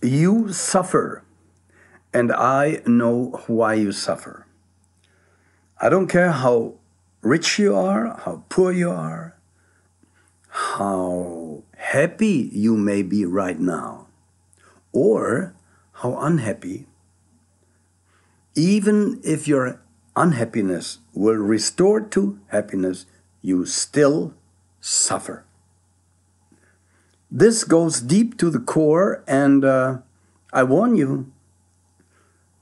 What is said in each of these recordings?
You suffer, and I know why you suffer. I don't care how rich you are, how poor you are, how happy you may be right now, or how unhappy. Even if your unhappiness will restore to happiness, you still suffer. This goes deep to the core, and I warn you,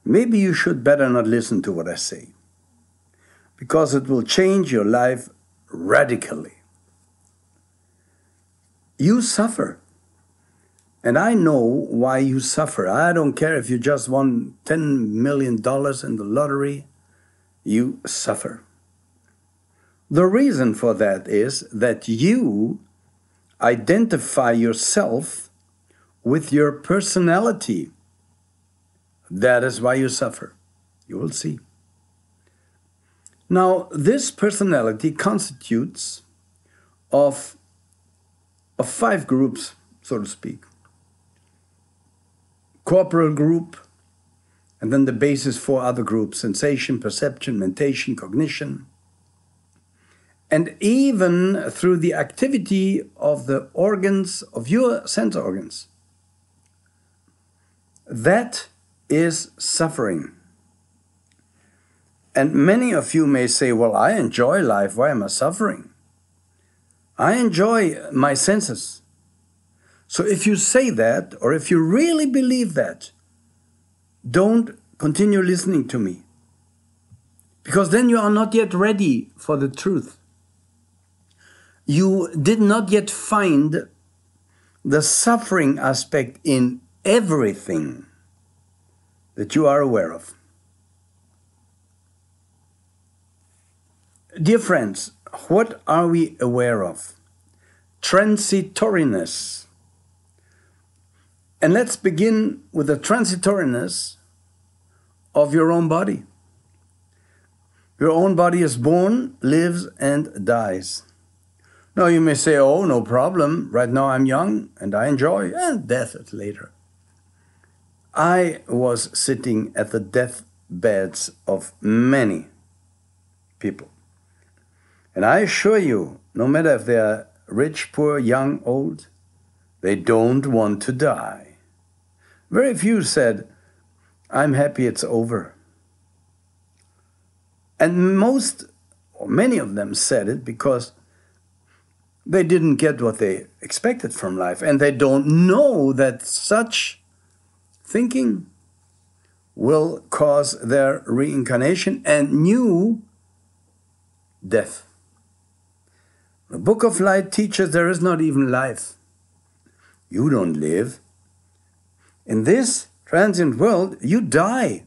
maybe you should better not listen to what I say, because it will change your life radically. You suffer, and I know why you suffer. I don't care if you just won $10 million in the lottery, you suffer. The reason for that is that you identify yourself with your personality. That is why you suffer. You will see. Now, this personality constitutes of 5 groups, so to speak. Corporal group, and then the basis for other groups: sensation, perception, mentation, cognition. And even through the activity of the organs, of your sense organs. That is suffering. And many of you may say, well, I enjoy life, why am I suffering? I enjoy my senses. So if you say that, or if you really believe that, don't continue listening to me. Because then you are not yet ready for the truth. You did not yet find the suffering aspect in everything that you are aware of. Dear friends, what are we aware of? Transitoriness. And let's begin with the transitoriness of your own body. Your own body is born, lives, and dies. Now you may say, oh, no problem. Right now I'm young and I enjoy, and death is later. I was sitting at the deathbeds of many people. And I assure you, no matter if they're rich, poor, young, old, they don't want to die. Very few said, I'm happy it's over. And most, or many of them said it because they didn't get what they expected from life, and they don't know that such thinking will cause their reincarnation and new death. The Book of Light teaches there is not even life. You don't live. In this transient world, you die.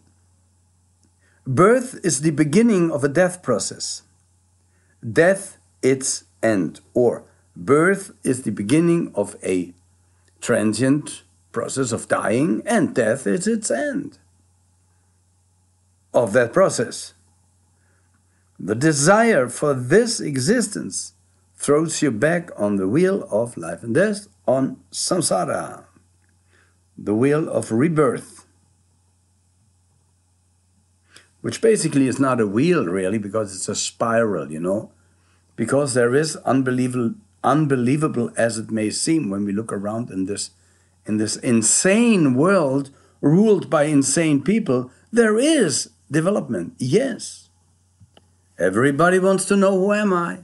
Birth is the beginning of a death process. Death, its end, or birth is the beginning of a transient process of dying, and death is its end of that process. The desire for this existence throws you back on the wheel of life and death, on samsara, the wheel of rebirth, which basically is not a wheel really, because it's a spiral, you know, because there is unbelievable as it may seem when we look around in this insane world ruled by insane people, there is development, yes. Everybody wants to know, who am I?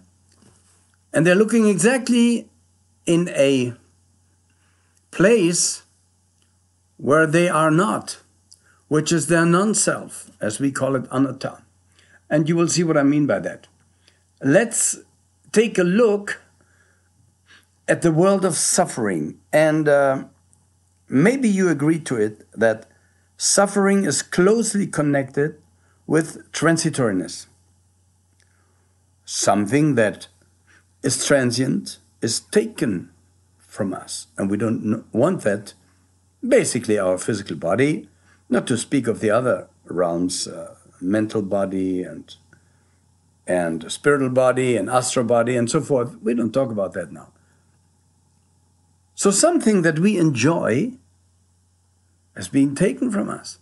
And they're looking exactly in a place where they are not, which is their non-self, as we call it, anatta. And you will see what I mean by that. Let's take a look at the world of suffering, and maybe you agree to it that suffering is closely connected with transitoriness. Something that is transient is taken from us, and we don't want that. Basically our physical body, not to speak of the other realms, mental body and spiritual body and astral body and so forth. We don't talk about that now. So something that we enjoy has been taken from us.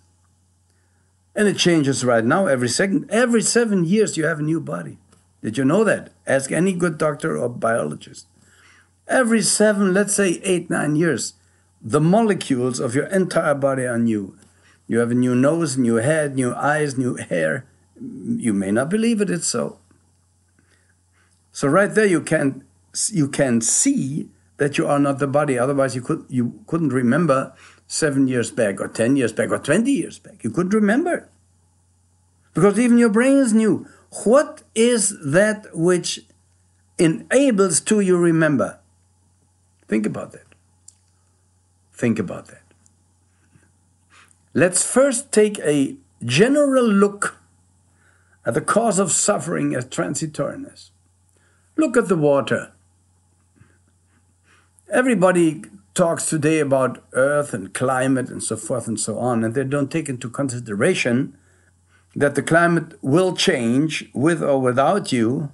And it changes right now every second. Every 7 years you have a new body. Did you know that? Ask any good doctor or biologist. Every 7, let's say 8, 9 years, the molecules of your entire body are new. You have a new nose, new head, new eyes, new hair. You may not believe it, it's so. So right there you can see that you are not the body. Otherwise you couldn't remember 7 years back or 10 years back or 20 years back. You couldn't remember. Because even your brain is new. What is that which enables to you remember? Think about that. Think about that. Let's first take a general look at the cause of suffering as transitoriness. Look at the water. Everybody talks today about earth and climate and so forth and so on, and they don't take into consideration that the climate will change with or without you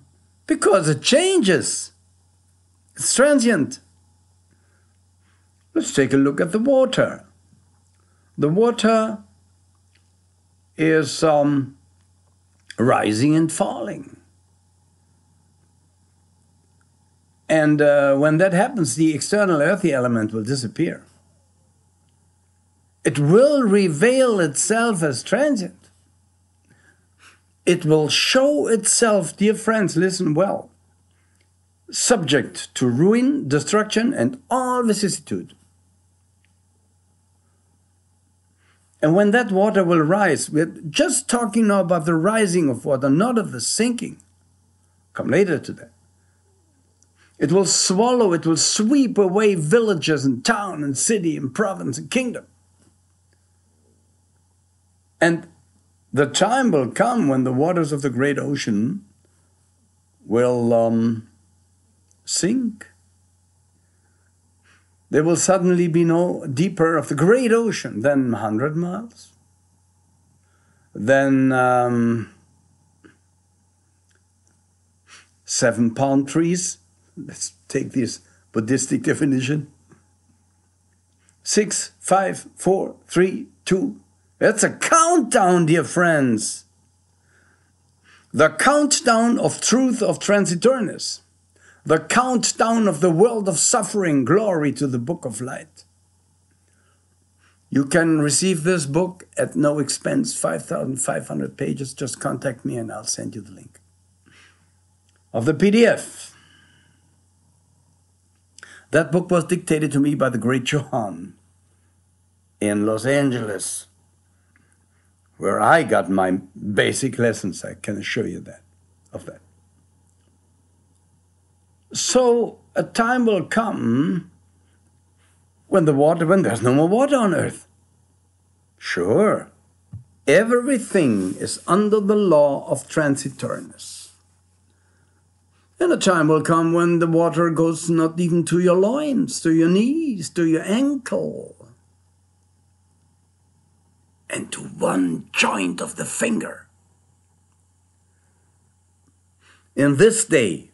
because it changes. It's transient. Let's take a look at the water. The water is rising and falling. And when that happens, the external earthy element will disappear. It will reveal itself as transient. It will show itself, dear friends, listen well, subject to ruin, destruction, and all vicissitude. And when that water will rise, we're just talking now about the rising of water, not of the sinking. Come later to that. It will swallow, it will sweep away villages and town and city and province and kingdom. And the time will come when the waters of the great ocean will sink. There will suddenly be no deeper of the great ocean than 100 miles, than 7 palm trees. Let's take this Buddhistic definition. 6, 5, 4, 3, 2. That's a countdown, dear friends. The countdown of truth of transitoriness. The countdown of the world of suffering, glory to the book of light. You can receive this book at no expense, 5,500 pages. Just contact me and I'll send you the link of the PDF. That book was dictated to me by the great Johann in Los Angeles, where I got my basic lessons. I can assure you of that. So a time will come when there's no more water on earth. Sure, everything is under the law of transitoriness. And a time will come when the water goes not even to your loins, to your knees, to your ankle, and to one joint of the finger. In this day,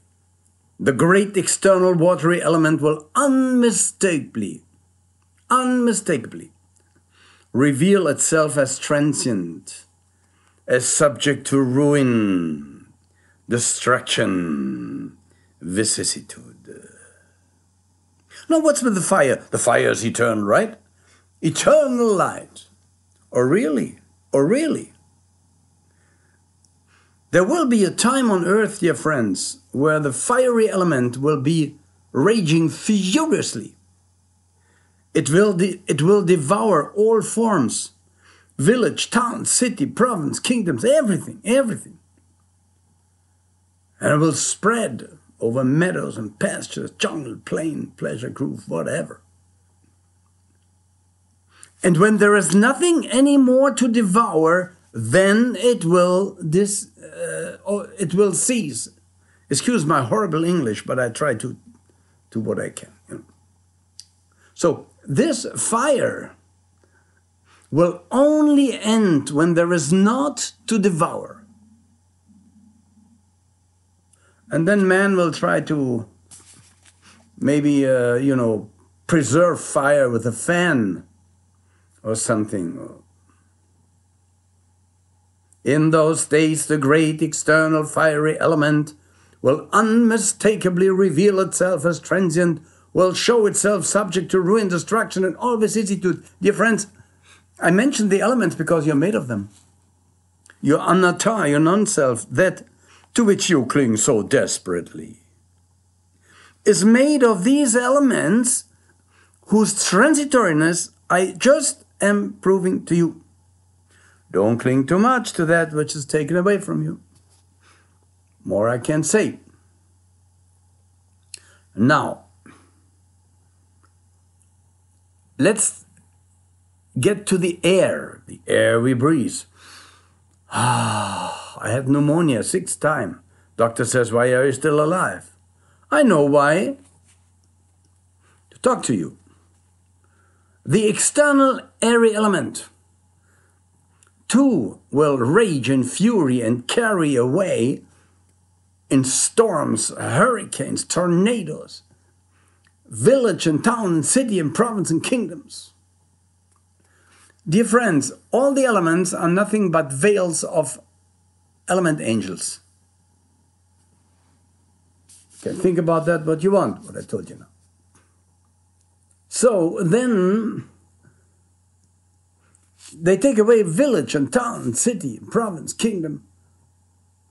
the great external watery element will unmistakably reveal itself as transient, as subject to ruin, destruction, vicissitude. Now what's with the fire? The fire is eternal, right? Eternal light. Or really? There will be a time on earth, dear friends, where the fiery element will be raging furiously. It will devour all forms, village, town, city, province, kingdoms, everything. And it will spread over meadows and pastures, jungle, plain, pleasure grove, whatever. And when there is nothing anymore to devour, then it will cease. Excuse my horrible English, but I try to do what I can. So this fire will only end when there is naught to devour. And then man will try to maybe, preserve fire with a fan or something. In those days, the great external fiery element will unmistakably reveal itself as transient, will show itself subject to ruin, destruction, and all vicissitude. Dear friends, I mentioned the elements because you're made of them. Your anatta, your non-self, that to which you cling so desperately, is made of these elements whose transitoriness I just am proving to you. Don't cling too much to that which is taken away from you. More I can't say. Now, let's get to the air we breathe. I had pneumonia 6 times. Doctor says, why are you still alive? I know why. To talk to you. The external airy element, too, will rage in fury and carry away in storms, hurricanes, tornadoes, village and town and city and province and kingdoms. Dear friends, all the elements are nothing but veils of element angels. You can think about that what you want, what I told you now. So then they take away village and town and city and province, kingdom.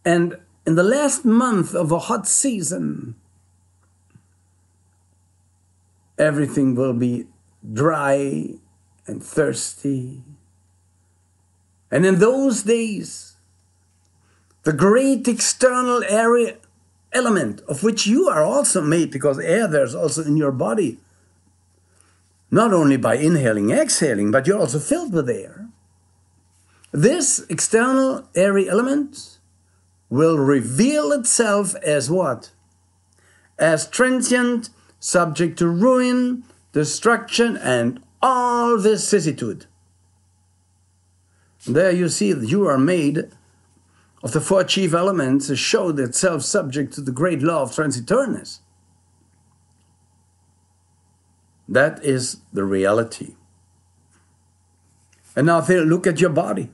And in the last month of a hot season, everything will be dry and thirsty. And in those days, the great external air element, of which you are also made, because air there's also in your body, not only by inhaling, exhaling, but you're also filled with air. This external airy element will reveal itself as what? As transient, subject to ruin, destruction, and all vicissitude. There you see that you are made of the 4 chief elements, to show itself subject to the great law of transitoriness. That is the reality. And now look at your body.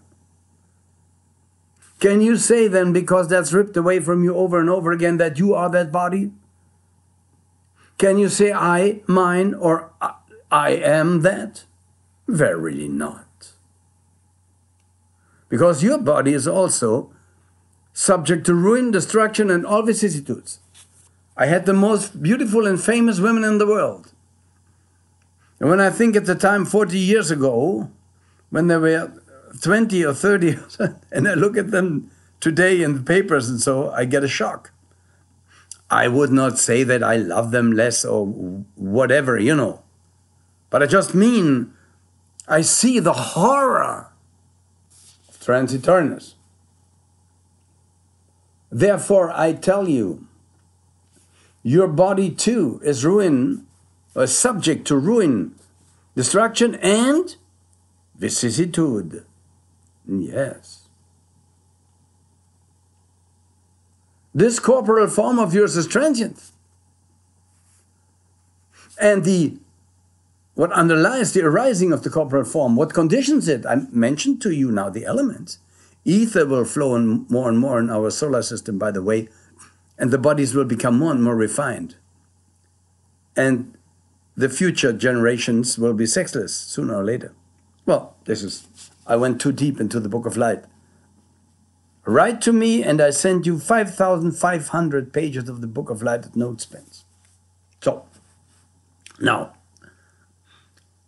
Can you say then, because that's ripped away from you over and over again, that you are that body? Can you say I, mine, or I am that? Verily not. Because your body is also subject to ruin, destruction, and all vicissitudes. I had the most beautiful and famous women in the world. And when I think at the time, 40 years ago, when they were 20 or 30, and I look at them today in the papers and so, I get a shock. I would not say that I love them less or whatever, you know. But I just mean, I see the horror of transitoriness. Therefore, I tell you, your body too is ruin, or subject to ruin, destruction, and vicissitude. Yes. This corporal form of yours is transient. And what underlies the arising of the corporal form, what conditions it? I mentioned to you now the elements. Ether will flow in more and more in our solar system, by the way, and the bodies will become more and more refined. And the future generations will be sexless sooner or later. Well, I went too deep into the Book of Light. Write to me and I send you 5,500 pages of the Book of Light at no expense. So, now,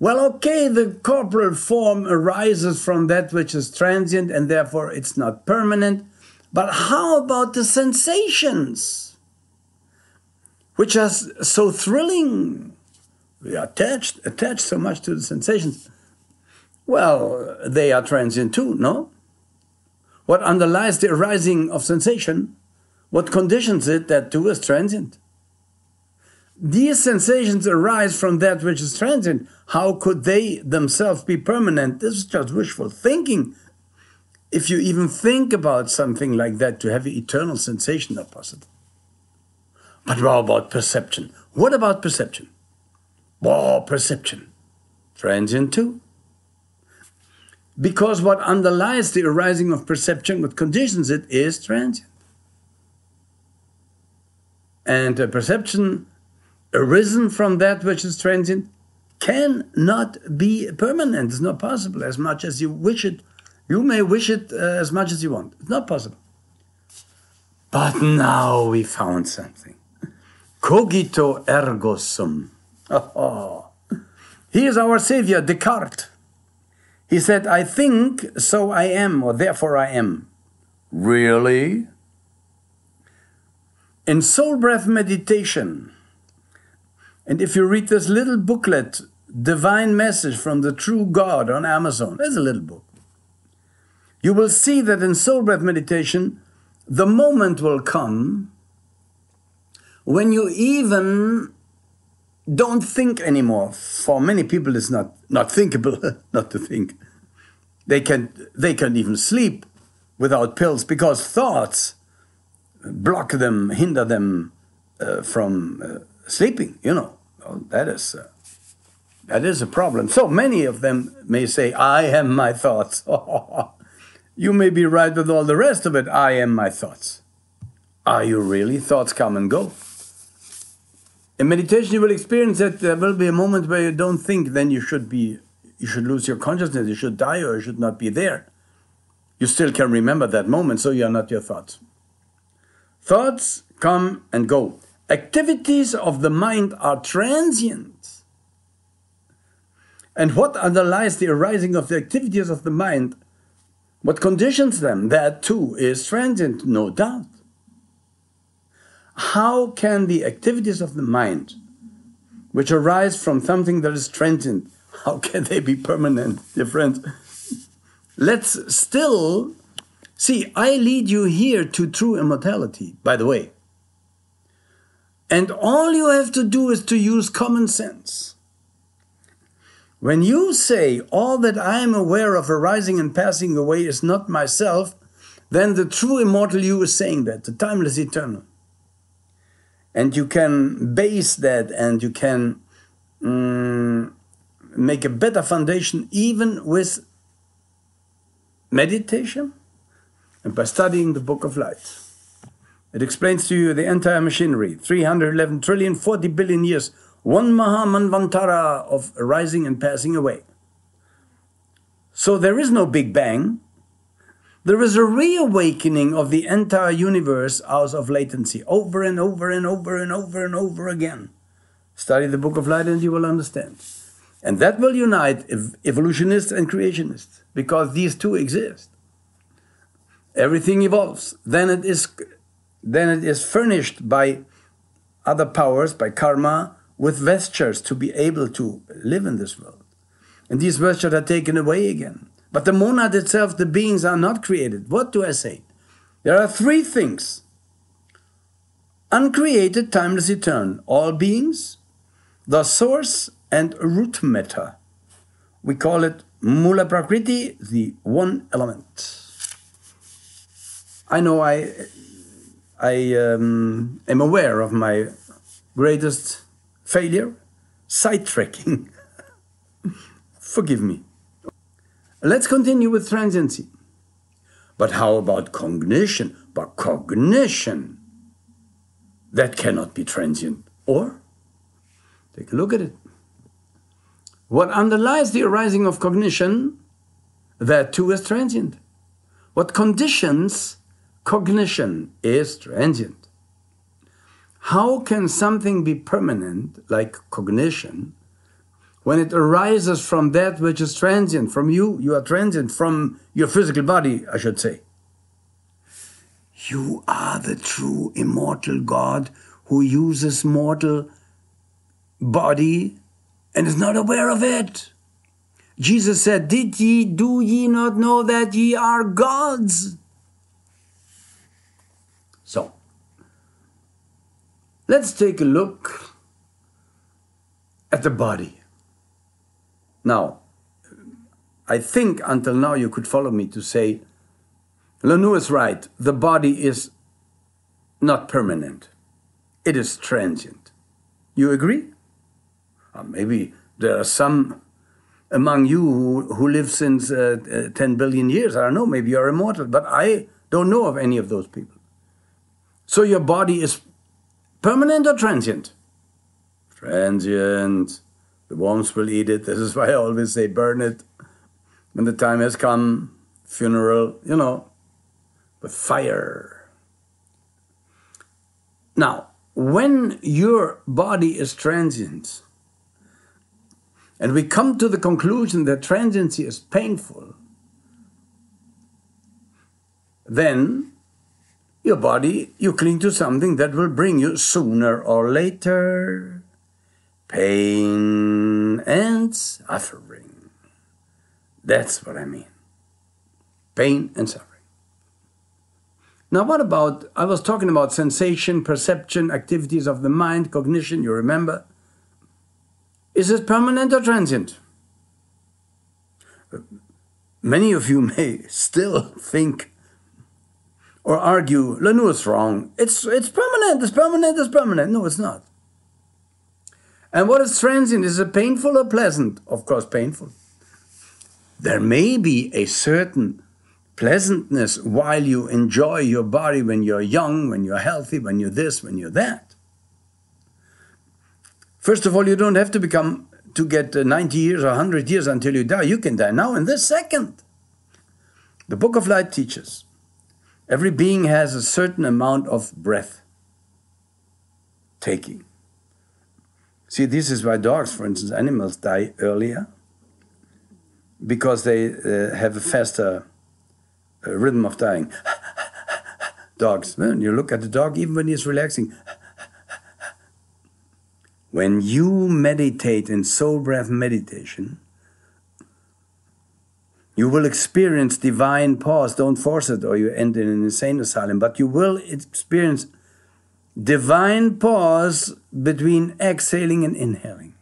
well, okay, the corporal form arises from that which is transient and therefore it's not permanent. But how about the sensations, which are so thrilling? We are attached so much to the sensations. Well, they are transient too, no? What underlies the arising of sensation? What conditions it? That too is transient. These sensations arise from that which is transient. How could they themselves be permanent? This is just wishful thinking. If you even think about something like that, to have an eternal sensation, not possible. But how about perception? What about perception? Oh, perception. Transient too. Because what underlies the arising of perception, what conditions it, is transient. And a perception arisen from that which is transient cannot be permanent. It's not possible, as much as you wish it. You may wish it as much as you want. It's not possible. But now we found something. Cogito ergo sum. Oh. He is our savior, Descartes. He said, I think, so I am, or therefore I am. Really? In soul breath meditation, and if you read this little booklet, Divine Message from the True God on Amazon, there's a little book, you will see that in soul breath meditation, the moment will come when you even don't think anymore. For many people, it's not thinkable not to think. They can even sleep without pills because thoughts block them, hinder them from sleeping. You know, that is a problem. So many of them may say, I am my thoughts. You may be right with all the rest of it. I am my thoughts. Are you really? Thoughts come and go. In meditation, you will experience that there will be a moment where you don't think, then you should lose your consciousness, you should die, or you should not be there. You still can remember that moment, so you are not your thoughts. Thoughts come and go. Activities of the mind are transient. And what underlies the arising of the activities of the mind, what conditions them, that too is transient, no doubt. How can the activities of the mind, which arise from something that is transient, how can they be permanent, dear friends? Let's still see, I lead you here to true immortality, by the way. And all you have to do is to use common sense. When you say all that I am aware of arising and passing away is not myself, then the true immortal you is saying that, the timeless eternal. And you can base that, and you can make a better foundation even with meditation and by studying the Book of Light. It explains to you the entire machinery, 311 trillion, 40 billion years, one Mahamanvantara of arising and passing away. So there is no Big Bang. There is a reawakening of the entire universe out of latency, over and over and over and over and over again. Study the Book of Light and you will understand. And that will unite evolutionists and creationists, because these two exist. Everything evolves. Then it is furnished by other powers, by karma, with vestures to be able to live in this world. And these vestures are taken away again. But the monad itself, the beings are not created. What do I say? There are three things. Uncreated, timeless, eternal. All beings, the source and root matter. We call it Mula Prakriti, the one element. I know I am aware of my greatest failure, sidetracking. Forgive me. Let's continue with transiency. But how about cognition? But cognition, that cannot be transient. Or, take a look at it. What underlies the arising of cognition, that too is transient. What conditions cognition is transient. How can something be permanent, like cognition, when it arises from that which is transient? From you, you are transient. From your physical body, I should say. You are the true immortal God who uses mortal body and is not aware of it. Jesus said, do ye not know that ye are gods? So, let's take a look at the body. Now, I think until now you could follow me to say, Lanoo is right, the body is not permanent. It is transient. You agree? Or maybe there are some among you who live since 10 billion years. I don't know, maybe you're immortal, but I don't know of any of those people. So your body is permanent or transient? Transient. The worms will eat it. This is why I always say burn it when the time has come. Funeral, with fire. Now, when your body is transient, and we come to the conclusion that transiency is painful, then your body, you cling to something that will bring you sooner or later pain and suffering. That's what I mean. Pain and suffering. Now what about, I was talking about sensation, perception, activities of the mind, cognition, you remember? Is it permanent or transient? Many of you may still think or argue, Lanoo is wrong. It's permanent, it's permanent, it's permanent. No, it's not. And what is transient? Is it painful or pleasant? Of course, painful. There may be a certain pleasantness while you enjoy your body when you're young, when you're healthy, when you're this, when you're that. First of all, you don't have to get 90 years or 100 years until you die. You can die now in this second. The Book of Light teaches every being has a certain amount of breath taking. See, this is why dogs, for instance, animals die earlier, because they have a faster rhythm of dying. Dogs, when you look at the dog, even when he's relaxing, when you meditate in soul breath meditation, you will experience divine pause. Don't force it or you end in an insane asylum, but you will experience divine pause between exhaling and inhaling.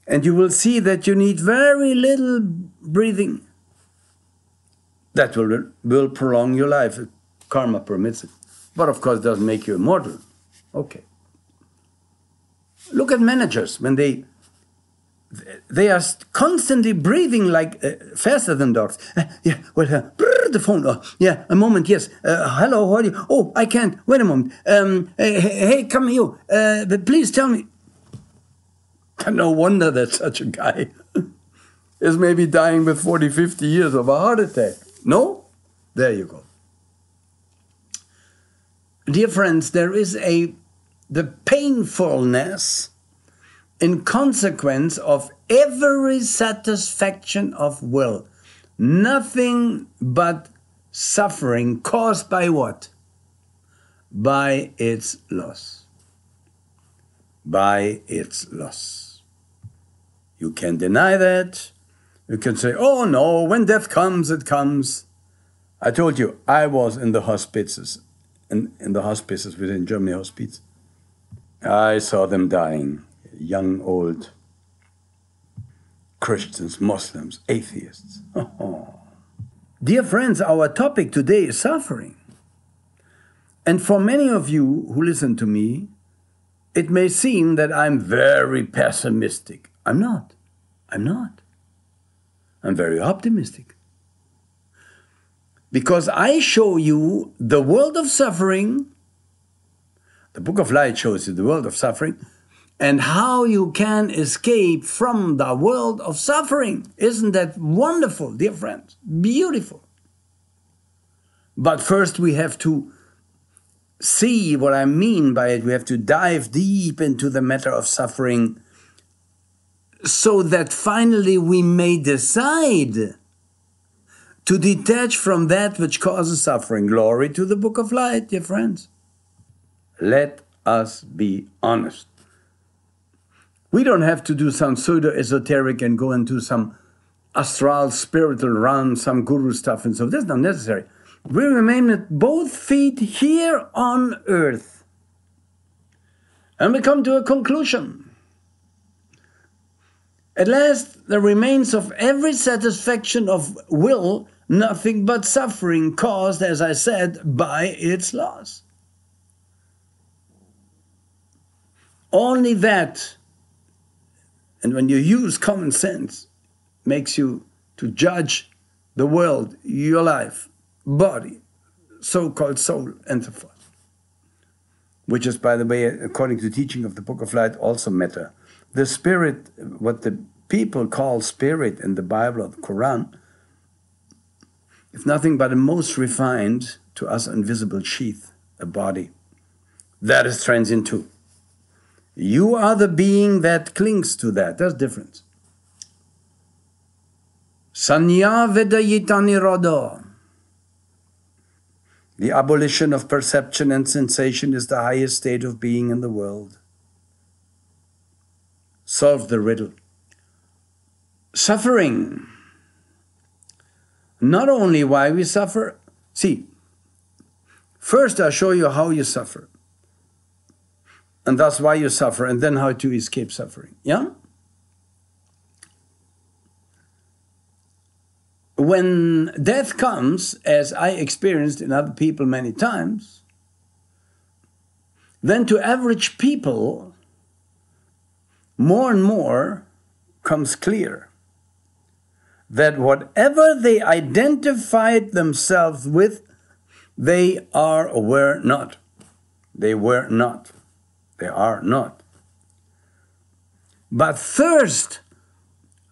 And you will see that you need very little breathing. That will prolong your life if karma permits it. But of course, it doesn't make you immortal. Okay. Look at managers when they are constantly breathing like faster than dogs. Yeah, well, the phone. Oh, yeah, a moment. Yes. Hello, how are you? Oh, I can't. Wait a moment. Hey, come here. Please tell me. No wonder that such a guy is maybe dying with 40, 50 years of a heart attack. No? There you go. Dear friends, there is the painfulness in consequence of every satisfaction of will. Nothing but suffering caused by what? By its loss. By its loss. You can deny that. You can say, oh no, when death comes, it comes. I told you, I was in the hospices, in the hospices within Germany, hospice. I saw them dying, young, old, Christians, Muslims, atheists. Dear friends, our topic today is suffering. And for many of you who listen to me, it may seem that I'm very pessimistic. I'm not. I'm very optimistic. Because I show you the world of suffering. The Book of Light shows you the world of suffering and how you can escape from the world of suffering. Isn't that wonderful, dear friends? Beautiful. But first we have to see what I mean by it. We have to dive deep into the matter of suffering so that finally we may decide to detach from that which causes suffering. Glory to the Book of Light, dear friends. Let us be honest. We don't have to do some pseudo-esoteric and go into some astral spiritual realm, some guru stuff and so. That's not necessary. We remain at both feet here on earth. And we come to a conclusion. At last, there remains of every satisfaction of will nothing but suffering caused, as I said, by its loss. Only that, And when you use common sense, makes you to judge the world, your life, body, so-called soul, and so forth. Which is, by the way, according to the teaching of the Book of Light, also matter. The spirit, what the people call spirit in the Bible or the Quran, is nothing but a most refined, to us invisible sheath, a body. That is transient too. You are the being that clings to that. There's difference. Sanya Vedayitani Rodo. The abolition of perception and sensation is the highest state of being in the world. Solve the riddle. Suffering. Not only why we suffer. See, first I show you how you suffer. And that's why you suffer, and then how to escape suffering. Yeah? When death comes, as I experienced in other people many times, then to average people, more and more comes clear that whatever they identified themselves with, they are or were not. They were not. They are not. But thirst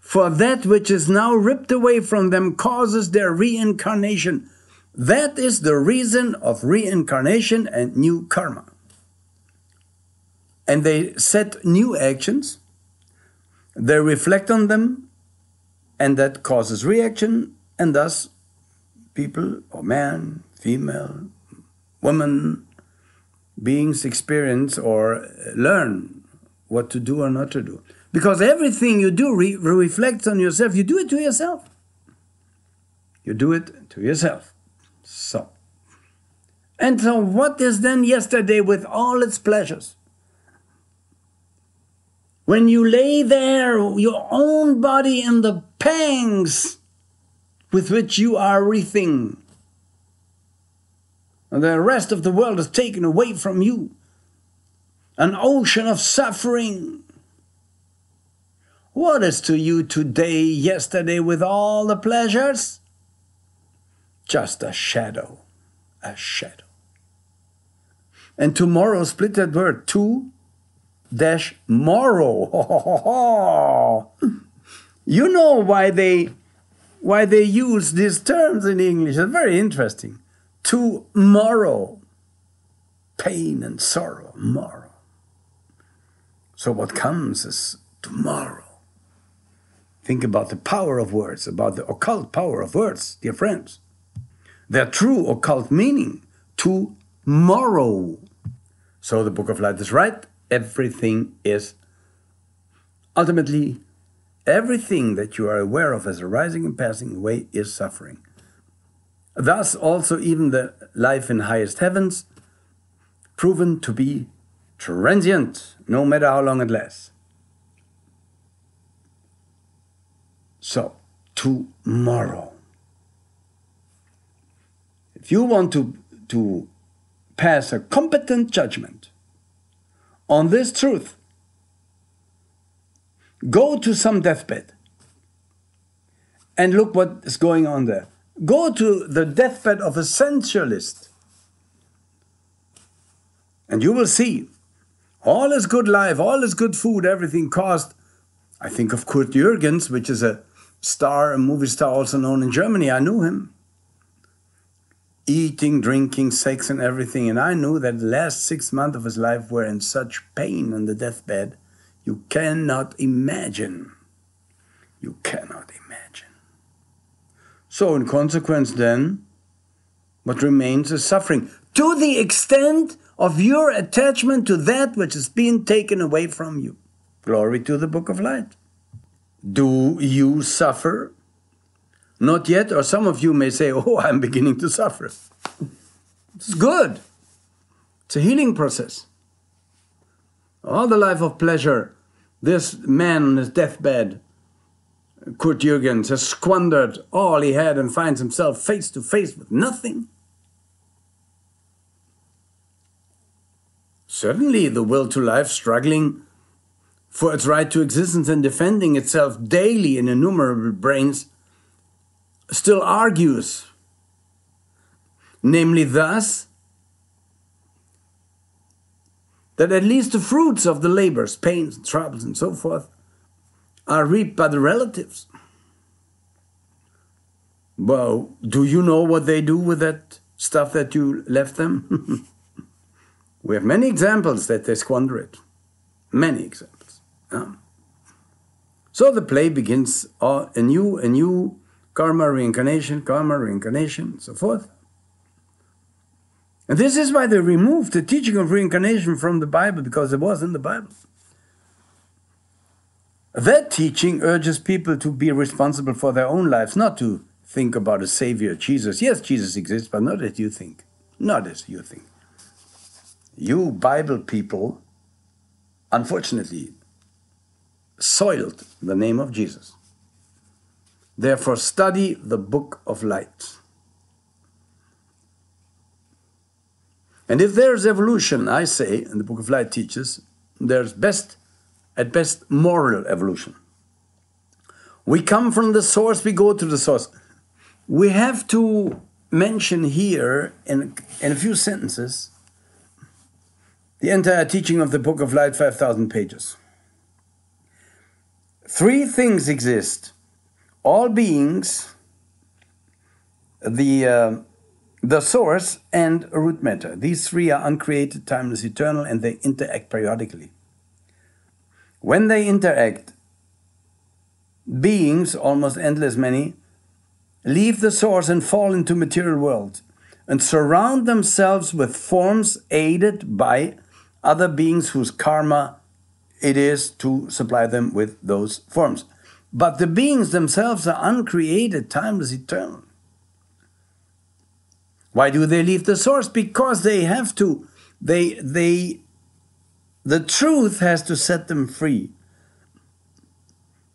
for that which is now ripped away from them causes their reincarnation. That is the reason of reincarnation and new karma. And they set new actions, they reflect on them, and that causes reaction, and thus people, or man, female, woman, beings experience or learn what to do or not to do. Because everything you do reflects on yourself. You do it to yourself. You do it to yourself. So. And so what is then yesterday with all its pleasures? When you lay there, your own body in the pangs with which you are wreathing, and the rest of the world is taken away from you, an ocean of suffering. What is to you today, yesterday, with all the pleasures? Just a shadow, a shadow. And tomorrow, split that word, to-morrow. You know why they use these terms in English. It's very interesting. Tomorrow. Pain and sorrow, morrow. So what comes is tomorrow. Think about the power of words, about the occult power of words, dear friends. Their true occult meaning, tomorrow. So the Book of Light is right. Everything is, ultimately, everything that you are aware of as arising and passing away is suffering. Thus also even the life in highest heavens, proven to be transient, no matter how long it lasts. So, tomorrow. If you want to pass a competent judgment on this truth, go to some deathbed and look what is going on there. Go to the deathbed of a sensualist and you will see all his good life, all his good food, everything caused. I think of Kurt Jürgens, which is a movie star also known in Germany. I knew him. Eating, drinking, sex and everything. And I knew that the last 6 months of his life were in such pain on the deathbed. You cannot imagine. You cannot imagine. So in consequence then, what remains is suffering. To the extent of your attachment to that which is being taken away from you. Glory to the Book of Light. Do you suffer? Not yet, or some of you may say, oh, I'm beginning to suffer. It's good. It's a healing process. All the life of pleasure, this man on his deathbed, Kurt Jürgens, has squandered all he had and finds himself face to face with nothing. Certainly the will to life struggling for its right to existence and defending itself daily in innumerable brains, still argues, namely thus, that at least the fruits of the labors, pains, and troubles, and so forth, are reaped by the relatives. Well, do you know what they do with that stuff that you left them? We have many examples that they squander it. Many examples. So the play begins a new karma, reincarnation, and so forth. And this is why they removed the teaching of reincarnation from the Bible, because it was in the Bible. That teaching urges people to be responsible for their own lives, not to think about a savior, Jesus. Yes, Jesus exists, but not as you think. Not as you think. You Bible people, unfortunately, soiled the name of Jesus. Therefore, study the Book of Light. And if there's evolution, I say, and the Book of Light teaches, there's at best moral evolution. We come from the source, we go to the source. We have to mention here in a few sentences the entire teaching of the Book of Light, 5,000 pages. 3 things exist. All beings, the source, and root matter. These 3 are uncreated, timeless, eternal, and they interact periodically. When they interact, beings, almost endless many, leave the source and fall into material world and surround themselves with forms aided by other beings whose karma it is to supply them with those forms. But the beings themselves are uncreated, timeless, eternal. Why do they leave the source? Because they have to. The truth has to set them free.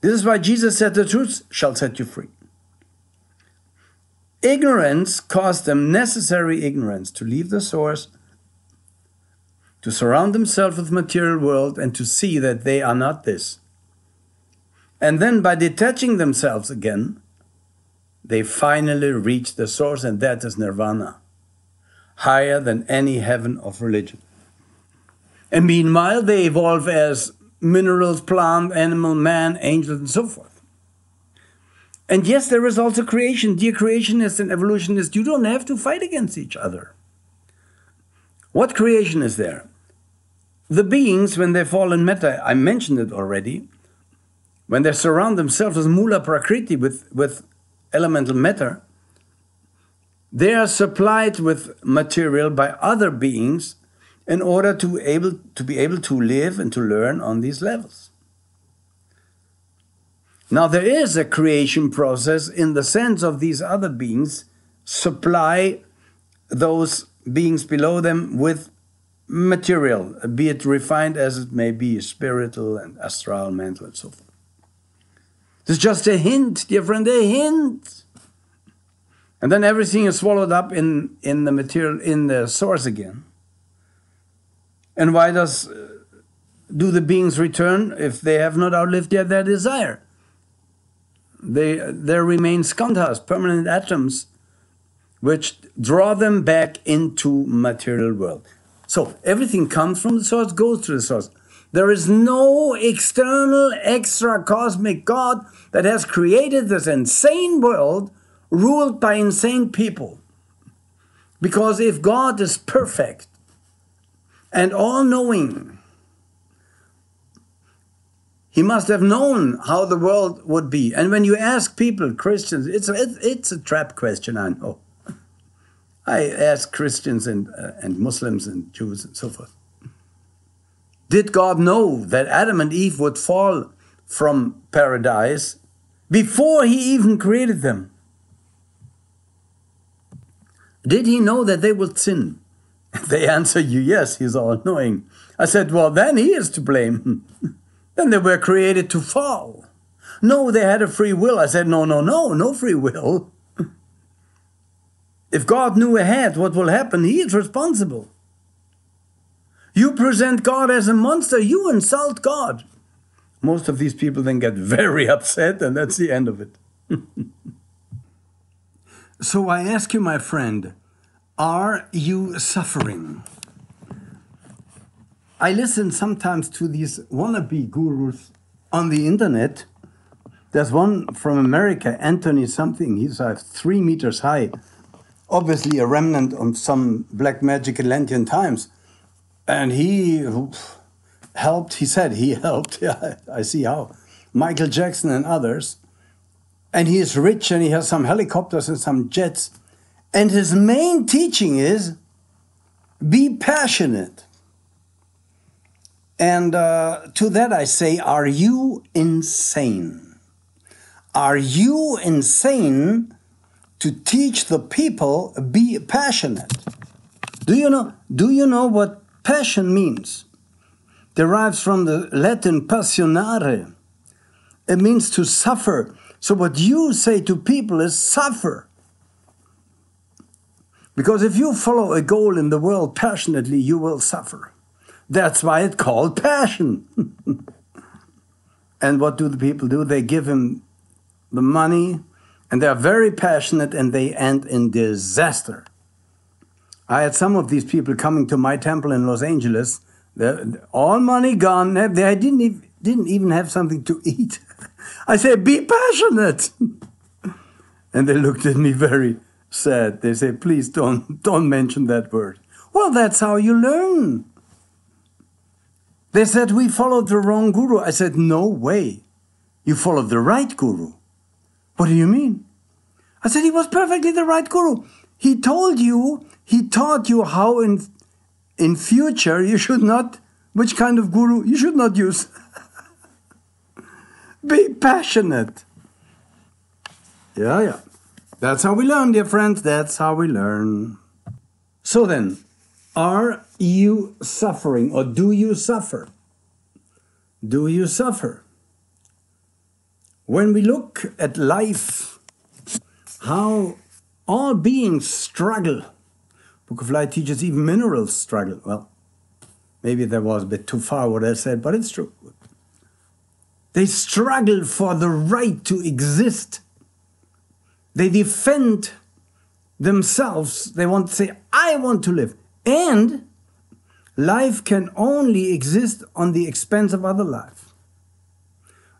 This is why Jesus said, the truth shall set you free. Ignorance caused them necessary ignorance to leave the source, to surround themselves with material world, and to see that they are not this. And then by detaching themselves again, they finally reach the source, and that is nirvana, higher than any heaven of religion. And meanwhile, they evolve as minerals, plant, animal, man, angels, and so forth. And yes, there is also creation. Dear creationists and evolutionists, you don't have to fight against each other. What creation is there? The beings, when they fall in matter, I mentioned it already, when they surround themselves with mula prakriti, with elemental matter, they are supplied with material by other beings in order to be able to live and to learn on these levels. Now there is a creation process in the sense of these other beings supply those beings below them with material, be it refined as it may be, spiritual and astral, mental, and so forth. It's just a hint, dear friend, a hint. And then everything is swallowed up in the material, in the source again. And why do the beings return if they have not outlived yet their desire? There remain skandhas, permanent atoms, which draw them back into material world. So everything comes from the source, goes to the source. There is no external, extra cosmic God that has created this insane world ruled by insane people. Because if God is perfect and all-knowing, he must have known how the world would be. And when you ask people, Christians, it's a trap question, I know. I ask Christians and Muslims and Jews and so forth. Did God know that Adam and Eve would fall from paradise before he even created them? Did he know that they would sin? They answer you, yes, he's all-knowing. I said, well, then he is to blame. Then they were created to fall. No, they had a free will. I said, no free will. If God knew ahead what will happen, he is responsible. You present God as a monster, you insult God. Most of these people then get very upset, and that's the end of it. So I ask you, my friend, are you suffering? I listen sometimes to these wannabe gurus on the internet. There's one from America, Anthony something. He's 3 meters high, obviously a remnant of some black magic Atlantean times. And he helped, he said he helped, yeah, I see how, Michael Jackson and others. And he is rich and he has some helicopters and some jets. And his main teaching is, be passionate. And to that I say, are you insane? Are you insane to teach the people be passionate? Do you know what passion means? Derives from the Latin passionare. It means to suffer. So what you say to people is suffer. Because if you follow a goal in the world passionately, you will suffer. That's why it's called passion. And what do the people do? They give him the money, and they're very passionate, and they end in disaster. I had some of these people coming to my temple in Los Angeles. All money gone. They didn't even have something to eat. I said, be passionate. And they looked at me very sad. They said, please don't mention that word. Well, that's how you learn. They said, we followed the wrong guru. I said, no way. You followed the right guru. What do you mean? I said, he was perfectly the right guru. He taught you how in future you should not, which kind of guru you should not use. Be passionate. Yeah. That's how we learn, dear friends. That's how we learn. So then, are you suffering, or do you suffer? Do you suffer? When we look at life, how all beings struggle. Book of Light teaches even minerals struggle. Well, maybe that was a bit too far what I said, but it's true. They struggle for the right to exist. They defend themselves. They want to say, I want to live. And life can only exist on the expense of other life.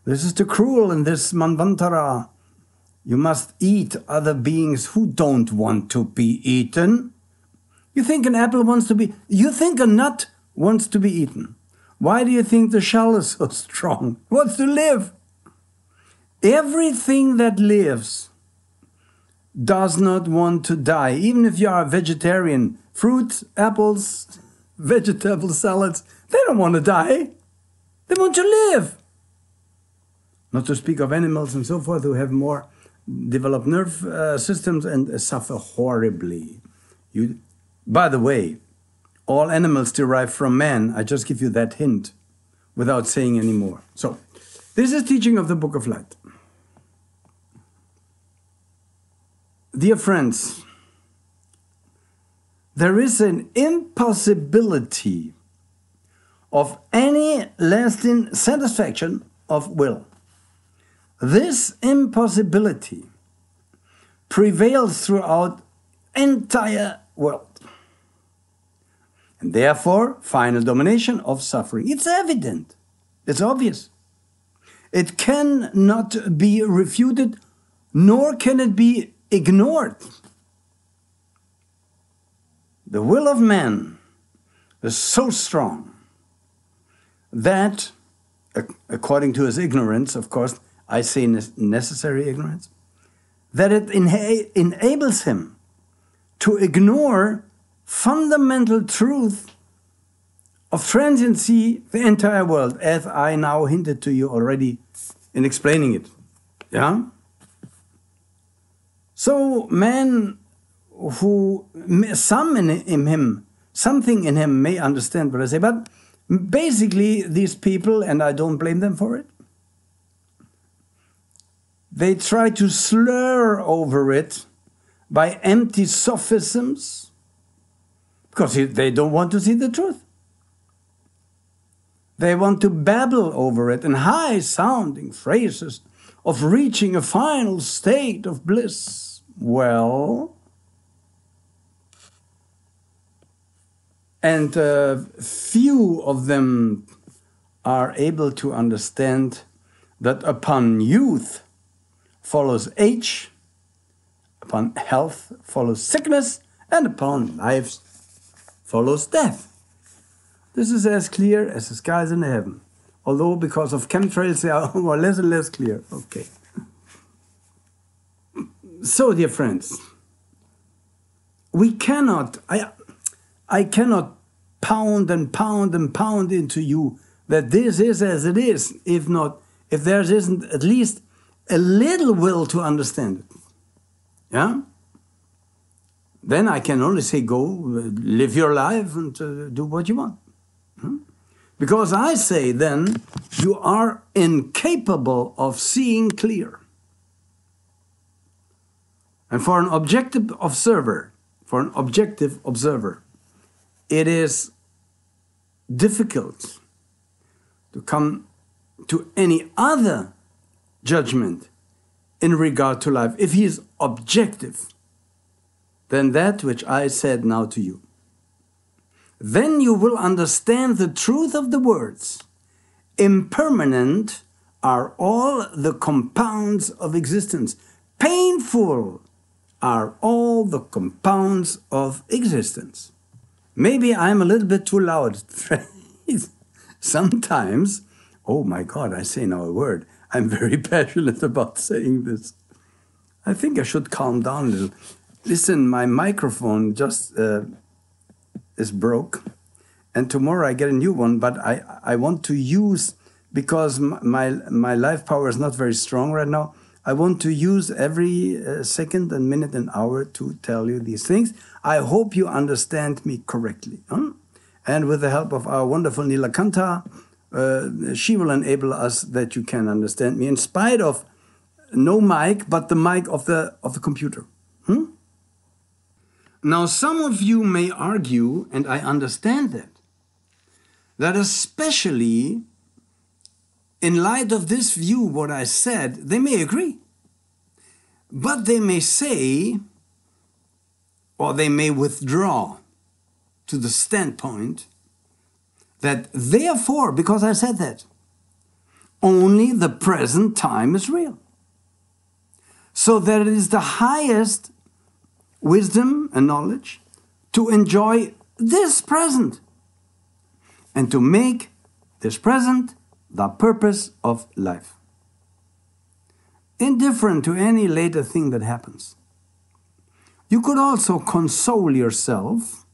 This is the cruel in this Manvantara. You must eat other beings who don't want to be eaten. You think an apple wants to be... You think a nut wants to be eaten. Why do you think the shell is so strong? It wants to live. Everything that lives does not want to die. Even if you are a vegetarian, fruits, apples, vegetable salads, they don't want to die. They want to live. Not to speak of animals and so forth who have more developed nerve systems and suffer horribly. By the way, all animals derive from man. I just give you that hint without saying any more. So, this is teaching of the Book of Light. Dear friends, there is an impossibility of any lasting satisfaction of will. This impossibility prevails throughout entire world. And therefore, final domination of suffering. It's evident. It's obvious. It cannot be refuted, nor can it be ignored. The will of man is so strong that, according to his ignorance, of course, I say necessary ignorance, that it enables him to ignore fundamental truth of transiency, the entire world, as I now hinted to you already in explaining it. Yeah? So man something in him may understand what I say, but basically these people, and I don't blame them for it, they try to slur over it by empty sophisms because they don't want to see the truth. They want to babble over it in high-sounding phrases of reaching a final state of bliss. Well, and few of them are able to understand that upon youth follows age, upon health follows sickness, and upon life follows death. This is as clear as the skies in heaven. Although because of chemtrails they are more less and less clear. Okay. So, dear friends, we cannot, I cannot pound and pound and pound into you that this is as it is, if there isn't at least a little will to understand it. Yeah? Then I can only say, go, live your life and do what you want. Because I say then, you are incapable of seeing clear. And for an objective observer, it is difficult to come to any other judgment in regard to life, if he is objective, than that which I said now to you. Then you will understand the truth of the words. Impermanent are all the compounds of existence. Painful are all the compounds of existence. Maybe I'm a little bit too loud. Sometimes, oh my God, I say now a word. I'm very passionate about saying this. I think I should calm down a little. Listen, my microphone just is broke. And tomorrow I get a new one, but I want to use, because my life power is not very strong right now, I want to use every second and minute and hour to tell you these things. I hope you understand me correctly. And with the help of our wonderful Nilakanta, she will enable us that you can understand me in spite of no mic, but the mic of the computer. Now, some of you may argue, and I understand that especially in light of this view, what I said, they may agree. But they may say, or they may withdraw to the standpoint that therefore, because I said that, only the present time is real. So that it is the highest wisdom and knowledge to enjoy this present and to make this present the purpose of life, indifferent to any later thing that happens. You could also console yourself,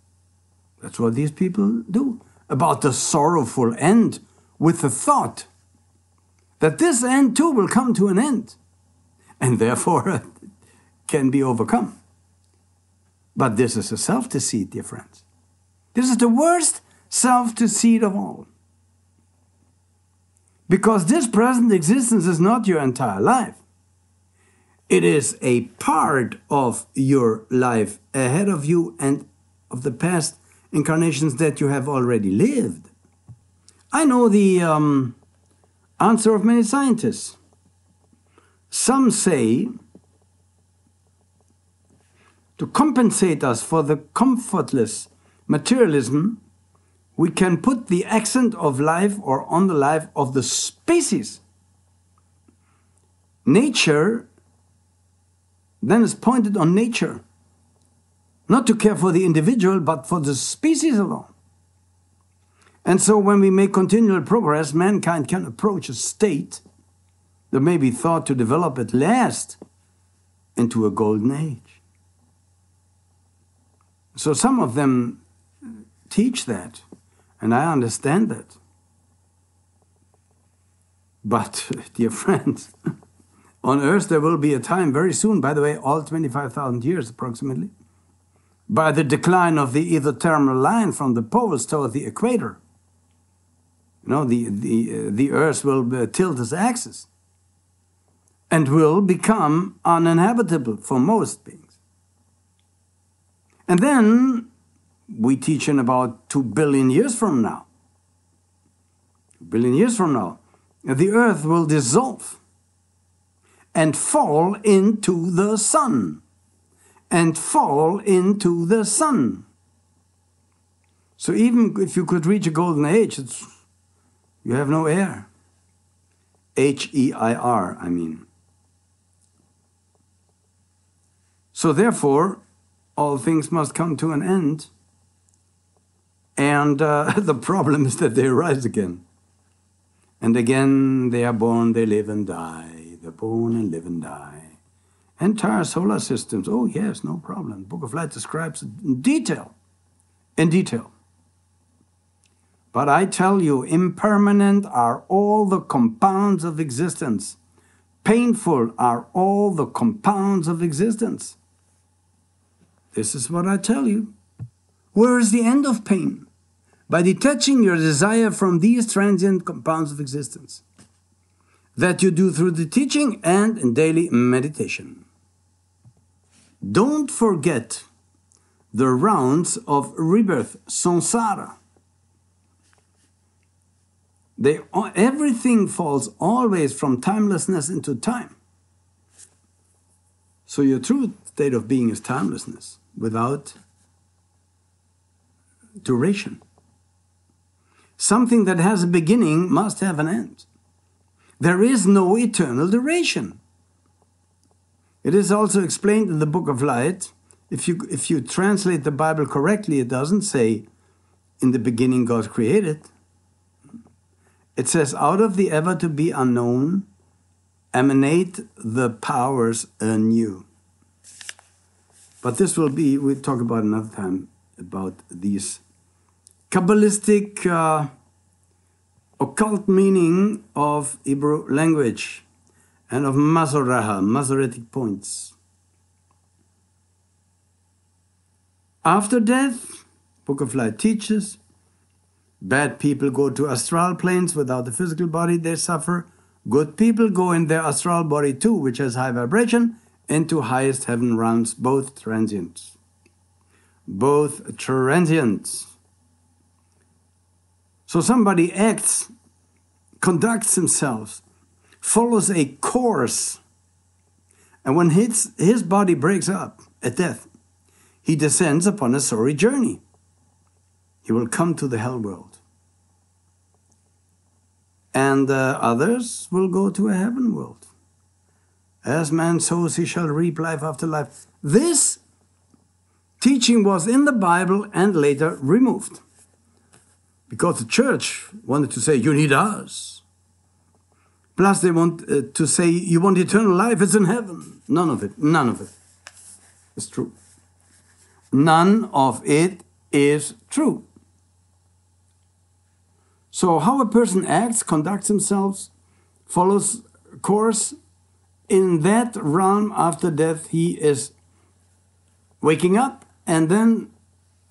that's what these people do, about the sorrowful end with the thought that this end too will come to an end and therefore can be overcome. But this is a self-deceit, dear friends. This is the worst self-deceit of all. Because this present existence is not your entire life. It is a part of your life ahead of you and of the past incarnations that you have already lived. I know the answer of many scientists. Some say, to compensate us for the comfortless materialism, we can put the accent of life or on the life of the species. Nature then is pointed on nature, not to care for the individual, but for the species alone. And so when we make continual progress, mankind can approach a state that may be thought to develop at last into a golden age. So some of them teach that, and I understand that. But, dear friends, on Earth there will be a time very soon, by the way, all 25,000 years approximately, by the decline of the isothermal line from the poles toward the equator. You know, the Earth will tilt its axis and will become uninhabitable for most beings. And then we teach in about 2 billion years from now, billion years from now, the earth will dissolve and fall into the sun. And fall into the sun. So even if you could reach a golden age, you have no air. H-E-I-R, I mean. So therefore, all things must come to an end. And the problem is that they rise again. And again, they are born, they live and die. They're born and live and die. Entire solar systems, oh yes, no problem. The Book of Light describes it in detail. In detail. But I tell you, impermanent are all the compounds of existence. Painful are all the compounds of existence. This is what I tell you. Where is the end of pain? By detaching your desire from these transient compounds of existence. That you do through the teaching and in daily meditation. Don't forget the rounds of rebirth, samsara. Everything falls always from timelessness into time. So your true state of being is timelessness without duration. Something that has a beginning must have an end. There is no eternal duration. It is also explained in the Book of Light. If you translate the Bible correctly, it doesn't say, in the beginning God created. It says, out of the ever to be unknown, emanate the powers anew. But this will be, we'll talk about another time, about these Kabbalistic occult meaning of Hebrew language and of Masoretic points. After death, Book of Light teaches, bad people go to astral planes without the physical body, they suffer. Good people go in their astral body too, which has high vibration, into highest heaven realms, both transient. Both transient. So somebody acts, conducts himself, follows a course, and when his body breaks up at death, he descends upon a sorry journey. He will come to the hell world. And others will go to a heaven world. As man sows, he shall reap life after life. This teaching was in the Bible and later removed. Because the church wanted to say, you need us. Plus they want to say, you want eternal life, it's in heaven. None of it is true. None of it is true. So how a person acts, conducts himself, follows a course, in that realm after death he is waking up and then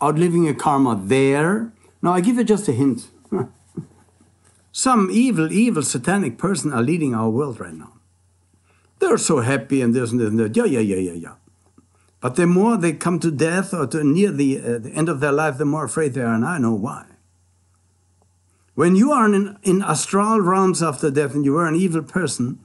outliving a karma there. Now I give you just a hint. Some evil satanic person are leading our world right now. They're so happy and this and this and that. Yeah. But the more they come to death or to near the end of their life, the more afraid they are, and I know why. When you are in astral realms after death and you are an evil person,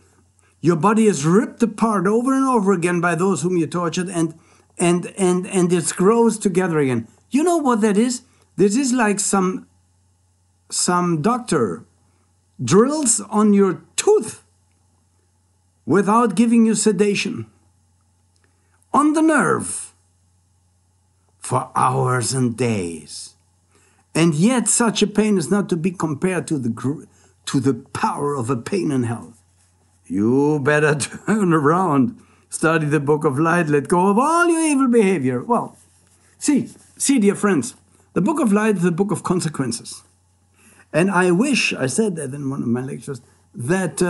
your body is ripped apart over and over again by those whom you tortured, and it grows together again. You know what that is? This is like some doctor drills on your tooth without giving you sedation, on the nerve, for hours and days. And yet such a pain is not to be compared to the power of a pain in hell. You better turn around, study the Book of Light, let go of all your evil behavior. Well, see, dear friends, the Book of Light is the book of consequences. And I wish, I said that in one of my lectures, that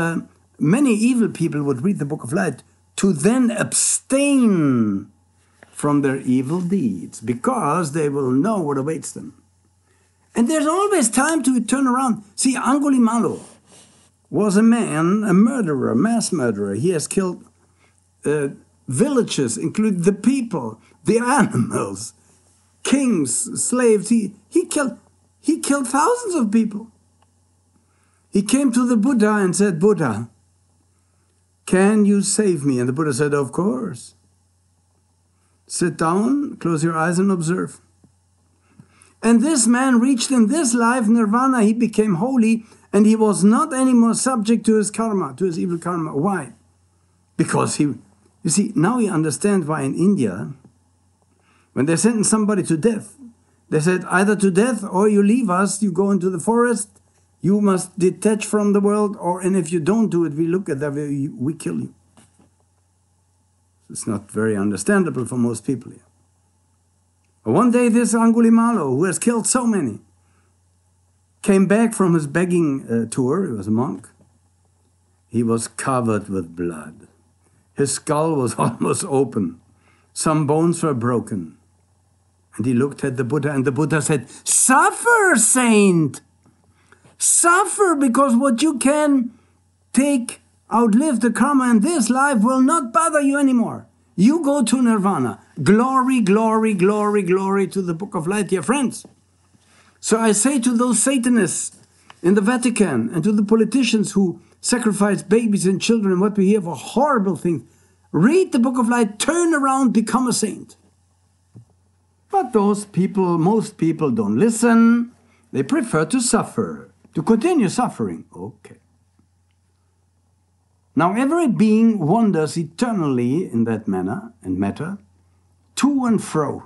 many evil people would read the Book of Light to then abstain from their evil deeds, because they will know what awaits them. And there's always time to turn around. See, Angulimala was a man, a murderer, a mass murderer. He has killed villages, including the people, the animals, kings, slaves. He killed thousands of people. He came to the Buddha and said, Buddha, can you save me? And the Buddha said, of course. Sit down, close your eyes and observe. And this man reached in this life nirvana. He became holy and he was not anymore subject to his karma, to his evil karma. Why? Because you see, now you understand why in India, when they sentenced somebody to death, they said either to death or you leave us, you go into the forest, you must detach from the world, and if you don't do it, we look at that, we kill you. It's not very understandable for most people here. But one day this Angulimala, who has killed so many, came back from his begging tour. He was a monk. He was covered with blood. His skull was almost open. Some bones were broken. And he looked at the Buddha, and the Buddha said, suffer, saint! Suffer, because what you can outlive the karma in this life will not bother you anymore. You go to nirvana. Glory, glory, glory, glory to the Book of Light, dear friends. So I say to those Satanists in the Vatican and to the politicians who sacrifice babies and children and what we hear for horrible things, read the Book of Light, turn around, become a saint. But those people, most people don't listen. They prefer to suffer, to continue suffering. Okay. Now every being wanders eternally in that manner and matter, to and fro,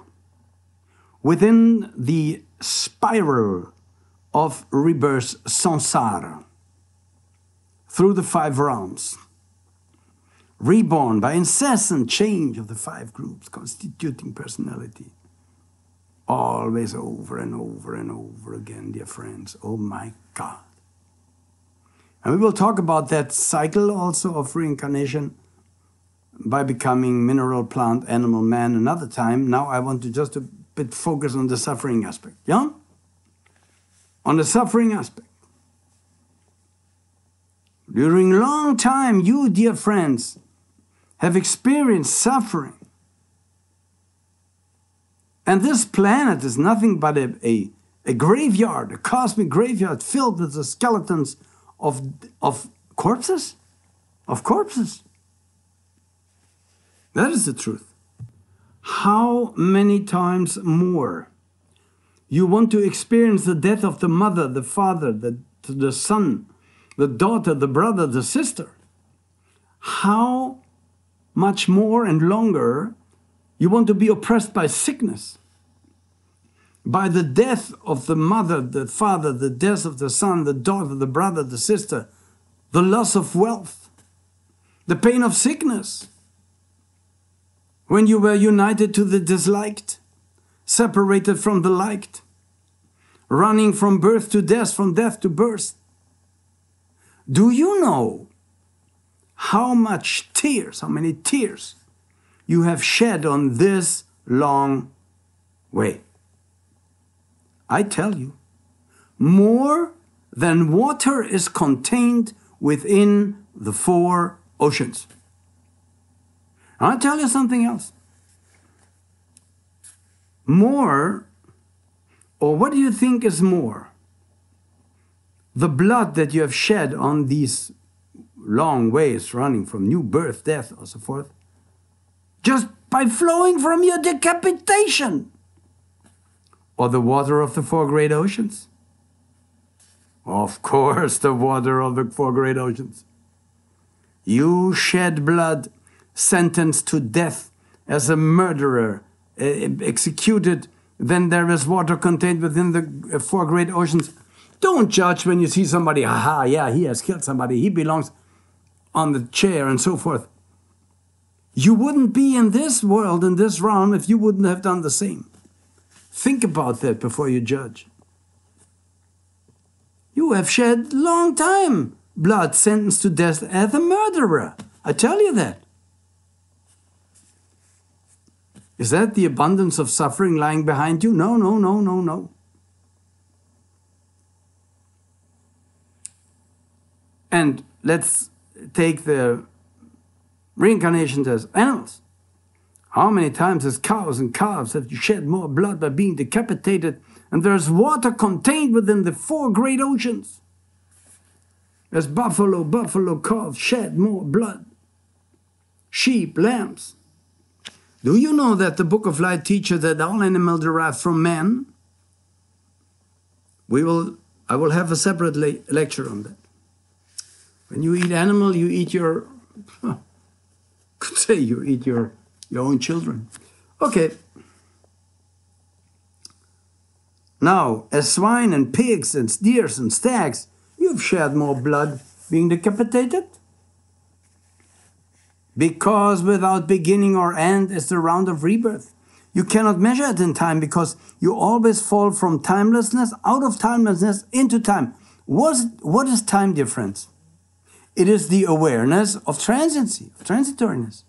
within the spiral of rebirth, samsara, through the 5 realms, reborn by incessant change of the 5 groups constituting personality. Always over and over and over again, dear friends. Oh my God. And we will talk about that cycle also of reincarnation by becoming mineral, plant, animal, man another time. Now I want to just a bit focus on the suffering aspect. Yeah? On the suffering aspect. During a long time, you, dear friends, have experienced suffering. And this planet is nothing but a graveyard, a cosmic graveyard filled with the skeletons of corpses. Of corpses. That is the truth. How many times more you want to experience the death of the mother, the father, the son, the daughter, the brother, the sister? How much more and longer you want to be oppressed by sickness, by the death of the mother, the father, the death of the son, the daughter, the brother, the sister, the loss of wealth, the pain of sickness, when you were united to the disliked, separated from the liked, running from birth to death, from death to birth. Do you know how much tears, how many tears you have shed on this long way? I tell you, more than water is contained within the 4 oceans. I'll tell you something else. More, or what do you think is more? The blood that you have shed on these long ways running from new birth, death, or so forth, just by flowing from your decapitation. Or the water of the 4 great oceans? Of course, the water of the 4 great oceans. You shed blood, sentenced to death as a murderer, executed, then there is water contained within the 4 great oceans. Don't judge when you see somebody, aha, yeah, he has killed somebody, he belongs on the chair and so forth. You wouldn't be in this world, in this realm, if you wouldn't have done the same. Think about that before you judge. You have shed long time blood, sentenced to death as a murderer. I tell you that. Is that the abundance of suffering lying behind you? No, no, no, no, no. And let's take the reincarnations as animals. How many times as cows and calves have you shed more blood by being decapitated, and there's water contained within the 4 great oceans? As buffalo calves shed more blood. Sheep, lambs. Do you know that the Book of Light teaches that all animals derived from man? I will have a separate lecture on that. When you eat animal, you eat your, could say you eat your own children. Okay. Now, as swine and pigs and deers and stags, you've shed more blood being decapitated. Because without beginning or end is the round of rebirth. You cannot measure it in time because you always fall from timelessness, out of timelessness, into time. What is time difference? It is the awareness of transiency, of transitoriness.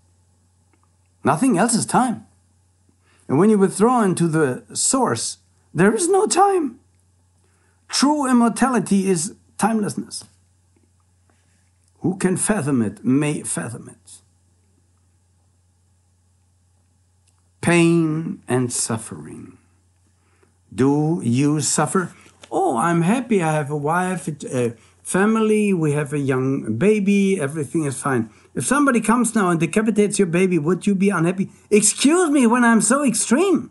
Nothing else is time. And when you withdraw into the source, there is no time. True immortality is timelessness. Who can fathom it may fathom it. Pain and suffering. Do you suffer? Oh, I'm happy. I have a wife, a family, we have a young baby, everything is fine. If somebody comes now and decapitates your baby, would you be unhappy? Excuse me when I'm so extreme.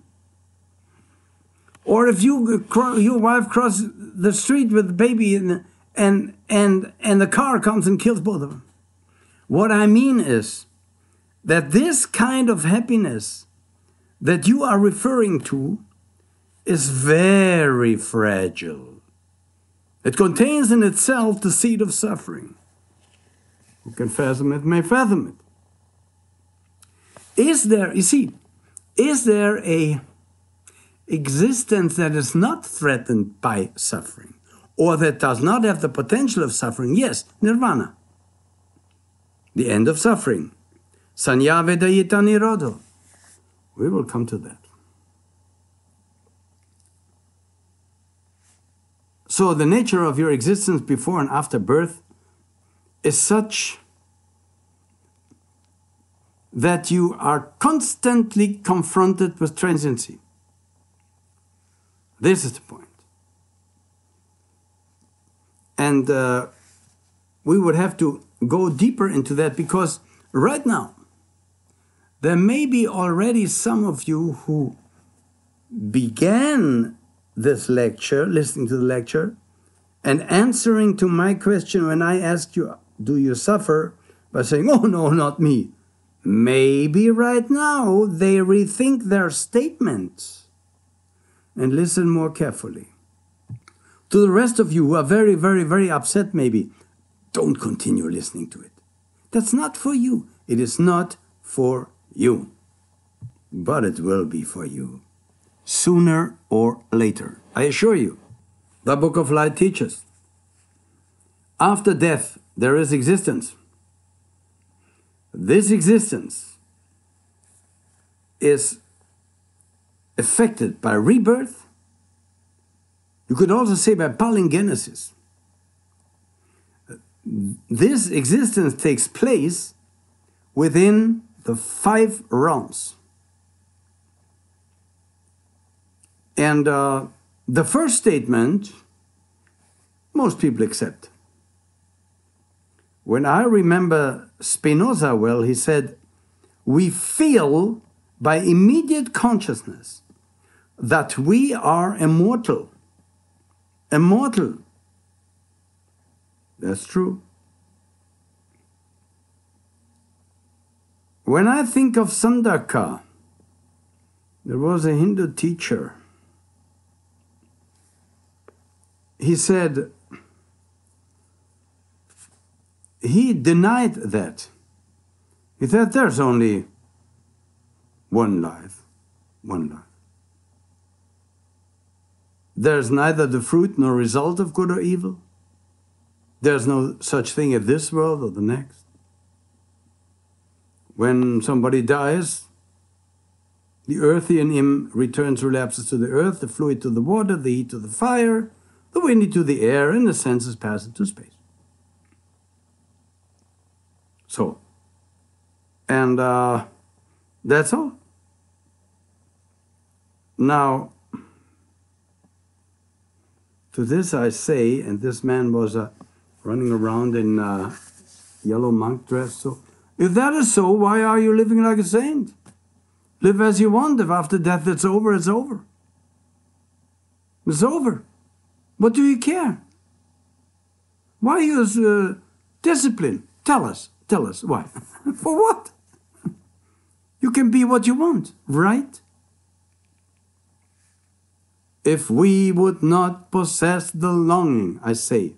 Or if your wife crosses the street with the baby and the car comes and kills both of them. What I mean is that this kind of happiness that you are referring to is very fragile. It contains in itself the seed of suffering. Who can fathom it may fathom it. Is there a existence that is not threatened by suffering, or that does not have the potential of suffering? Yes, nirvana. The end of suffering. Sanya Vedayita Nirodho. We will come to that. So the nature of your existence before and after birth is such that you are constantly confronted with transiency. This is the point. And we would have to go deeper into that because right now, there may be already some of you who began this lecture, listening to the lecture, and answering to my question when I asked you, do you suffer? By saying, oh no, not me. Maybe right now they rethink their statements and listen more carefully. To the rest of you who are very, very, very upset maybe, don't continue listening to it. That's not for you. It is not for you. But it will be for you. Sooner or later. I assure you. The Book of Light teaches. After death, there is existence. This existence is affected by rebirth. You could also say by palingenesis. This existence takes place within the 5 realms. And the first statement, most people accept. When I remember Spinoza well, he said, we feel by immediate consciousness that we are immortal. Immortal. That's true. When I think of Sandaka, there was a Hindu teacher. He said, he denied that. He said, there's only one life, one life. There's neither the fruit nor result of good or evil. There's no such thing as this world or the next. When somebody dies, the earthy in him returns, relapses to the earth, the fluid to the water, the heat to the fire, the windy to the air, and the senses pass into space. So, and that's all. Now, to this I say, and this man was a running around in yellow monk dress. So, if that is so, why are you living like a saint? Live as you want. If after death it's over, it's over. It's over. What do you care? Why use discipline? Tell us why. For what? You can be what you want, right? If we would not possess the longing, I say,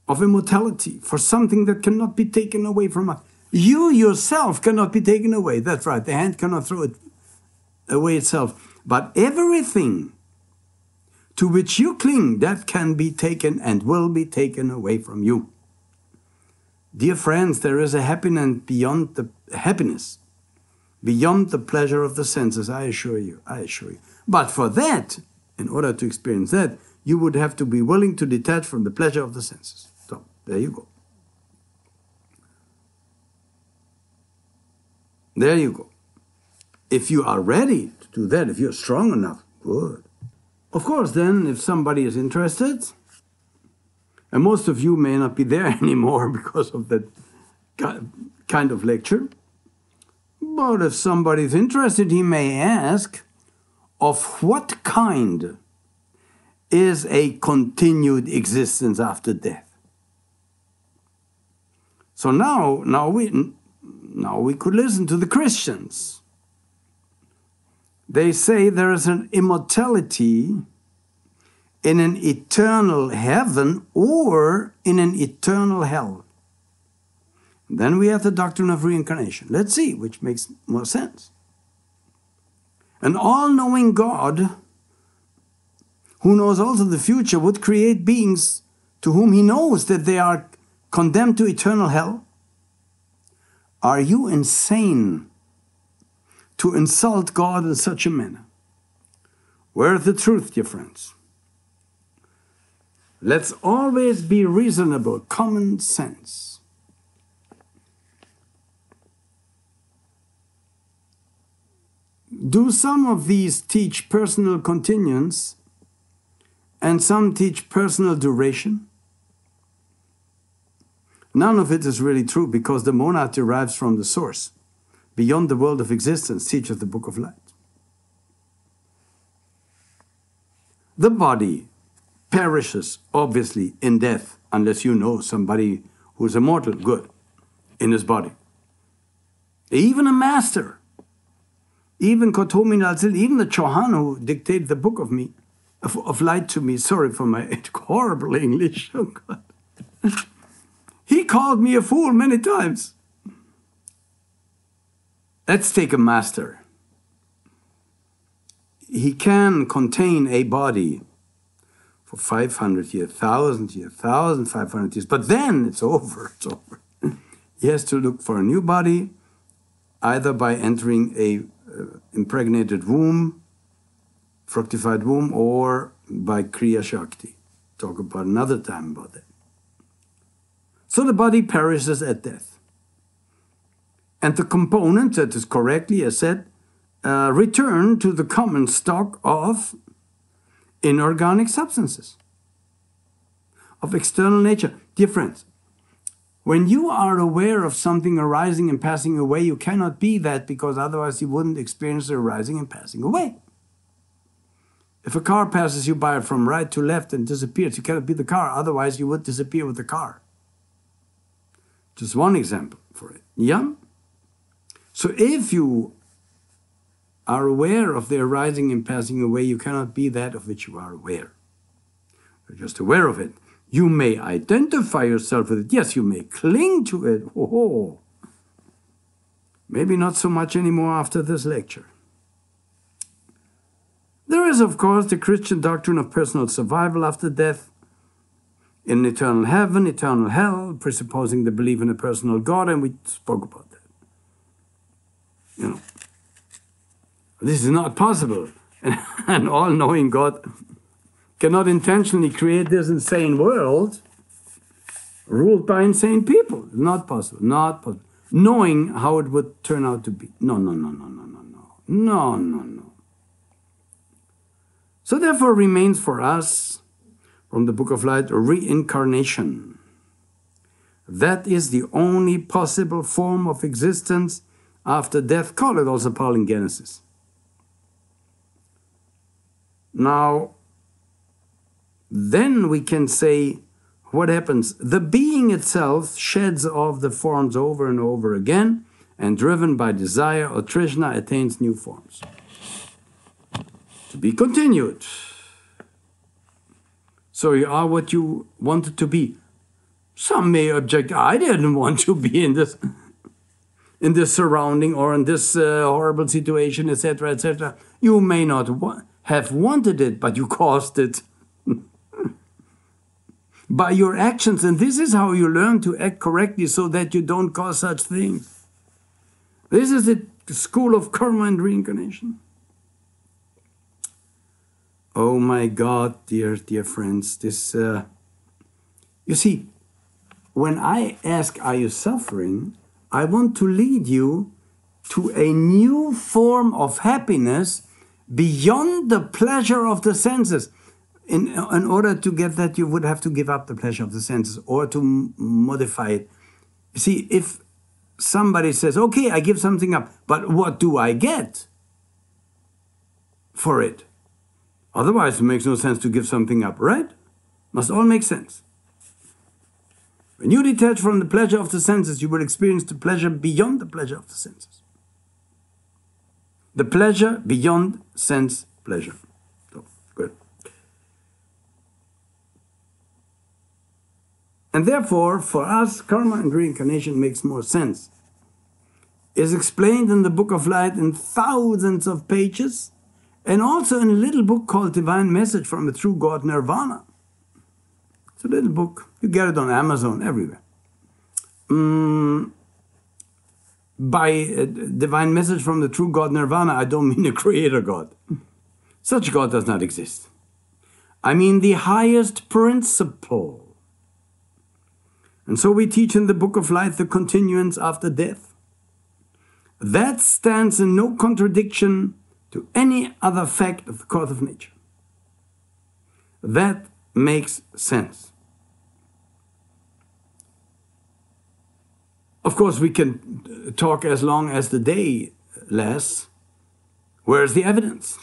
of immortality for something that cannot be taken away from us. You yourself cannot be taken away. That's right. The hand cannot throw it away itself. But everything to which you cling, that can be taken and will be taken away from you. Dear friends, there is a happiness beyond the pleasure of the senses, I assure you. But for that, in order to experience that, you would have to be willing to detach from the pleasure of the senses. So, there you go. There you go. If you are ready to do that, if you're strong enough, good. Of course, then, if somebody is interested, and most of you may not be there anymore because of that kind of lecture, but if somebody is interested, he may ask, of what kind is a continued existence after death? So now we could listen to the Christians. They say there is an immortality in an eternal heaven or in an eternal hell. Then we have the doctrine of reincarnation. Let's see which makes more sense. An all-knowing God, who knows also the future, would create beings to whom he knows that they are condemned to eternal hell? Are you insane to insult God in such a manner? Where is the truth, dear friends? Let's always be reasonable, common sense. Do some of these teach personal continuance and some teach personal duration? None of it is really true because the monad derives from the source. Beyond the world of existence, teaches the Book of Light. The body perishes, obviously, in death, unless you know somebody who's immortal, good, in his body. Even a master, even Kotomi Nalzil, even the Chauhan who dictated the Book of Light to me, sorry for my horrible English, oh God. He called me a fool many times. Let's take a master. He can contain a body for 500 years, 1,000 years, 1,500 years, but then it's over, it's over. He has to look for a new body, either by entering a impregnated womb, fructified womb, or by Kriya Shakti. Talk about another time about that. So the body perishes at death. And the component that is correctly, as said, return to the common stock of inorganic substances, of external nature. Dear friends, when you are aware of something arising and passing away, you cannot be that, because otherwise you wouldn't experience the arising and passing away. If a car passes you by from right to left and disappears, you cannot be the car, otherwise you would disappear with the car. Just one example for it. Yeah? So if you are aware of the arising and passing away, you cannot be that of which you are aware. You're just aware of it. You may identify yourself with it. Yes, you may cling to it. Oh, maybe not so much anymore after this lecture. There is, of course, the Christian doctrine of personal survival after death, in eternal heaven, eternal hell, presupposing the belief in a personal God, and we spoke about that. You know, this is not possible. An all-knowing God cannot intentionally create this insane world ruled by insane people. It's not possible. Not possible. Knowing how it would turn out to be. No. So therefore remains for us, from the Book of Light, reincarnation. That is the only possible form of existence after death. Call it also palingenesis. Now, then we can say, what happens? The being itself sheds off the forms over and over again, and driven by desire or trishna attains new forms. To be continued. So you are what you wanted to be. Some may object, I didn't want to be in this surrounding or in this horrible situation, etc., etc. You may not have wanted it, but you caused it by your actions. And this is how you learn to act correctly so that you don't cause such things. This is the school of karma and reincarnation. Oh my God, dear friends, this, you see, when I ask, are you suffering? I want to lead you to a new form of happiness beyond the pleasure of the senses. In order to get that, you would have to give up the pleasure of the senses or to modify it. See, if somebody says, okay, I give something up, but what do I get for it? Otherwise, it makes no sense to give something up, right? Must all make sense. When you detach from the pleasure of the senses, you will experience the pleasure beyond the pleasure of the senses. The pleasure beyond sense pleasure. So, good. And therefore, for us, karma and reincarnation makes more sense. It's explained in the Book of Light in thousands of pages, and also in a little book called Divine Message from the True God Nirvana. It's a little book. You get it on Amazon, everywhere. By Divine Message from the True God Nirvana, I don't mean a creator God. Such God does not exist. I mean the highest principle. And so we teach in the Book of Light the continuance after death. That stands in no contradiction to any other fact of the course of nature. That makes sense. Of course, we can talk as long as the day lasts. Where's the evidence?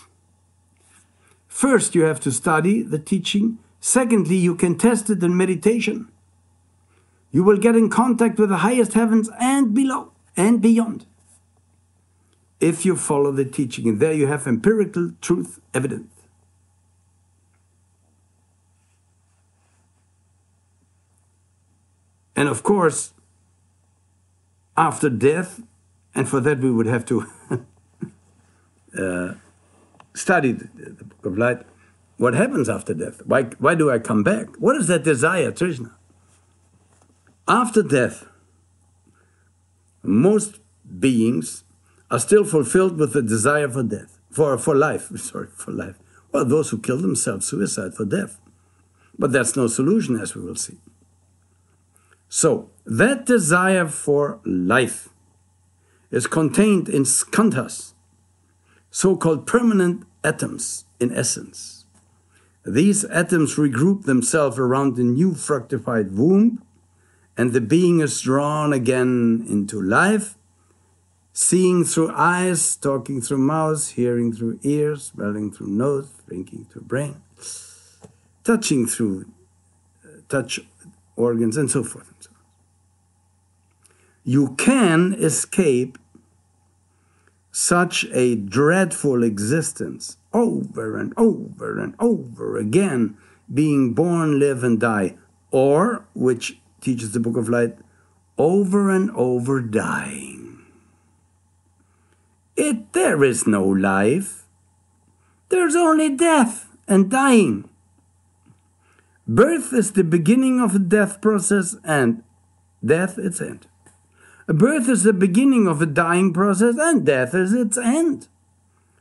First, you have to study the teaching. Secondly, you can test it in meditation. You will get in contact with the highest heavens and below and beyond, if you follow the teaching. And there you have empirical truth evident. And of course, after death, and for that we would have to study the Book of Light, what happens after death? Why do I come back? What is that desire, Trishna? After death, most beings are still fulfilled with the desire for death, for life. Well, those who kill themselves, suicide for death. But that's no solution, as we will see. So, that desire for life is contained in skandhas, so-called permanent atoms in essence. These atoms regroup themselves around the new fructified womb, and the being is drawn again into life, seeing through eyes, talking through mouths, hearing through ears, smelling through nose, drinking through brain, touching through touch organs, and so forth and so on. You can escape such a dreadful existence over and over and over again, being born, live, and die, or, which teaches the Book of Light, over and over dying. There is no life. There's only death and dying. Birth is the beginning of the death process, and death its end. Birth is the beginning of a dying process, and death is its end.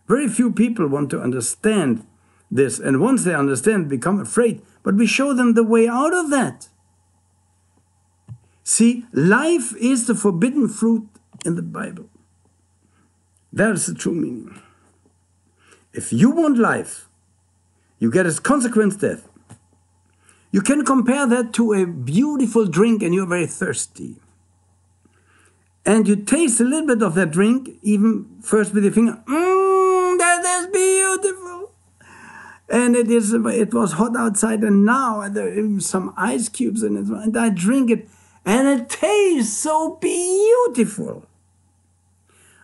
Very few people want to understand this, and once they understand, become afraid. But we show them the way out of that. See, life is the forbidden fruit in the Bible. That is the true meaning. If you want life, you get as consequence death. You can compare that to a beautiful drink and you're very thirsty. And you taste a little bit of that drink, even first with your finger. That is beautiful. And it was hot outside, and now there are some ice cubes in it. And I drink it, and it tastes so beautiful.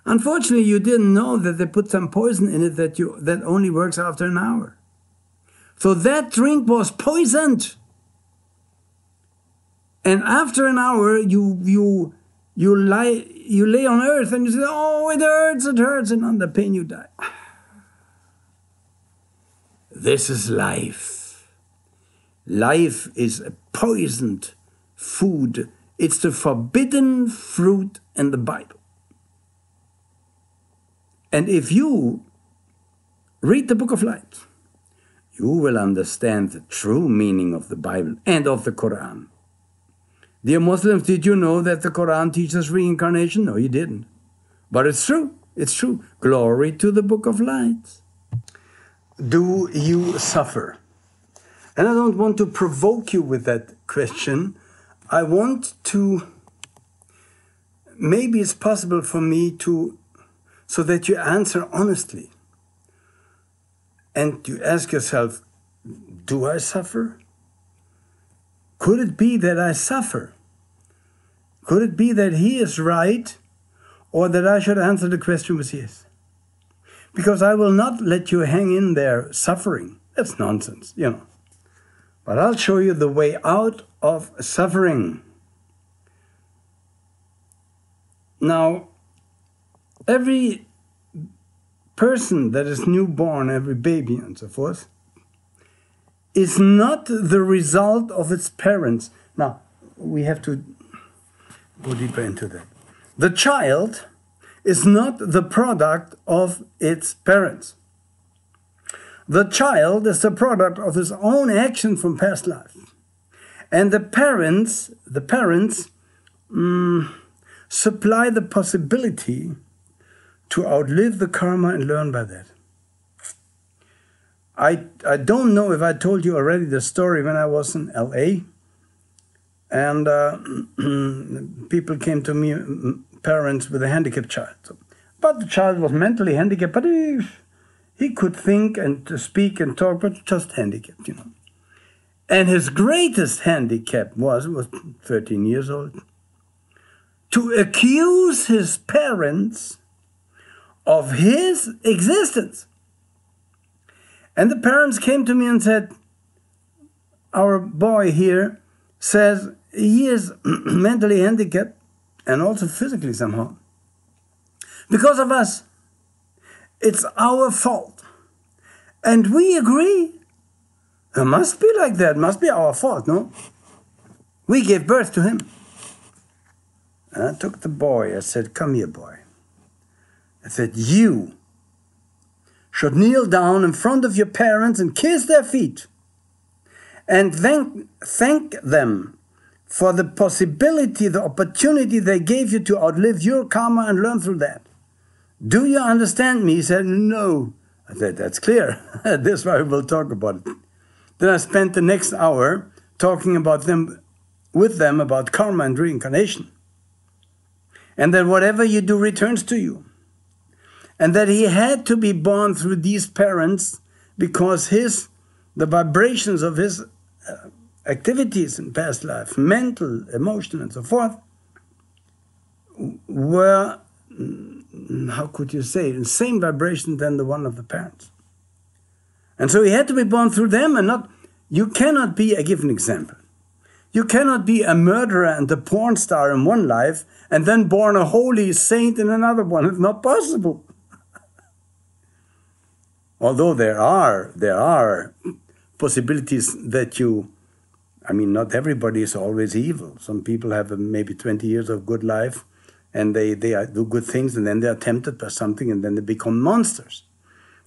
Unfortunately, you didn't know that they put some poison in it that only works after an hour. So that drink was poisoned. And after an hour, you lay on earth and you say, oh, it hurts, and under pain you die. This is life. Life is a poisoned food. It's the forbidden fruit in the Bible. And if you read the Book of Light, you will understand the true meaning of the Bible and of the Quran. Dear Muslims, did you know that the Quran teaches reincarnation? No, you didn't. But it's true. It's true. Glory to the Book of Light. Do you suffer? And I don't want to provoke you with that question. I want to, maybe it's possible for me to, so that you answer honestly. And you ask yourself, do I suffer? Could it be that I suffer? Could it be that he is right, or that I should answer the question with yes? Because I will not let you hang in there suffering. That's nonsense, you know. But I'll show you the way out of suffering. Now, every person that is newborn, every baby and so forth, is not the result of its parents. Now, we have to go deeper into that. The child is not the product of its parents. The child is the product of his own action from past life. And the parents supply the possibility to outlive the karma and learn by that. I don't know if I told you already the story when I was in LA. And people came to me, parents with a handicapped child. But the child was mentally handicapped, but he could think and speak and talk, but just handicapped, you know. And his greatest handicap was 13 years old, to accuse his parents of his existence. And the parents came to me and said, our boy here says he is mentally handicapped and also physically somehow. Because of us. It's our fault. And we agree. It must be like that. It must be our fault, no? We gave birth to him. And I took the boy. I said, come here, boy. I said, you should kneel down in front of your parents and kiss their feet. And thank them for the possibility, the opportunity they gave you to outlive your karma and learn through that. Do you understand me? He said, no. I said, that's clear. That's why we'll talk about it. Then I spent the next hour talking with them about karma and reincarnation. And that whatever you do returns to you. And that he had to be born through these parents because the vibrations of his activities in past life, mental, emotional, and so forth, were, how could you say, the same vibration than the one of the parents. And so he had to be born through them, and you cannot be, I give an example. You cannot be a murderer and a porn star in one life and then born a holy saint in another one. It's not possible. Although there are possibilities that not everybody is always evil. Some people have maybe 20 years of good life and they do good things, and then they are tempted by something and then they become monsters.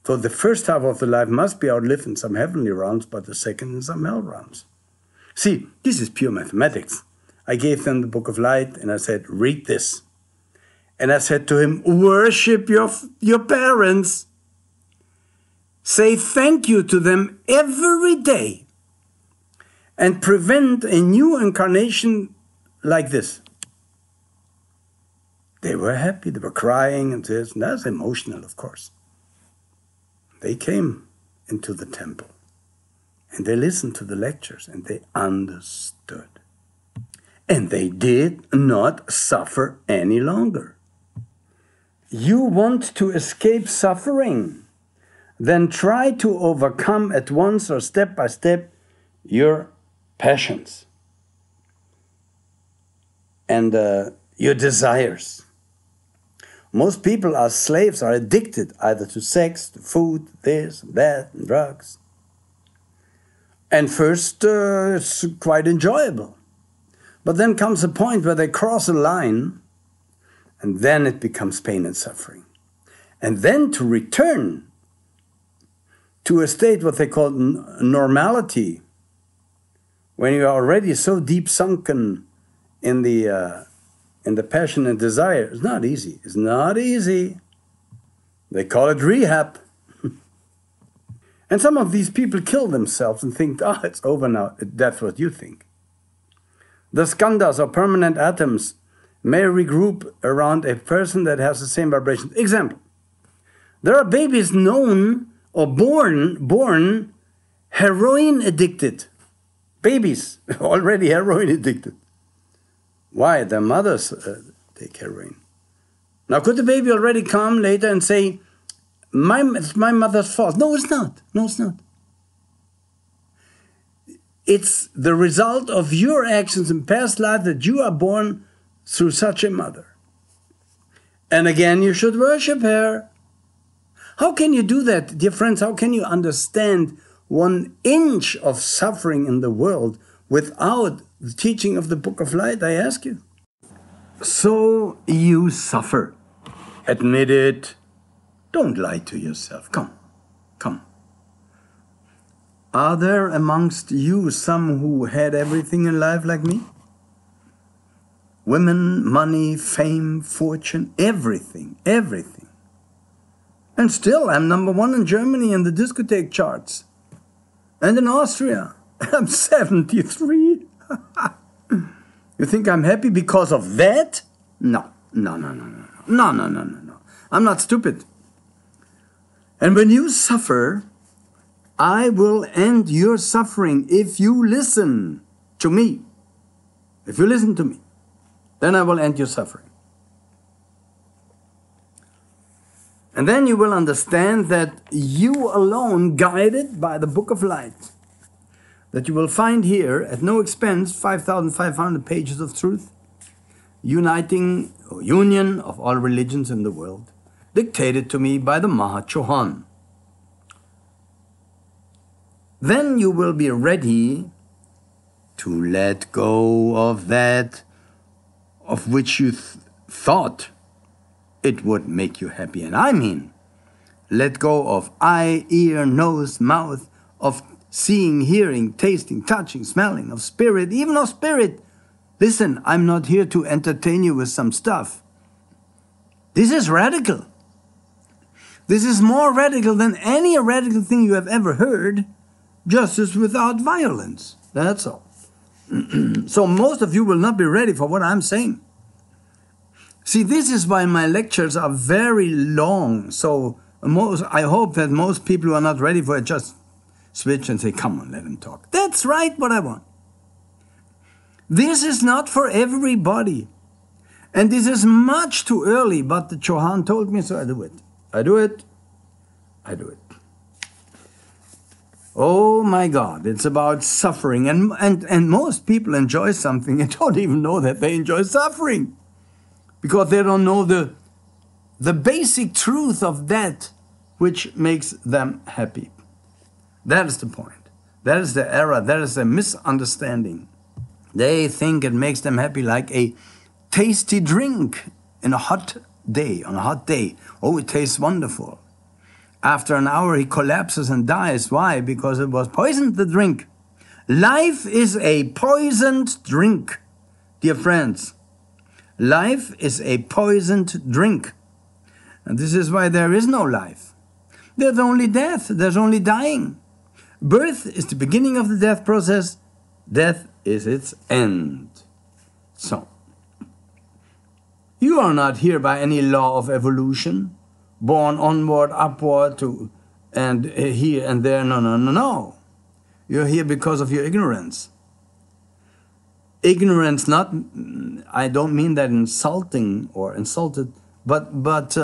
So the first half of the life must be outlived in some heavenly realms, but the second in some hell realms. See, this is pure mathematics. I gave them the Book of Light and I said, read this. And I said to him, worship your parents. Say thank you to them every day. and prevent a new incarnation like this. They were happy, they were crying and this, and that's emotional, of course. They came into the temple and they listened to the lectures and they understood. And they did not suffer any longer. You want to escape suffering? Then try to overcome at once or step by step your passions and your desires. Most people are slaves, are addicted either to sex, to food, this, that, and drugs. And first, it's quite enjoyable. But then comes a point where they cross a line, and then it becomes pain and suffering. And then to return to a state, what they call normality, when you are already so deep sunken in the passion and desire, it's not easy. It's not easy. They call it rehab. And some of these people kill themselves and think, ah, it's over now. That's what you think. The skandhas, or permanent atoms, may regroup around a person that has the same vibration. Example, there are babies known or born heroin addicted. Babies already heroin addicted. Why? Their mothers take heroin. Now, could the baby already come later and say, it's my mother's fault? No, it's not. No, it's not. It's the result of your actions in past life that you are born through such a mother. And again, you should worship her. How can you do that, dear friends? How can you understand 1 inch of suffering in the world without the teaching of the Book of Light, I ask you? So you suffer. Admit it. Don't lie to yourself. Come. Are there amongst you some who had everything in life like me? Women, money, fame, fortune, everything. And still, I'm #1 in Germany in the discotheque charts. And in Austria, I'm 73. You think I'm happy because of that? No. I'm not stupid. And when you suffer, I will end your suffering if you listen to me. If you listen to me, then I will end your suffering. And then you will understand that you alone, guided by the Book of Light, that you will find here at no expense 5,500 pages of truth, uniting or union of all religions in the world, dictated to me by the Maha Chohan. Then you will be ready to let go of that of which you thought it would make you happy. And I mean, let go of eye, ear, nose, mouth, of seeing, hearing, tasting, touching, smelling, of spirit, even of spirit. Listen, I'm not here to entertain you with some stuff. This is radical. This is more radical than any radical thing you have ever heard. Justice without violence. That's all. So most of you will not be ready for what I'm saying. See, this is why my lectures are very long. So I hope that most people who are not ready for it just switch and say, come on, let him talk. That's right, what I want. This is not for everybody. And this is much too early, but the Chohan told me, so I do it. I do it. Oh my God, it's about suffering. And most people enjoy something and don't even know that they enjoy suffering. Because they don't know the basic truth of that which makes them happy. That is the point. That is the error. That is the misunderstanding. They think it makes them happy like a tasty drink in a hot day, on a hot day. Oh, it tastes wonderful. After an hour, he collapses and dies. Why? Because it was poisoned, the drink. Life is a poisoned drink, dear friends. Life is a poisoned drink. And this is why there is no life. There's only death. There's only dying. Birth is the beginning of the death process. Death is its end. So, you are not here by any law of evolution, born onward, upward, to, and here and there. No, no, no, no. You're here because of your ignorance. Ignorance, not, I don't mean that insulting or insulted, but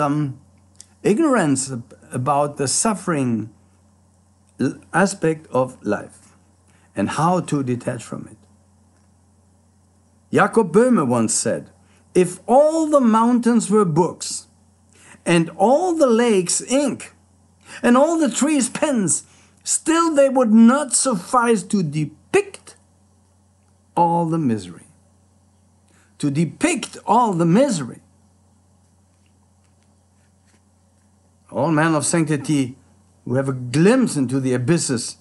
ignorance about the suffering aspect of life and how to detach from it. Jakob Böhme once said, if all the mountains were books, and all the lakes ink, and all the trees pens, still they would not suffice to depict all the misery. To depict all the misery. All men of sanctity who have a glimpse into the abysses,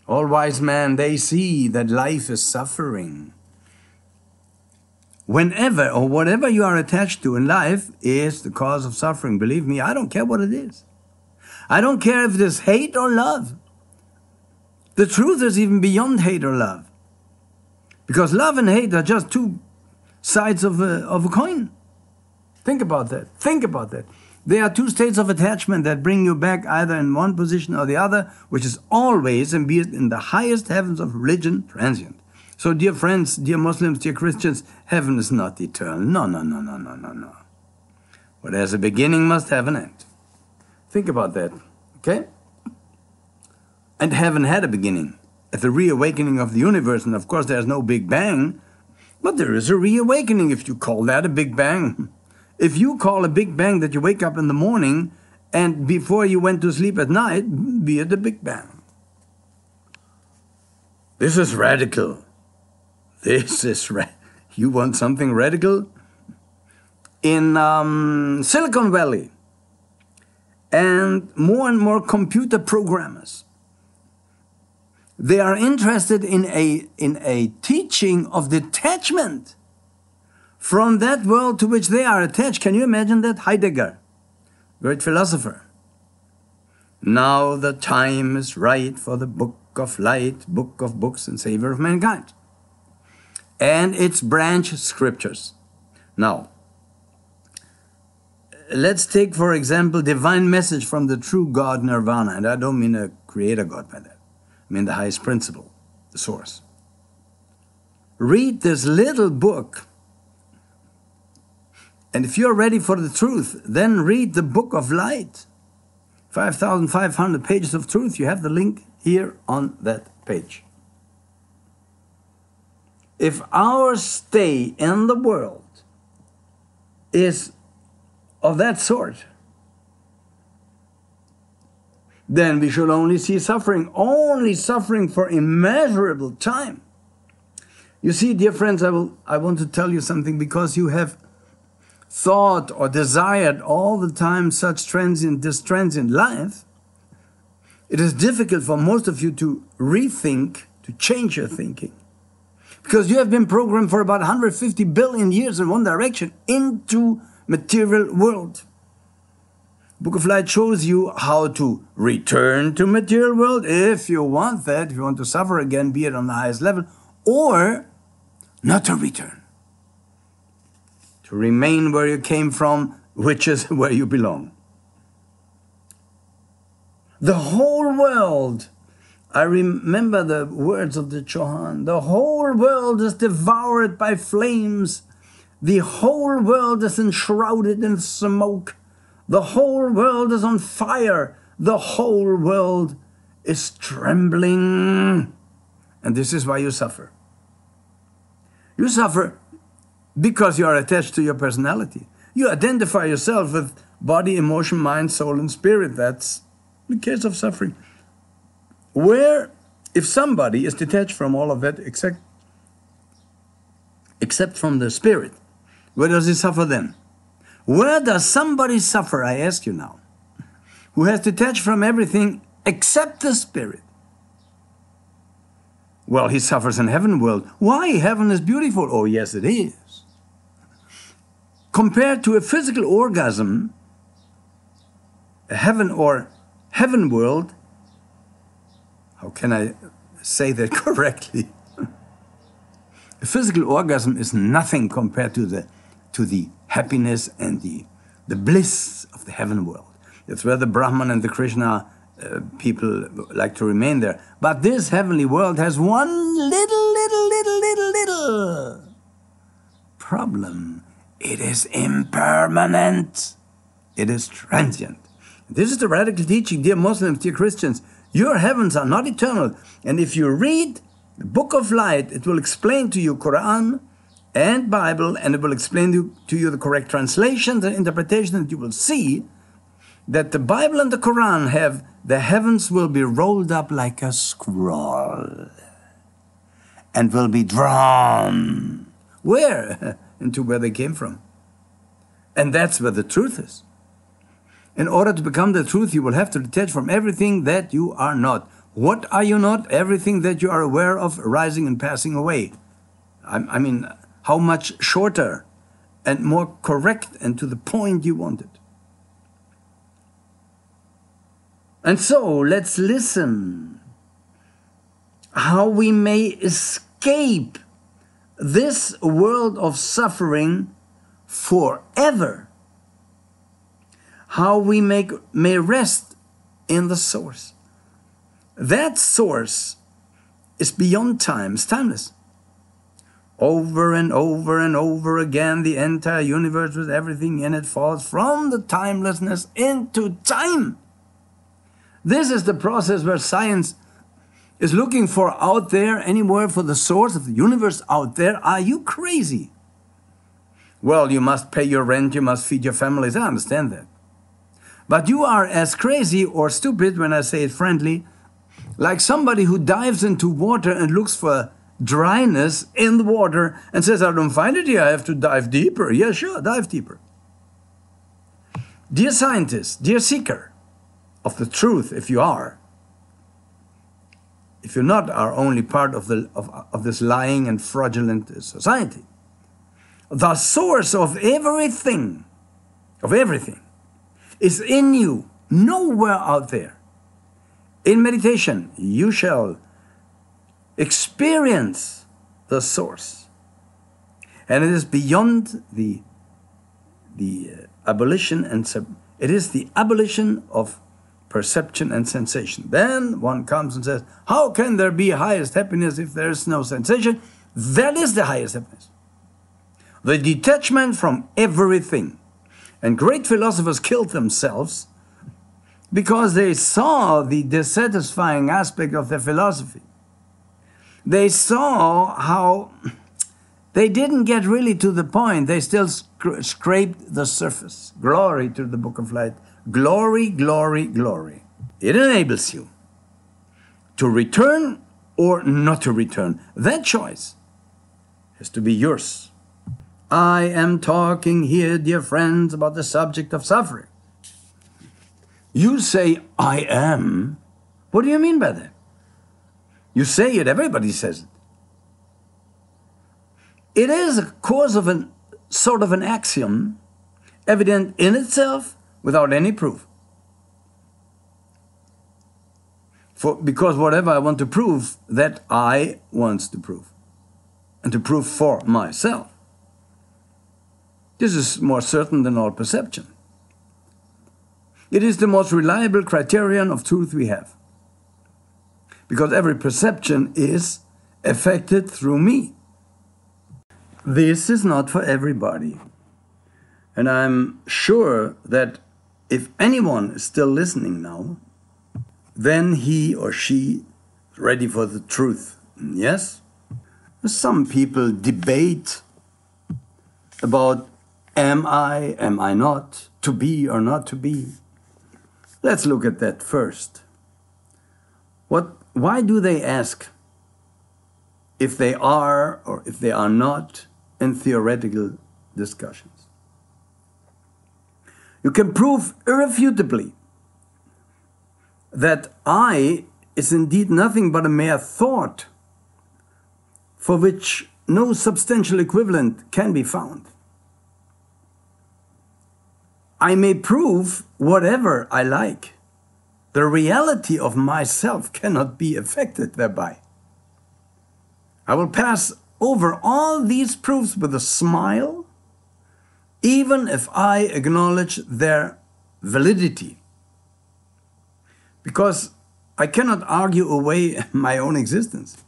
all wise men, they see that life is suffering. Whenever or whatever you are attached to in life is the cause of suffering. Believe me, I don't care what it is. I don't care if it is hate or love. The truth is even beyond hate or love. Because love and hate are just two sides of a coin. Think about that. Think about that. There are two states of attachment that bring you back either in one position or the other, which is always, and be it in the highest heavens of religion, transient. So, dear friends, dear Muslims, dear Christians, heaven is not eternal. No, no, no, no, no, no, no. What has a beginning must have an end. Think about that, okay? And heaven had a beginning at the reawakening of the universe. And of course, there's no Big Bang, but there is a reawakening, if you call that a Big Bang. If you call a Big Bang that you wake up in the morning and before you went to sleep at night, be it a Big Bang. This is radical. This is you want something radical? In Silicon Valley, and more computer programmers, they are interested in a teaching of detachment from that world to which they are attached. Can you imagine that? Heidegger, great philosopher. Now the time is right for the book of light, book of books, and savior of mankind, and its branch scriptures. Now, let's take, for example, divine message from the true God, Nirvana. And I don't mean a creator God by that. I mean the highest principle, the source. Read this little book. And if you're ready for the truth, then read the book of light. 5,500 pages of truth. You have the link here on that page. If our stay in the world is of that sort, then we should only see suffering for immeasurable time. You see, dear friends, I want to tell you something, because you have thought or desired all the time such this transient life. It is difficult for most of you to rethink, to change your thinking. Because you have been programmed for about 150 billion years in one direction, into material world. Book of Light shows you how to return to material world if you want that, if you want to suffer again, be it on the highest level, or not to return. To remain where you came from, which is where you belong. The whole world, I remember the words of the Chohan, the whole world is devoured by flames. The whole world is enshrouded in smoke. The whole world is on fire. The whole world is trembling. And this is why you suffer. You suffer because you are attached to your personality. You identify yourself with body, emotion, mind, soul, and spirit. That's the case of suffering. Where, if somebody is detached from all of that, except from the spirit, where does he suffer then? Where does somebody suffer, I ask you now, who has detached from everything except the spirit? Well, he suffers in heaven world. Why? Heaven is beautiful. Oh, yes, it is. Compared to a physical orgasm, a heaven world, how can I say that correctly? A physical orgasm is nothing compared to the happiness and the bliss of the heaven world. That's where the Brahman and the Krishna people like to remain there. But this heavenly world has one little problem. It is impermanent. It is transient. This is the radical teaching, dear Muslims, dear Christians. Your heavens are not eternal. And if you read the Book of Light, it will explain to you Quran and Bible, and it will explain to you the correct translations and interpretations, and you will see that the Bible and the Quran have the heavens will be rolled up like a scroll and will be drawn. Where? Into where they came from. And that's where the truth is. In order to become the truth, you will have to detach from everything that you are not. What are you not? Everything that you are aware of rising and passing away. I mean, how much shorter and more correct and to the point you want it. And so, let's listen how we may escape this world of suffering forever. How we may rest in the source. That source is beyond time, it's timeless. Over and over and over again, the entire universe with everything in it falls from the timelessness into time. This is the process where science is looking for out there, anywhere for the source of the universe out there. Are you crazy? Well, you must pay your rent, you must feed your families. I understand that. But you are as crazy or stupid, when I say it friendly, like somebody who dives into water and looks for dryness in the water and says, I don't find it here, I have to dive deeper. Yeah, sure, dive deeper. Dear scientist, dear seeker of the truth, if you are, if you're not, are only part of this lying and fraudulent society. The source of everything, is in you, nowhere out there. In meditation, you shall experience the source. And it is beyond the abolition it is the abolition of perception and sensation. Then one comes and says, how can there be highest happiness if there is no sensation? That is the highest happiness. The detachment from everything. And great philosophers killed themselves because they saw the dissatisfying aspect of their philosophy. They saw how they didn't get really to the point. They still scraped the surface. Glory to the Book of Light. Glory, glory, glory. It enables you to return or not to return. That choice has to be yours. I am talking here, dear friends, about the subject of suffering. You say, I am. What do you mean by that? You say it, everybody says it. It is a cause of sort of an axiom, evident in itself, without any proof. Because whatever I want to prove, that I wants to prove. And to prove for myself. This is more certain than all perception. It is the most reliable criterion of truth we have. Because every perception is affected through me. This is not for everybody. And I'm sure that if anyone is still listening now, then he or she is ready for the truth. Yes? Some people debate about am I not, to be or not to be. Let's look at that first. Why do they ask if they are or if they are not in theoretical discussions? You can prove irrefutably that I is indeed nothing but a mere thought for which no substantial equivalent can be found. I may prove whatever I like. The reality of myself cannot be affected thereby. I will pass over all these proofs with a smile, even if I acknowledge their validity. Because I cannot argue away my own existence.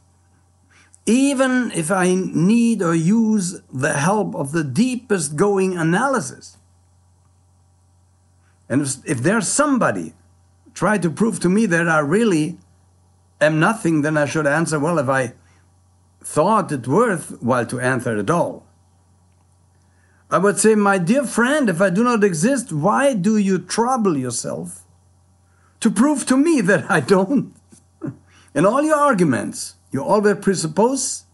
Even if I need or use the help of the deepest going analysis. And if there's somebody try to prove to me that I really am nothing, then I should answer, well, if I thought it worthwhile to answer at all. I would say, my dear friend, if I do not exist, why do you trouble yourself to prove to me that I don't? In all your arguments, you always presuppose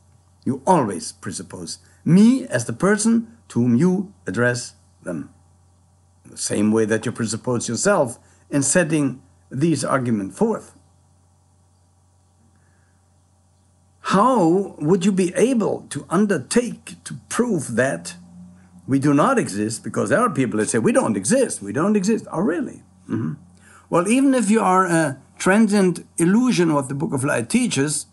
me as the person to whom you address them. In the same way that you presuppose yourself in setting these arguments forth. How would you be able to undertake to prove that we do not exist? Because there are people that say, we don't exist. Oh, really? Mm-hmm. Well, even if you are a transient illusion, what the Book of Light teaches,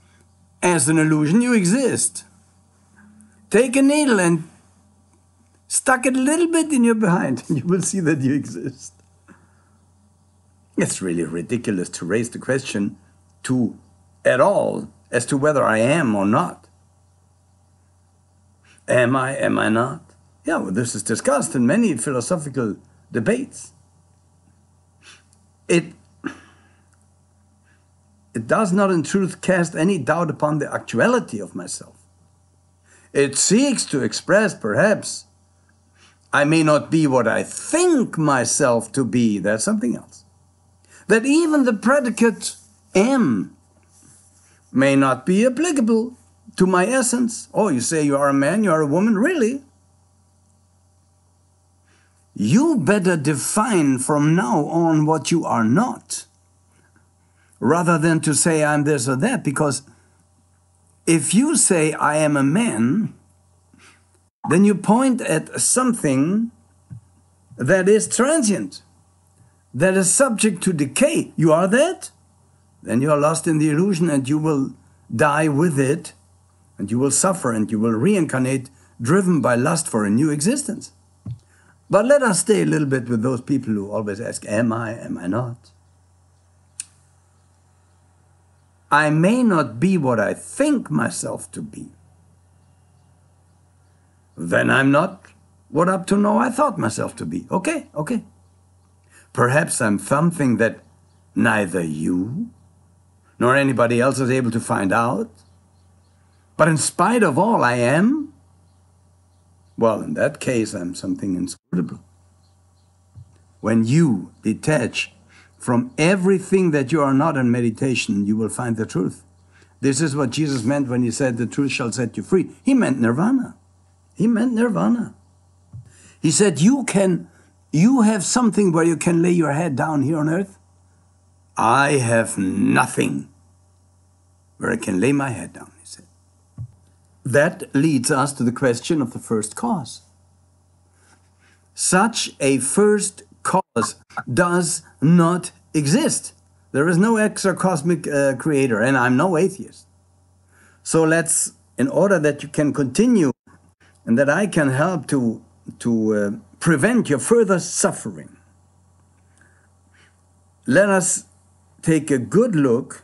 as an illusion, you exist. Take a needle and stuck it a little bit in your behind, and you will see that you exist. It's really ridiculous to raise the question at all as to whether I am or not. Am I not? Yeah, well, this is discussed in many philosophical debates. It does not in truth cast any doubt upon the actuality of myself. It seeks to express, perhaps, I may not be what I think myself to be. That's something else. That even the predicate am may not be applicable to my essence. Oh, you say you are a man, you are a woman, really? You better define from now on what you are not, rather than to say I'm this or that, because if you say I am a man, then you point at something that is transient, that is subject to decay. You are that? Then you are lost in the illusion and you will die with it, and you will suffer and you will reincarnate driven by lust for a new existence. But let us stay a little bit with those people who always ask, am I not? I may not be what I think myself to be. Then I'm not what up to now I thought myself to be. Okay. Perhaps I'm something that neither you nor anybody else is able to find out. But in spite of all, I am. Well, in that case, I'm something inscrutable. When you detach from everything that you are not in meditation, you will find the truth. This is what Jesus meant when he said, the truth shall set you free. He meant nirvana. He said, you have something where you can lay your head down here on earth. I have nothing where I can lay my head down, he said. That leads us to the question of the first cause. Such a first cause does not exist. There is no extra-cosmic creator, and I'm no atheist. So in order that you can continue and that I can help to prevent your further suffering, let us take a good look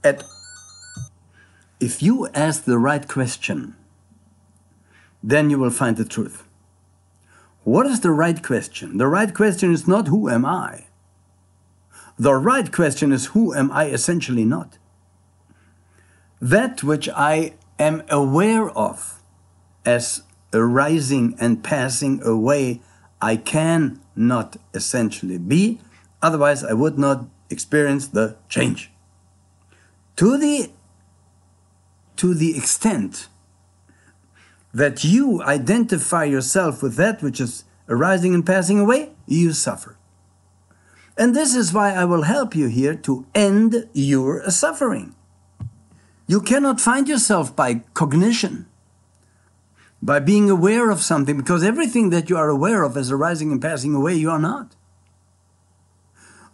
at, if you ask the right question, then you will find the truth. What is the right question? The right question is not who am I. The right question is who am I essentially not. That which I am aware of as arising and passing away, I can not essentially be, otherwise I would not experience the change. To the extent that you identify yourself with that which is arising and passing away, you suffer. And this is why I will help you here to end your suffering. You cannot find yourself by cognition, by being aware of something, because everything that you are aware of as arising and passing away, you are not.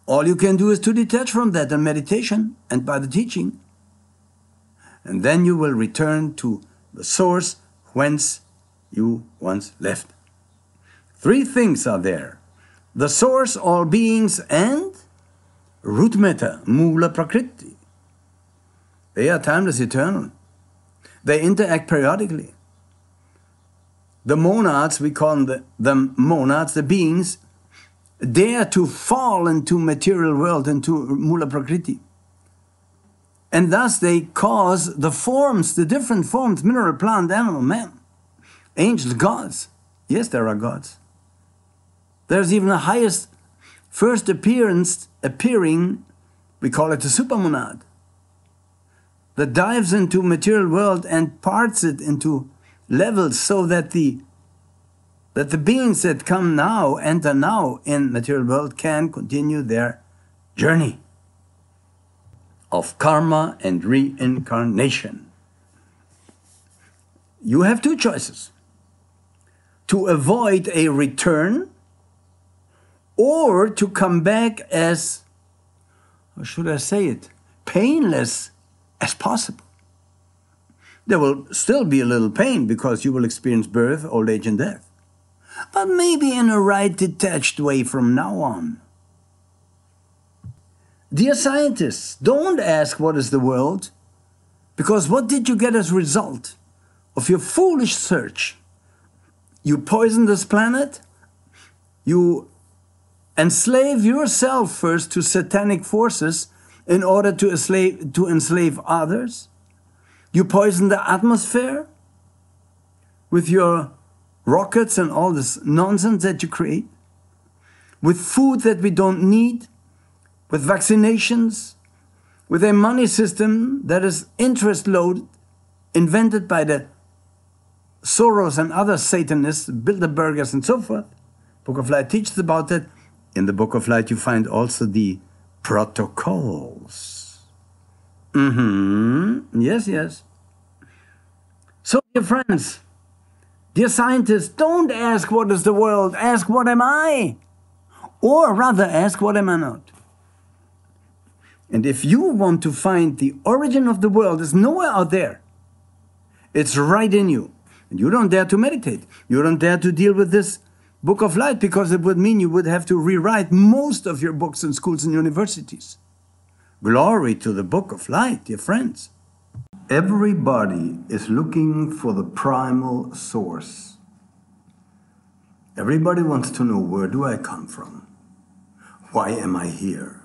All you can do is to detach from that in meditation and by the teaching. And then you will return to the source whence you once left. Three things are there: the source, all beings, and root matter, mula prakriti. They are timeless, eternal. They interact periodically. The monads, we call them monads, the beings, dare to fall into material world, into mula prakriti. And thus they cause the forms, the different forms, mineral, plant, animal, man, angels, gods. Yes, there are gods. There's even the highest first appearing, we call it a supermonad, that dives into material world and parts it into levels so that the beings that come now, enter now in material world, can continue their journey of karma and reincarnation. You have two choices: to avoid a return, or to come back as, how should I say it, painless as possible. There will still be a little pain because you will experience birth, old age, and death, but maybe in a right, detached way from now on. Dear scientists, don't ask what is the world, because what did you get as a result of your foolish search? You poison this planet, you enslave yourself first to satanic forces in order to enslave others. You poison the atmosphere with your rockets and all this nonsense that you create, with food that we don't need, with vaccinations, with a money system that is interest loaded, invented by the Soros and other Satanists, Bilderbergers and so forth. Book of Light teaches about that. In the Book of Light you find also the protocols. Yes, yes. So, dear friends, dear scientists, don't ask what is the world, ask what am I? Or rather ask what am I not? And if you want to find the origin of the world, it's nowhere out there. It's right in you. And you don't dare to meditate. You don't dare to deal with this Book of Light, because it would mean you would have to rewrite most of your books in schools and universities. Glory to the Book of Light, dear friends. Everybody is looking for the primal source. Everybody wants to know, where do I come from? Why am I here?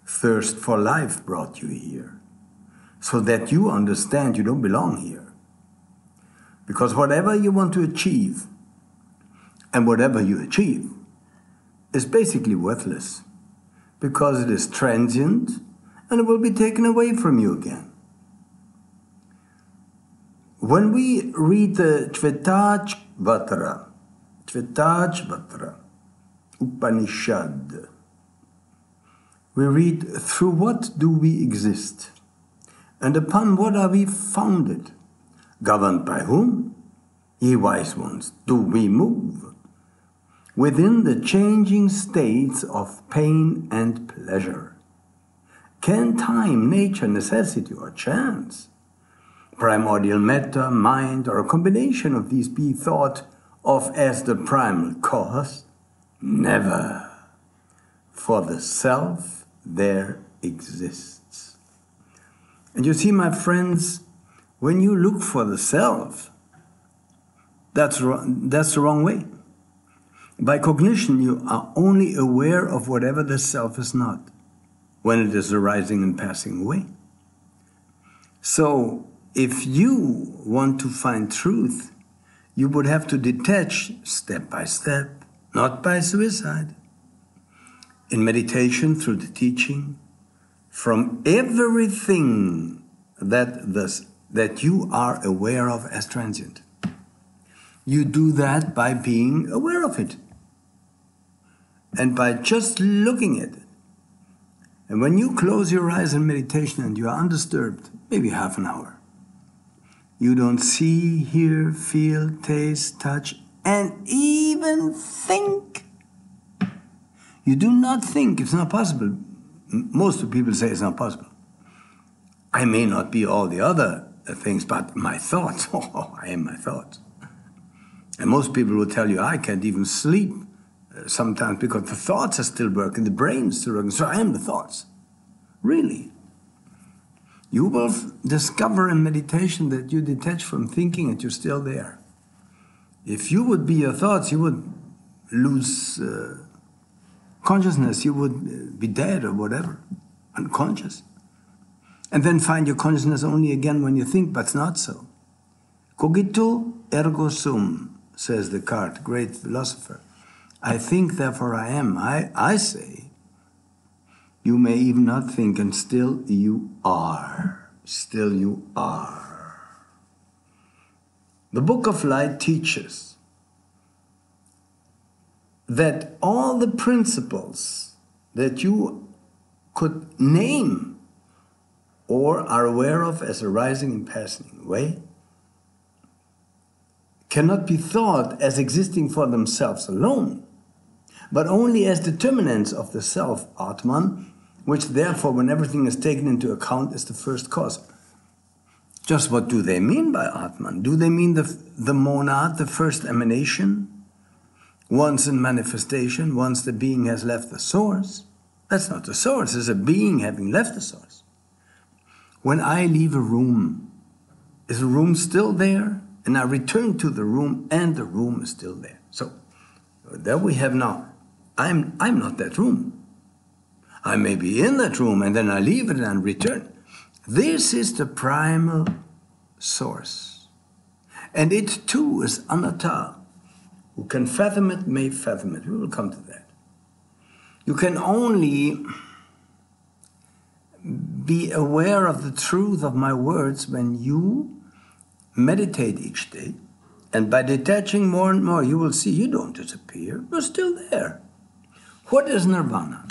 Thirst for life brought you here, so that you understand you don't belong here. Because whatever you want to achieve, and whatever you achieve, is basically worthless, because it is transient and it will be taken away from you again. When we read the Shvetashvatara Upanishad, we read, through what do we exist? And upon what are we founded? Governed by whom? Ye wise ones, do we move? Within the changing states of pain and pleasure. Can time, nature, necessity, or chance, primordial matter, mind, or a combination of these be thought of as the primal cause? Never. For the self there exists. And you see, my friends, when you look for the self, that's the wrong way. By cognition, you are only aware of whatever the self is not, when it is arising and passing away. So, if you want to find truth, you would have to detach step by step, not by suicide, in meditation through the teaching, from everything that you are aware of as transient. You do that by being aware of it, and by just looking at it. And when you close your eyes in meditation and you are undisturbed, maybe half an hour, you don't see, hear, feel, taste, touch, and even think. You do not think. It's not possible. Most of the people say it's not possible. I may not be all the other things, but my thoughts, oh, I am my thoughts. And most people will tell you, I can't even sleep sometimes because the thoughts are still working, the brain is still working, so I am the thoughts. Really. You will discover in meditation that you detach from thinking and you're still there. If you would be your thoughts, you would lose consciousness, you would be dead or whatever, unconscious. And then find your consciousness only again when you think, but it's not so. Cogito ergo sum, says Descartes, great philosopher. I think, therefore I am. I say, you may even not think, and still you are. Still you are. The Book of Light teaches that all the principles that you could name or are aware of as arising and passing away cannot be thought as existing for themselves alone, but only as determinants of the self, Atman, which therefore, when everything is taken into account, is the first cause. Just what do they mean by Atman? Do they mean the monad, the first emanation? Once in manifestation, once the being has left the source? That's not the source, it's a being having left the source. When I leave a room, is the room still there? And I return to the room and the room is still there. So there we have now, I'm not that room. I may be in that room and then I leave it and return. This is the primal source. And it too is anatta. Who can fathom it may fathom it. We will come to that. You can only be aware of the truth of my words when you meditate each day. And by detaching more and more, you will see you don't disappear. You're still there. What is nirvana?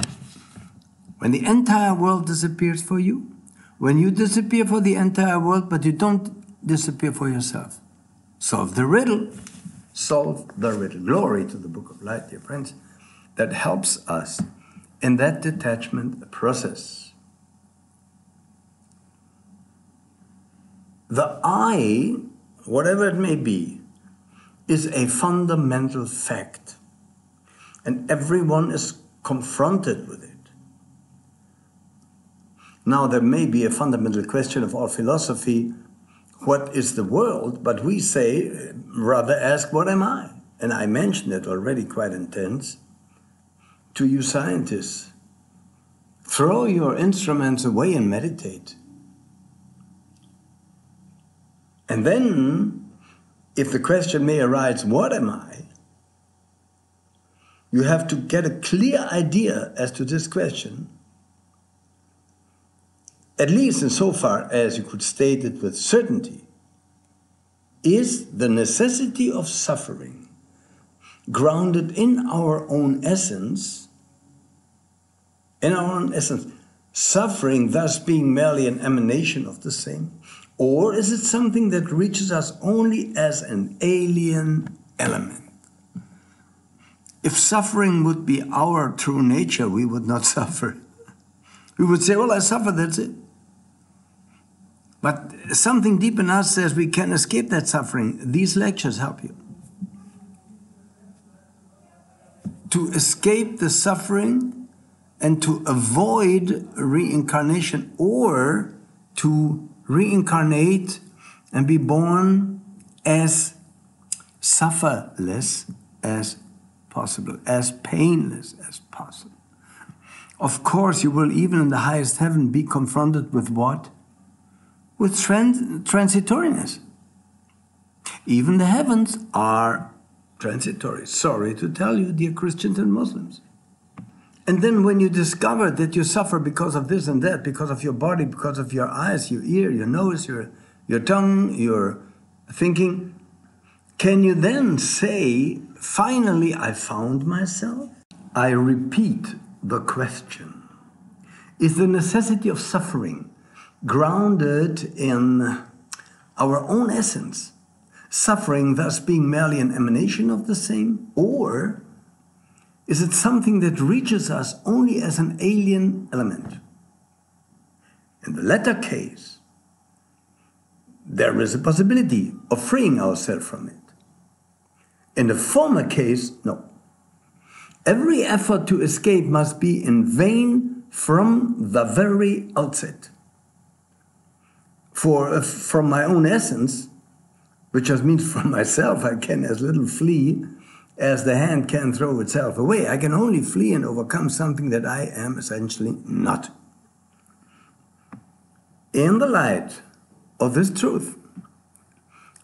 When the entire world disappears for you, when you disappear for the entire world, but you don't disappear for yourself. Solve the riddle. Solve the riddle. Glory to the Book of Light, dear friends, that helps us in that detachment process. The I, whatever it may be, is a fundamental fact, and everyone is confronted with it. Now, there may be a fundamental question of our philosophy, what is the world? But we say, rather ask, what am I? And I mentioned it already quite intense to you scientists. Throw your instruments away and meditate. And then, if the question may arise, what am I? You have to get a clear idea as to this question, at least insofar as you could state it with certainty. Is the necessity of suffering grounded in our own essence? In our own essence, suffering thus being merely an emanation of the same? Or is it something that reaches us only as an alien element? If suffering would be our true nature, we would not suffer. We would say, well, I suffer, that's it. But something deep in us says we can escape that suffering. These lectures help you. To escape the suffering and to avoid reincarnation, or to reincarnate and be born as sufferless as possible, as painless as possible. Of course, you will, even in the highest heaven, be confronted with what? With transitoriness. Even the heavens are transitory. Sorry to tell you, dear Christians and Muslims. And then when you discover that you suffer because of this and that, because of your body, because of your eyes, your ear, your nose, your tongue, your thinking, can you then say, finally I found myself? I repeat the question. Is the necessity of suffering grounded in our own essence, suffering thus being merely an emanation of the same? Or is it something that reaches us only as an alien element? In the latter case, there is a possibility of freeing ourselves from it. In the former case, no. Every effort to escape must be in vain from the very outset. From my own essence, which just means from myself, I can as little flee as the hand can throw itself away. I can only flee and overcome something that I am essentially not. In the light of this truth,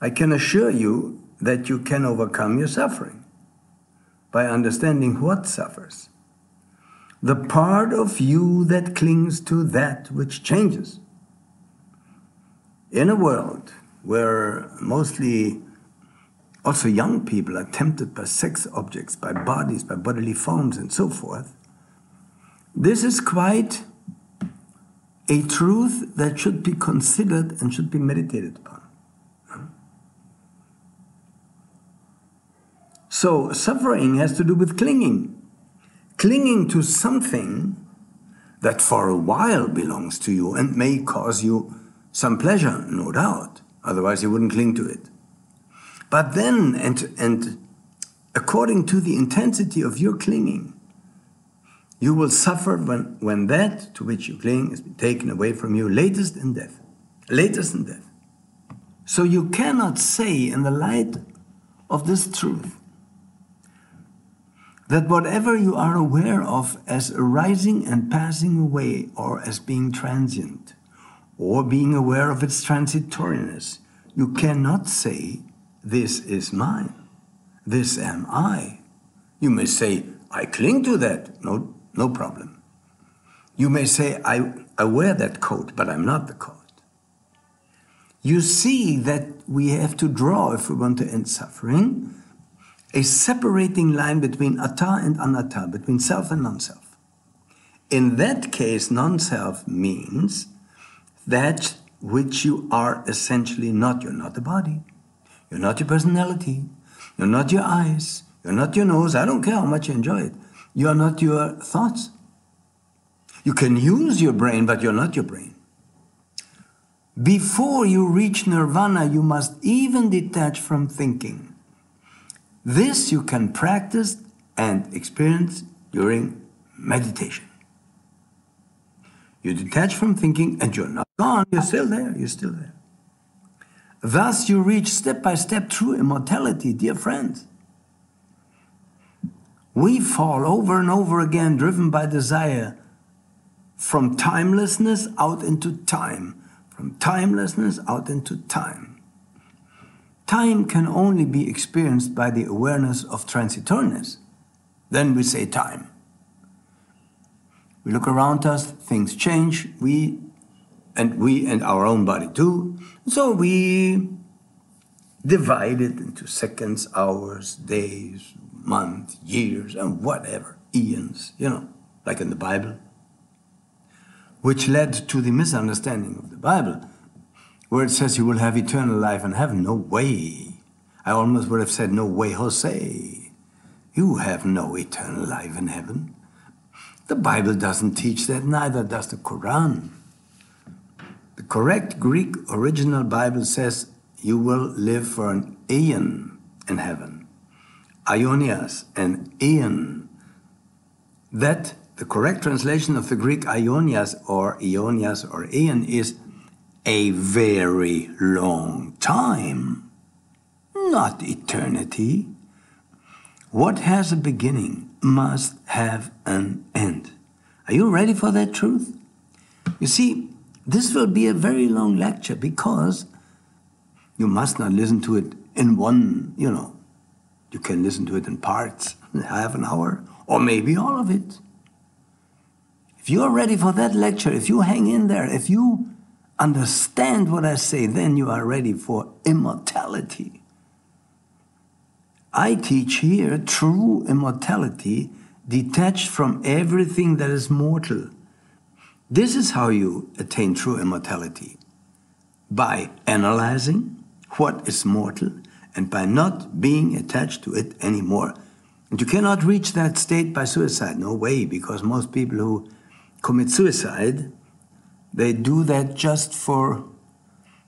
I can assure you that you can overcome your suffering by understanding what suffers. The part of you that clings to that which changes. In a world where mostly also young people are tempted by sex objects, by bodies, by bodily forms, and so forth, this is quite a truth that should be considered and should be meditated upon. So suffering has to do with clinging. Clinging to something that for a while belongs to you and may cause you some pleasure, no doubt. Otherwise you wouldn't cling to it. But then, and according to the intensity of your clinging, you will suffer when that to which you cling is taken away from you, latest in death. Latest in death. So you cannot say in the light of this truth that whatever you are aware of as arising and passing away, or as being transient, or being aware of its transitoriness, you cannot say, this is mine, this am I. You may say, I cling to that, no problem. You may say, I wear that coat, but I'm not the coat. You see that we have to draw, if we want to end suffering, a separating line between atta and anatta, between self and non-self. In that case, non-self means that which you are essentially not. You're not the body. You're not your personality. You're not your eyes. You're not your nose. I don't care how much you enjoy it. You are not your thoughts. You can use your brain, but you're not your brain. Before you reach nirvana, you must even detach from thinking. This you can practice and experience during meditation. You detach from thinking and you're not gone, you're still there, you're still there. Thus you reach step by step true immortality, dear friends. We fall over and over again, driven by desire, from timelessness out into time, from timelessness out into time. Time can only be experienced by the awareness of transitoriness. Then we say time. We look around us, things change, we and our own body too. So we divide it into seconds, hours, days, months, years, and whatever, eons, like in the Bible, which led to the misunderstanding of the Bible, where it says you will have eternal life in heaven. No way. I almost would have said, no way, Jose. You have no eternal life in heaven. The Bible doesn't teach that, neither does the Quran. The correct Greek original Bible says you will live for an aeon in heaven. Aionias, an aeon. That, the correct translation of the Greek aionias or aeon is a very long time, not eternity. What has a beginning must have an end. Are you ready for that truth? You see, this will be a very long lecture because you must not listen to it in one, you can listen to it in parts, half an hour, or maybe all of it. If you are ready for that lecture, if you hang in there, if you understand what I say, then you are ready for immortality. I teach here true immortality detached from everything that is mortal. This is how you attain true immortality. By analyzing what is mortal and by not being attached to it anymore. And you cannot reach that state by suicide. No way, because most people who commit suicide, they do that just for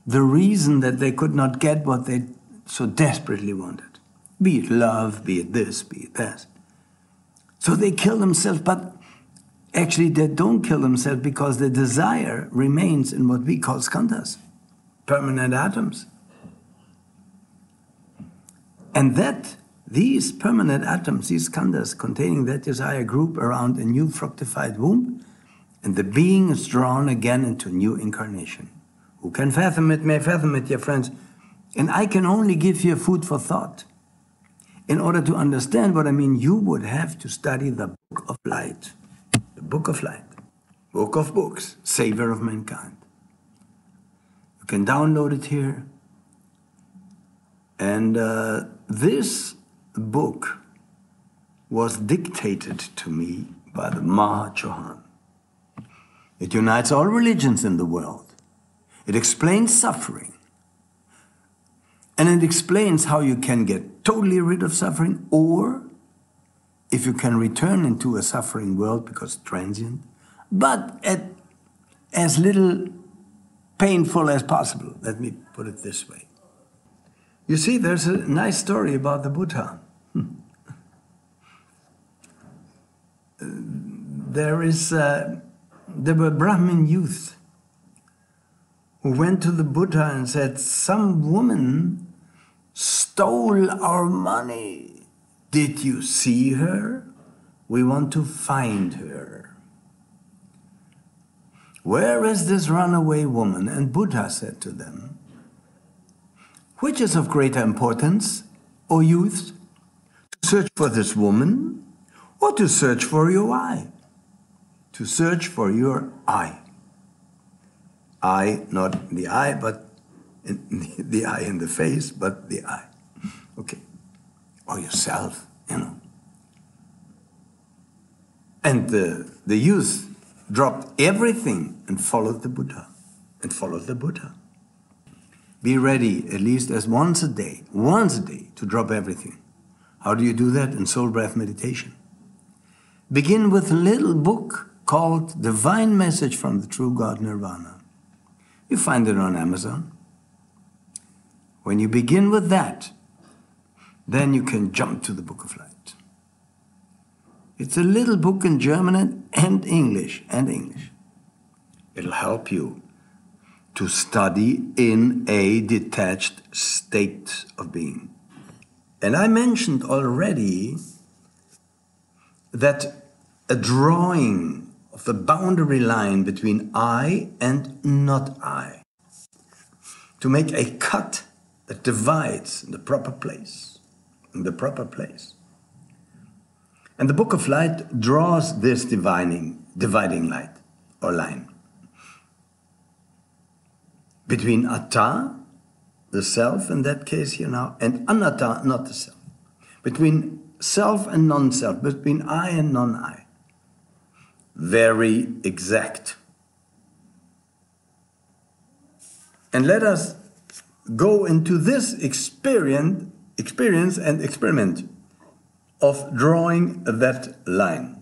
the reason that they could not get what they so desperately wanted. Be it love, be it this, be it that. So they kill themselves, but actually they don't kill themselves because the desire remains in what we call skandhas, permanent atoms. And that these permanent atoms, these skandhas containing that desire, group around a new fructified womb, and the being is drawn again into new incarnation. Who can fathom it may fathom it, dear friends. And I can only give you food for thought. In order to understand what I mean, you would have to study the Book of Light. The Book of Light. Book of Books, Savior of Mankind. You can download it here. And this book was dictated to me by the Mahachohan. It unites all religions in the world. It explains suffering. And it explains how you can get totally rid of suffering, or if you can return into a suffering world because it's transient, but at as little painful as possible. Let me put it this way. You see, there's a nice story about the Buddha. There were Brahmin youths who went to the Buddha and said, some woman stole our money. Did you see her? We want to find her. Where is this runaway woman? And Buddha said to them, which is of greater importance, O youths, to search for this woman or to search for your eye? To search for your eye. Eye, not the eye, but the eye in the face, but the eye. Okay. Or yourself, you know. And the youth dropped everything and followed the Buddha. And followed the Buddha. Be ready at least as once a day, to drop everything. How do you do that? In soul breath meditation. Begin with a little book called Divine Message from the True God Nirvana. You find it on Amazon. When you begin with that, then you can jump to the Book of Light. It's a little book in German and English, It'll help you to study in a detached state of being. And I mentioned already that a drawing of the boundary line between I and not I, to make a cut that divides in the proper place, And the Book of Light draws this dividing light or line between atta, the self in that case here now, and anatta, not the self. Between self and non-self, between I and non-I. Very exact. And let us go into this experience and experiment of drawing that line.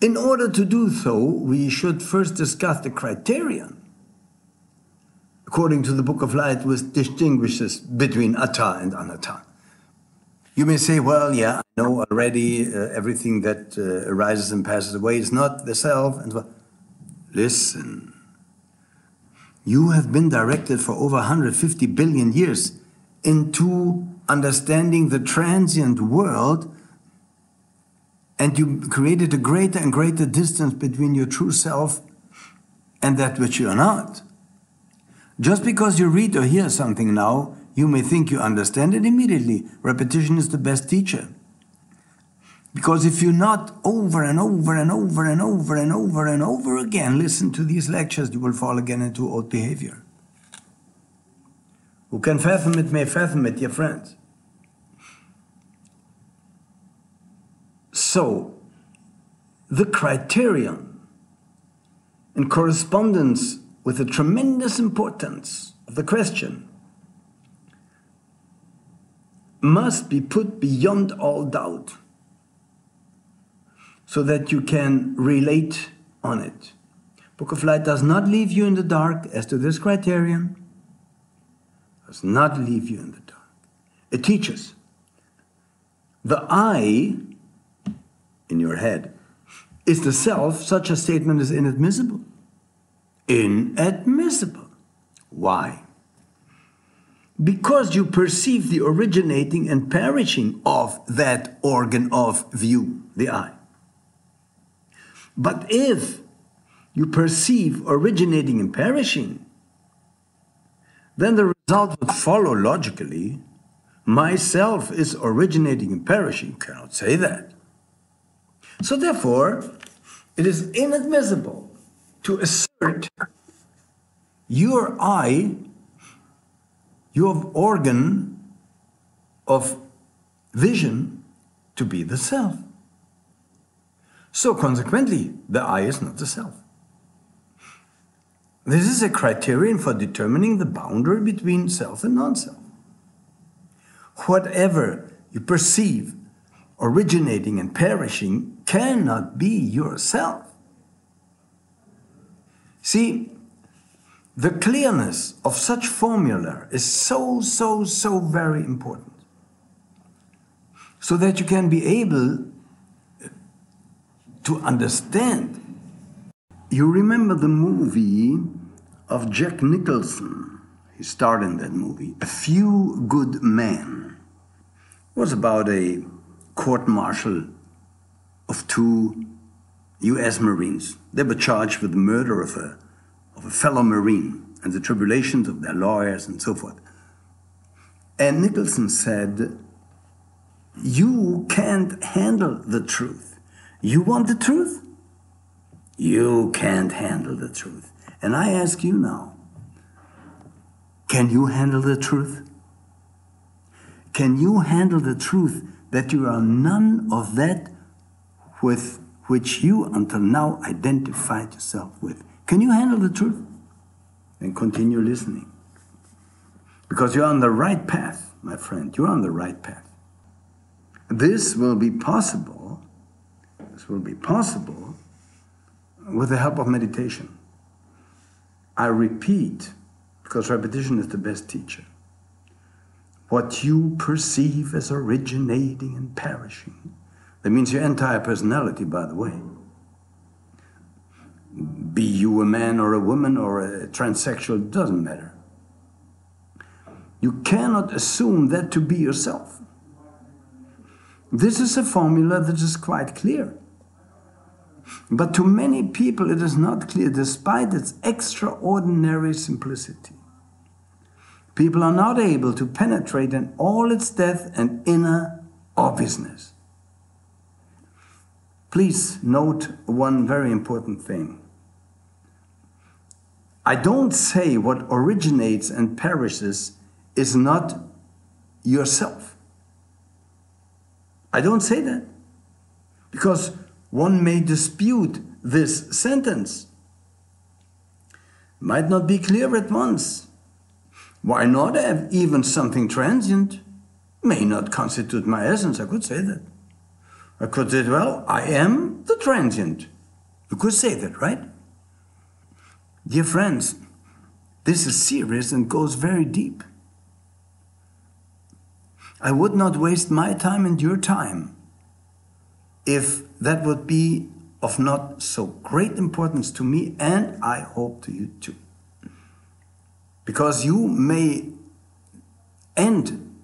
In order to do so, we should first discuss the criterion according to the Book of Light, which distinguishes between atta and anatta. You may say, well, yeah, I know already everything that arises and passes away is not the self. And so, listen, you have been directed for over 150 billion years into understanding the transient world, and you created a greater and greater distance between your true self and that which you are not. Just because you read or hear something now, you may think you understand it immediately. Repetition is the best teacher. Because if you not over and over and over and over and over and over again listen to these lectures, you will fall again into old behavior. Who can fathom it may fathom it, dear friends. So, the criterion in correspondence with the tremendous importance of the question must be put beyond all doubt so that you can relate on it. Book of Light does not leave you in the dark as to this criterion. Does not leave you in the dark. It teaches. The I in your head is the self. Such a statement is inadmissible. Inadmissible. Why? Because you perceive the originating and perishing of that organ of view, the I. But if you perceive originating and perishing, then the result would follow logically. Myself is originating and perishing. You cannot say that. So therefore, it is inadmissible to assert your I, your organ of vision, to be the self. So consequently, the I is not the self. This is a criterion for determining the boundary between self and non-self. Whatever you perceive originating and perishing cannot be yourself. See, the clearness of such formula is so very important, so that you can be able to understand. You remember the movie of Jack Nicholson? He starred in that movie, A Few Good Men. It was about a court-martial of 2 US Marines. They were charged with the murder of a fellow Marine and the tribulations of their lawyers and so forth. And Nicholson said, you can't handle the truth. You want the truth? You can't handle the truth. And I ask you now, can you handle the truth? Can you handle the truth that you are none of that with which you until now identified yourself with? Can you handle the truth? Then continue listening. Because you're on the right path, my friend. You're on the right path. This will be possible. This will be possible with the help of meditation. I repeat, because repetition is the best teacher. What you perceive as originating and perishing, that means your entire personality, by the way. Be you a man or a woman or a transsexual, doesn't matter. You cannot assume that to be yourself. This is a formula that is quite clear. But to many people it is not clear, despite its extraordinary simplicity. People are not able to penetrate in all its depth and inner obviousness. Please note one very important thing. I don't say what originates and perishes is not yourself. I don't say that, because one may dispute this sentence. Might not be clear at once. Why not have even something transient? May not constitute my essence. I could say that. I could say, well, I am the transient. You could say that, right? Dear friends, this is serious and goes very deep. I would not waste my time and your time if that would be of not so great importance to me, and I hope to you too. Because you may end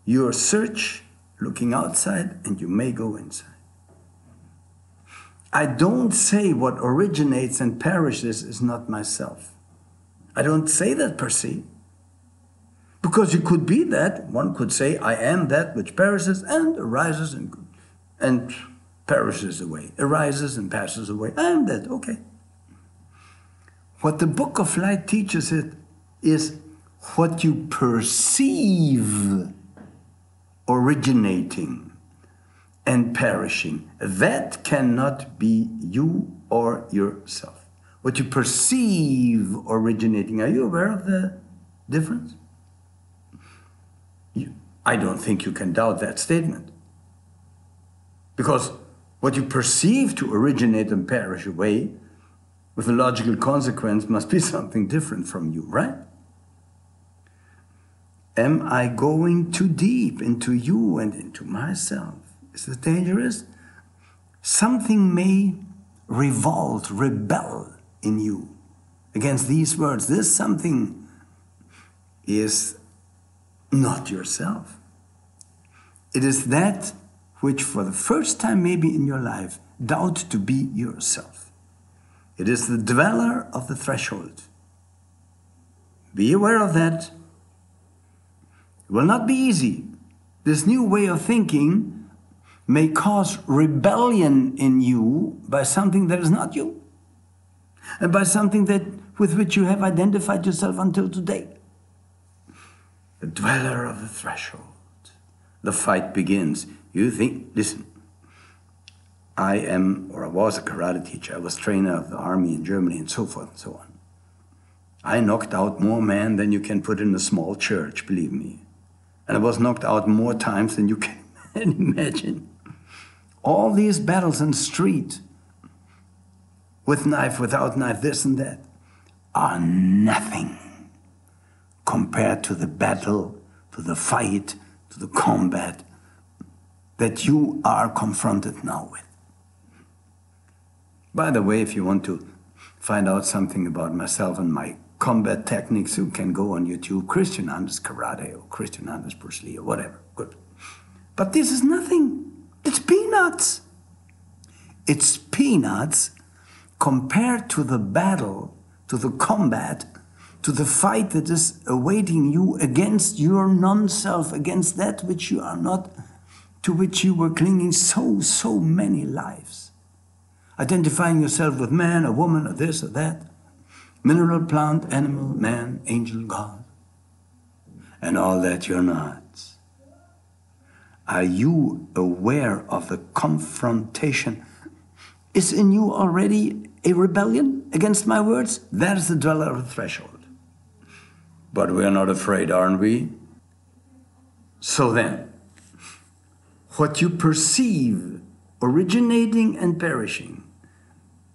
your search looking outside and you may go inside. I don't say what originates and perishes is not myself. I don't say that per se. Because you could be that. One could say, I am that which perishes and arises and perishes away. Arises and passes away. I am that, okay. What the Book of Light teaches it is what you perceive originating and perishing. That cannot be you or yourself. What you perceive originating. Are you aware of the difference? I don't think you can doubt that statement. Because what you perceive to originate and perish away, with a logical consequence, must be something different from you, right? Am I going too deep into you and into myself? Is this dangerous? Something may revolt, rebel in you against these words. This something is not yourself. It is that which for the first time maybe in your life doubt to be yourself. It is the dweller of the threshold. Be aware of that. It will not be easy. This new way of thinking may cause rebellion in you by something that is not you, and by something that with which you have identified yourself until today. The dweller of the threshold. The fight begins. You think, listen, I am, or I was a karate teacher. I was trainer of the army in Germany and so forth and so on. I knocked out more men than you can put in a small church, believe me. And I was knocked out more times than you can imagine. All these battles in the street, with knife, without knife, this and that, are nothing compared to the battle, to the fight, to the combat that you are confronted now with. By the way, if you want to find out something about myself and my combat techniques, you can go on YouTube, Christian Anders Karate or Christian Anders Bruce Lee or whatever. Good. But this is nothing. It's peanuts. It's peanuts compared to the battle, to the combat, to the fight that is awaiting you against your non-self, against that which you are not, to which you were clinging so many lives. Identifying yourself with man, or woman, or this or that, mineral, plant, animal, man, angel, God, and all that you're not. Are you aware of the confrontation? Is in you already a rebellion against my words? That is the dweller of the threshold. But we are not afraid, aren't we? So then, what you perceive originating and perishing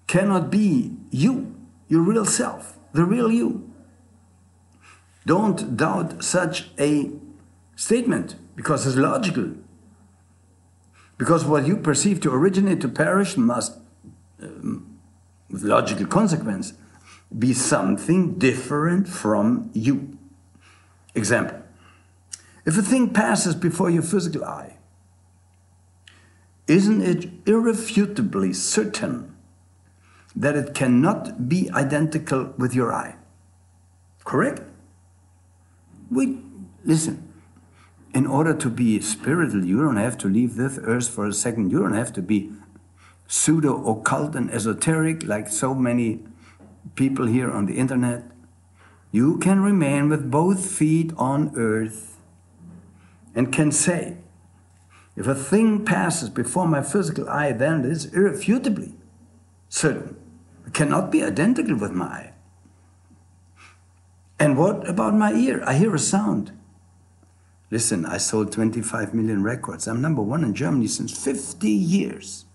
cannot be you, your real self, the real you. Don't doubt such a statement, because it's logical. Because what you perceive to originate, to perish, must, with logical consequence, be something different from you. Example. If a thing passes before your physical eye, isn't it irrefutably certain that it cannot be identical with your eye? Correct? Listen, in order to be spiritual, you don't have to leave this earth for a second. You don't have to be pseudo-occult and esoteric like so many people here on the internet. You can remain with both feet on earth and can say, if a thing passes before my physical eye, then it is irrefutably certain. It cannot be identical with my eye. And what about my ear? I hear a sound. Listen, I sold 25 million records. I'm #1 in Germany since 50 years.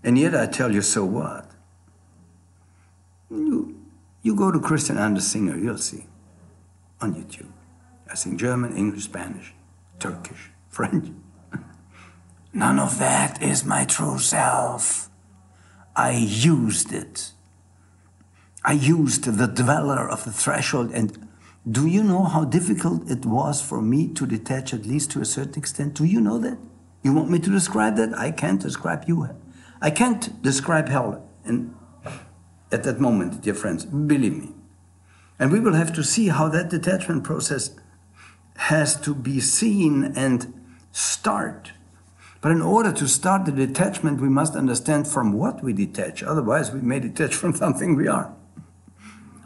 And yet I tell you, so what? You go to Christian Anders Singer, you'll see, on YouTube. I sing German, English, Spanish, Turkish, French. None of that is my true self. I used it. I used the dweller of the threshold, and do you know how difficult it was for me to detach, at least to a certain extent? Do you know that? You want me to describe that? I can't describe you. I can't describe hell at that moment, dear friends, believe me. And we will have to see how that detachment process has to be seen and start. But in order to start the detachment, we must understand from what we detach. Otherwise, we may detach from something we are,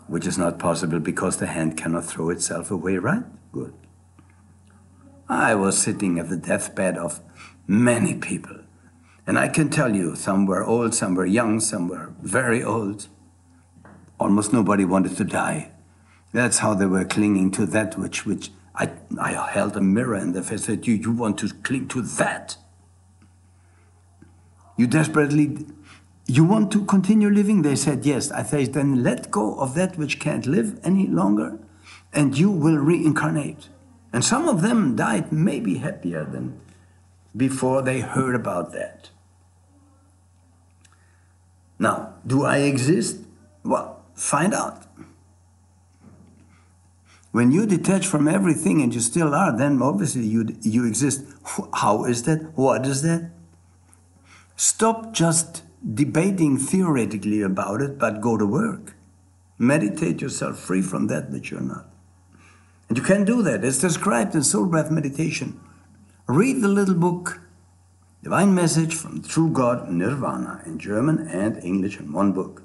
which is not possible because the hand cannot throw itself away, right? Good. I was sitting at the deathbed of many people. And I can tell you, some were old, some were young, some were very old. Almost nobody wanted to die. That's how they were clinging to that which I held a mirror in their face and said, you want to cling to that? You desperately you want to continue living? They said, yes. I said, then let go of that which can't live any longer, and you will reincarnate. And some of them died maybe happier than before they heard about that. Now, do I exist? Well, find out. When you detach from everything and you still are, then obviously you exist. How is that? What is that? Stop just debating theoretically about it, but go to work. Meditate yourself free from that which you're not. And you can do that. It's described in Soul Breath Meditation. Read the little book, Divine Message from the True God, Nirvana, in German and English in one book.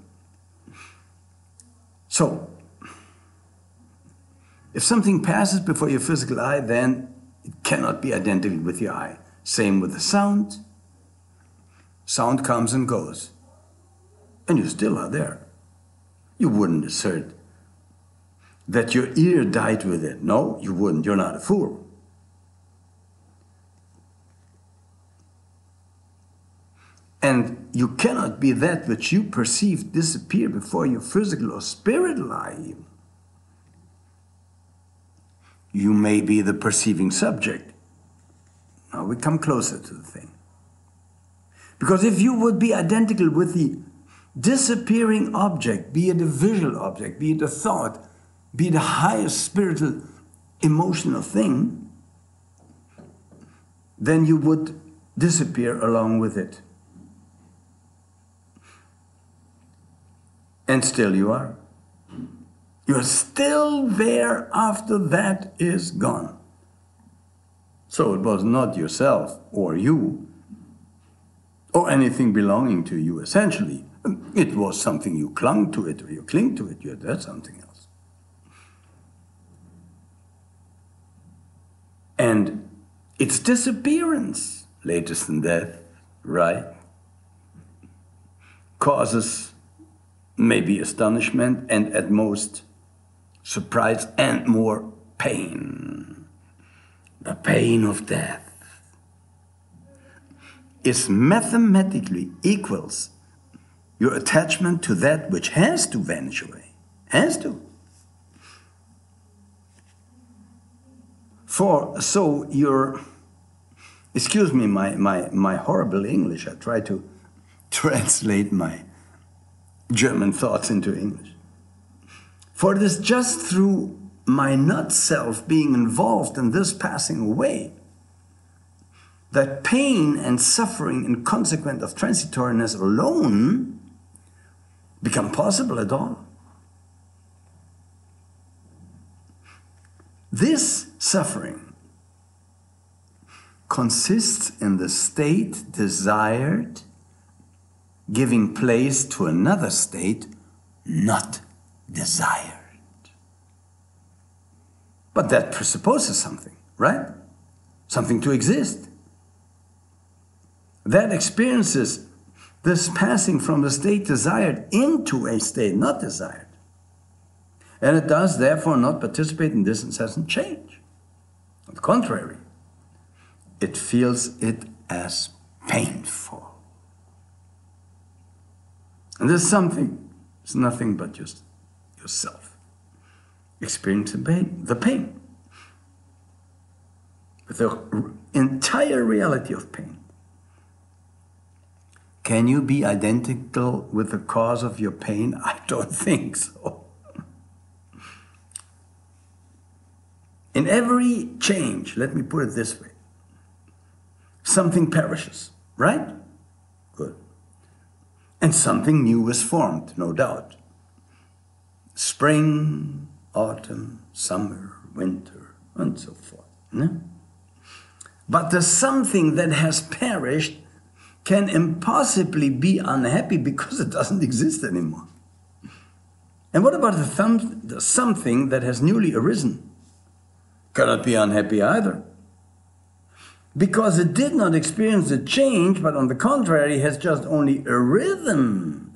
So, if something passes before your physical eye, then it cannot be identical with your eye. Same with the sound. Sound comes and goes, and you still are there. You wouldn't assert that your ear died with it. No, you wouldn't. You're not a fool. And you cannot be that which you perceive disappear before your physical or spiritual eye even. You may be the perceiving subject. Now we come closer to the thing. Because if you would be identical with the disappearing object, be it a visual object, be it a thought, be it a highest spiritual, emotional thing, then you would disappear along with it. And still you are. You're still there after that is gone. So it was not yourself or you or anything belonging to you, essentially. It was something you clung to it or you cling to it. That's something else. And its disappearance, latest in death, right, causes maybe astonishment and at most surprise and more pain. The pain of death is mathematically equals your attachment to that which has to vanish away. Has to. So your, excuse me my horrible English, I try to translate my German thoughts into English. For it is just through my not-self being involved in this passing away that pain and suffering in consequence of transitoriness alone become possible at all. This suffering consists in the state desired giving place to another state not desired. But that presupposes something, right? Something to exist. That experiences this passing from the state desired into a state not desired. And it does therefore not participate in this incessant change. On the contrary, it feels it as painful. And this something is nothing but just yourself experiencing the pain. With the entire reality of pain. Can you be identical with the cause of your pain? I don't think so. In every change, let me put it this way, something perishes, right? Good. And something new is formed, no doubt. Spring, autumn, summer, winter, and so forth. No? But the something that has perished can impossibly be unhappy because it doesn't exist anymore. And what about the something that has newly arisen? Cannot be unhappy either. Because it did not experience the change, but on the contrary has just only arisen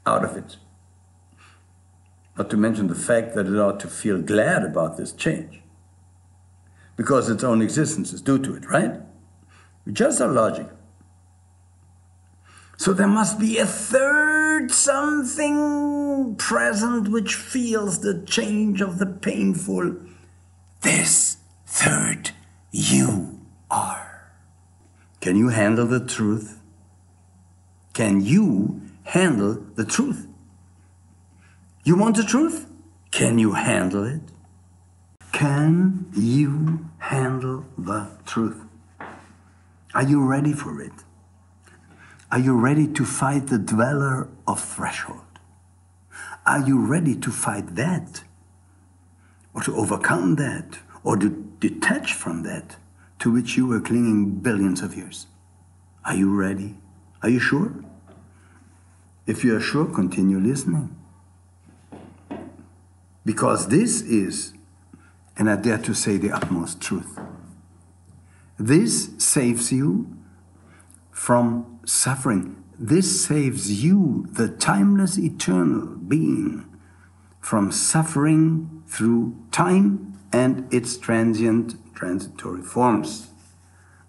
out of it. Not to mention the fact that it ought to feel glad about this change. Because its own existence is due to it, right? We just are logical. So there must be a third something present which feels the change of the painful. This third you are. Can you handle the truth? Can you handle the truth? You want the truth? Can you handle it? Can you handle the truth? Are you ready for it? Are you ready to fight the dweller of threshold? Are you ready to fight that? Or to overcome that? Or to detach from that to which you were clinging billions of years? Are you ready? Are you sure? If you are sure, continue listening. Because this is, and I dare to say, the utmost truth. This saves you from suffering. This saves you, the timeless, eternal being, from suffering through time and its transitory forms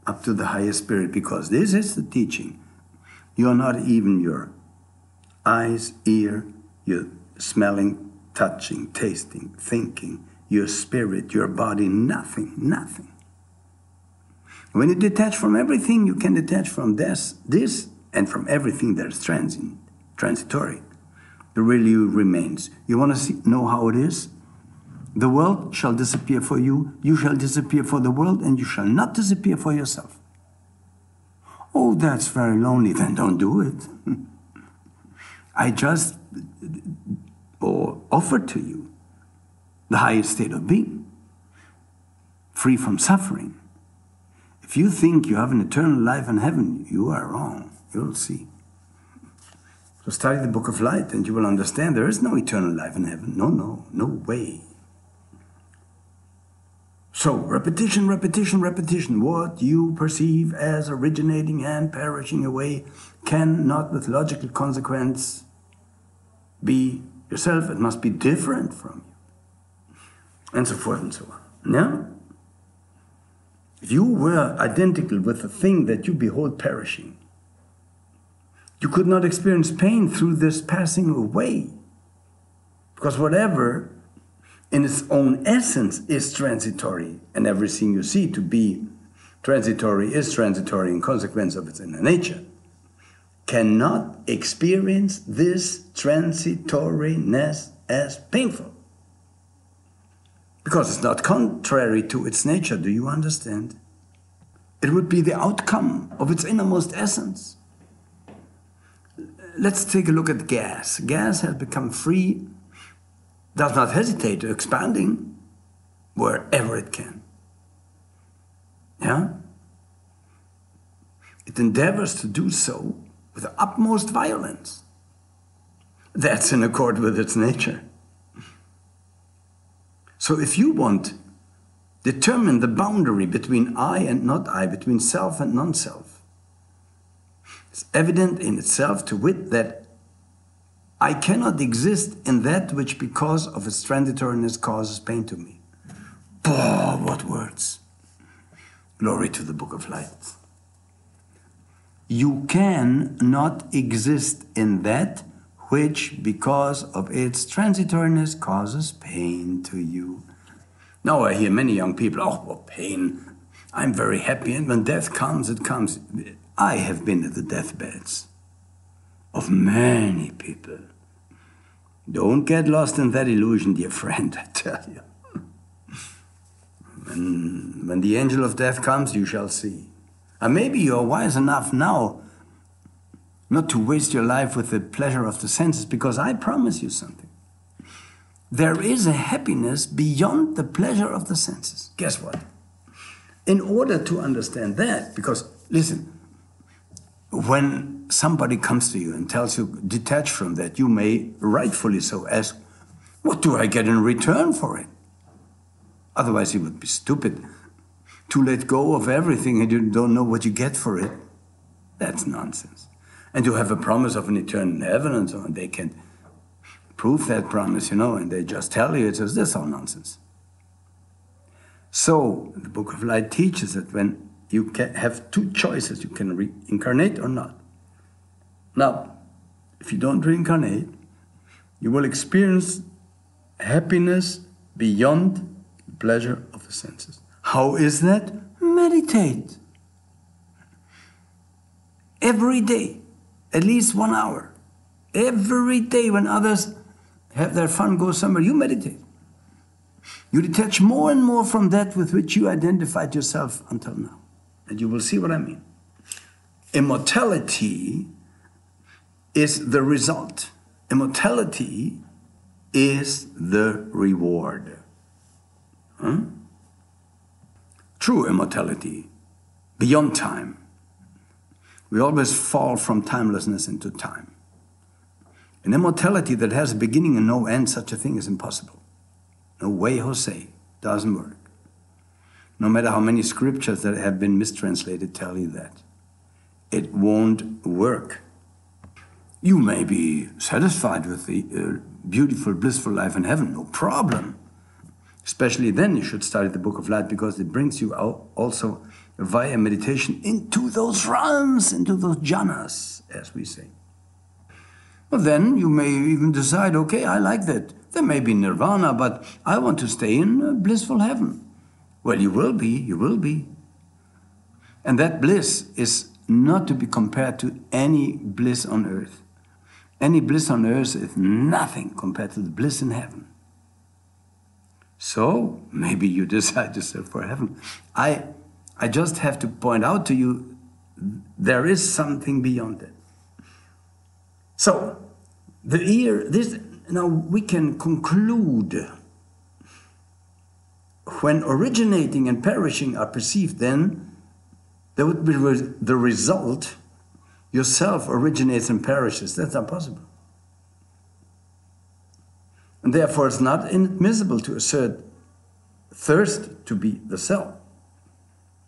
up to the higher spirit, because this is the teaching. You're not even your eyes, ear, your smelling, touching, tasting, thinking, your spirit, your body, nothing, nothing. When you detach from everything, you can detach from this and from everything that is transient, transitory. The real you remains. You want to know how it is? The world shall disappear for you, you shall disappear for the world, and you shall not disappear for yourself. Oh, that's very lonely. Then don't do it. I just offer to you the highest state of being, free from suffering. If you think you have an eternal life in heaven, you are wrong. You'll see. So study the Book of Light and you will understand there is no eternal life in heaven. No, no, no way. So repetition, repetition, repetition. What you perceive as originating and perishing away cannot with logical consequence be yourself. It must be different from you. And so forth and so on. Yeah? If you were identical with the thing that you behold perishing, you could not experience pain through this passing away. Because whatever in its own essence is transitory, and everything you see to be transitory is transitory in consequence of its inner nature, cannot experience this transitoriness as painful. Because it's not contrary to its nature, do you understand? It would be the outcome of its innermost essence. Let's take a look at gas. Gas has become free, does not hesitate to expanding wherever it can. Yeah? It endeavors to do so with the utmost violence. That's in accord with its nature. So if you want, determine the boundary between I and not I, between self and non-self. It's evident in itself to wit that I cannot exist in that which because of its transitoriness causes pain to me. Oh, what words. Glory to the Book of Light. You can not exist in that which, because of its transitoriness, causes pain to you. Now I hear many young people, oh, well, pain, I'm very happy, and when death comes, it comes. I have been at the deathbeds of many people. Don't get lost in that illusion, dear friend, I tell you. When the angel of death comes, you shall see. And maybe you're wise enough now not to waste your life with the pleasure of the senses, because I promise you something. There is a happiness beyond the pleasure of the senses. Guess what? In order to understand that, because, listen, when somebody comes to you and tells you, detach from that, you may rightfully so ask, what do I get in return for it? Otherwise, it would be stupid to let go of everything and you don't know what you get for it. That's nonsense. And to have a promise of an eternal heaven and so on, they can prove that promise, and they just tell you, that's all nonsense. So, the Book of Light teaches that when you have two choices, you can reincarnate or not. Now, if you don't reincarnate, you will experience happiness beyond the pleasure of the senses. How is that? Meditate. Every day, at least 1 hour. Every day when others have their fun, go somewhere, you meditate. You detach more and more from that with which you identified yourself until now. And you will see what I mean. Immortality is the result. Immortality is the reward. True immortality, beyond time. We always fall from timelessness into time. An immortality that has a beginning and no end, such a thing is impossible. No way, Jose, doesn't work. No matter how many scriptures that have been mistranslated tell you that. It won't work. You may be satisfied with the beautiful, blissful life in heaven, no problem. Especially then you should study the Book of Light, because it brings you out also via meditation into those realms, into those jhanas, as we say. Well, then you may even decide, okay, I like that. There may be nirvana, but I want to stay in blissful heaven. Well, you will be, you will be. And that bliss is not to be compared to any bliss on earth. Any bliss on earth is nothing compared to the bliss in heaven. So maybe you decide yourself for heaven. I just have to point out to you, there is something beyond it. So the ear, now we can conclude, when originating and perishing are perceived, then there would be the result, yourself originates and perishes. That's not possible. And therefore it's not inadmissible to assert thirst to be the self.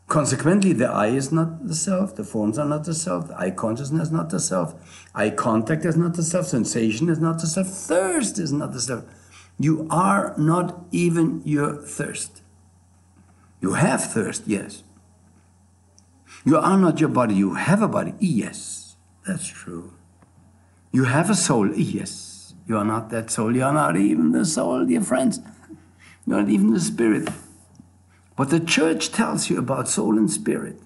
Consequently, the eye is not the self, the forms are not the self, the eye consciousness is not the self, eye contact is not the self, sensation is not the self, thirst is not the self. You are not even your thirst. You have thirst, yes. You are not your body, you have a body, yes, that's true. You have a soul, yes. You are not that soul, you are not even the soul, dear friends. You are not even the spirit. What the church tells you about soul and spirit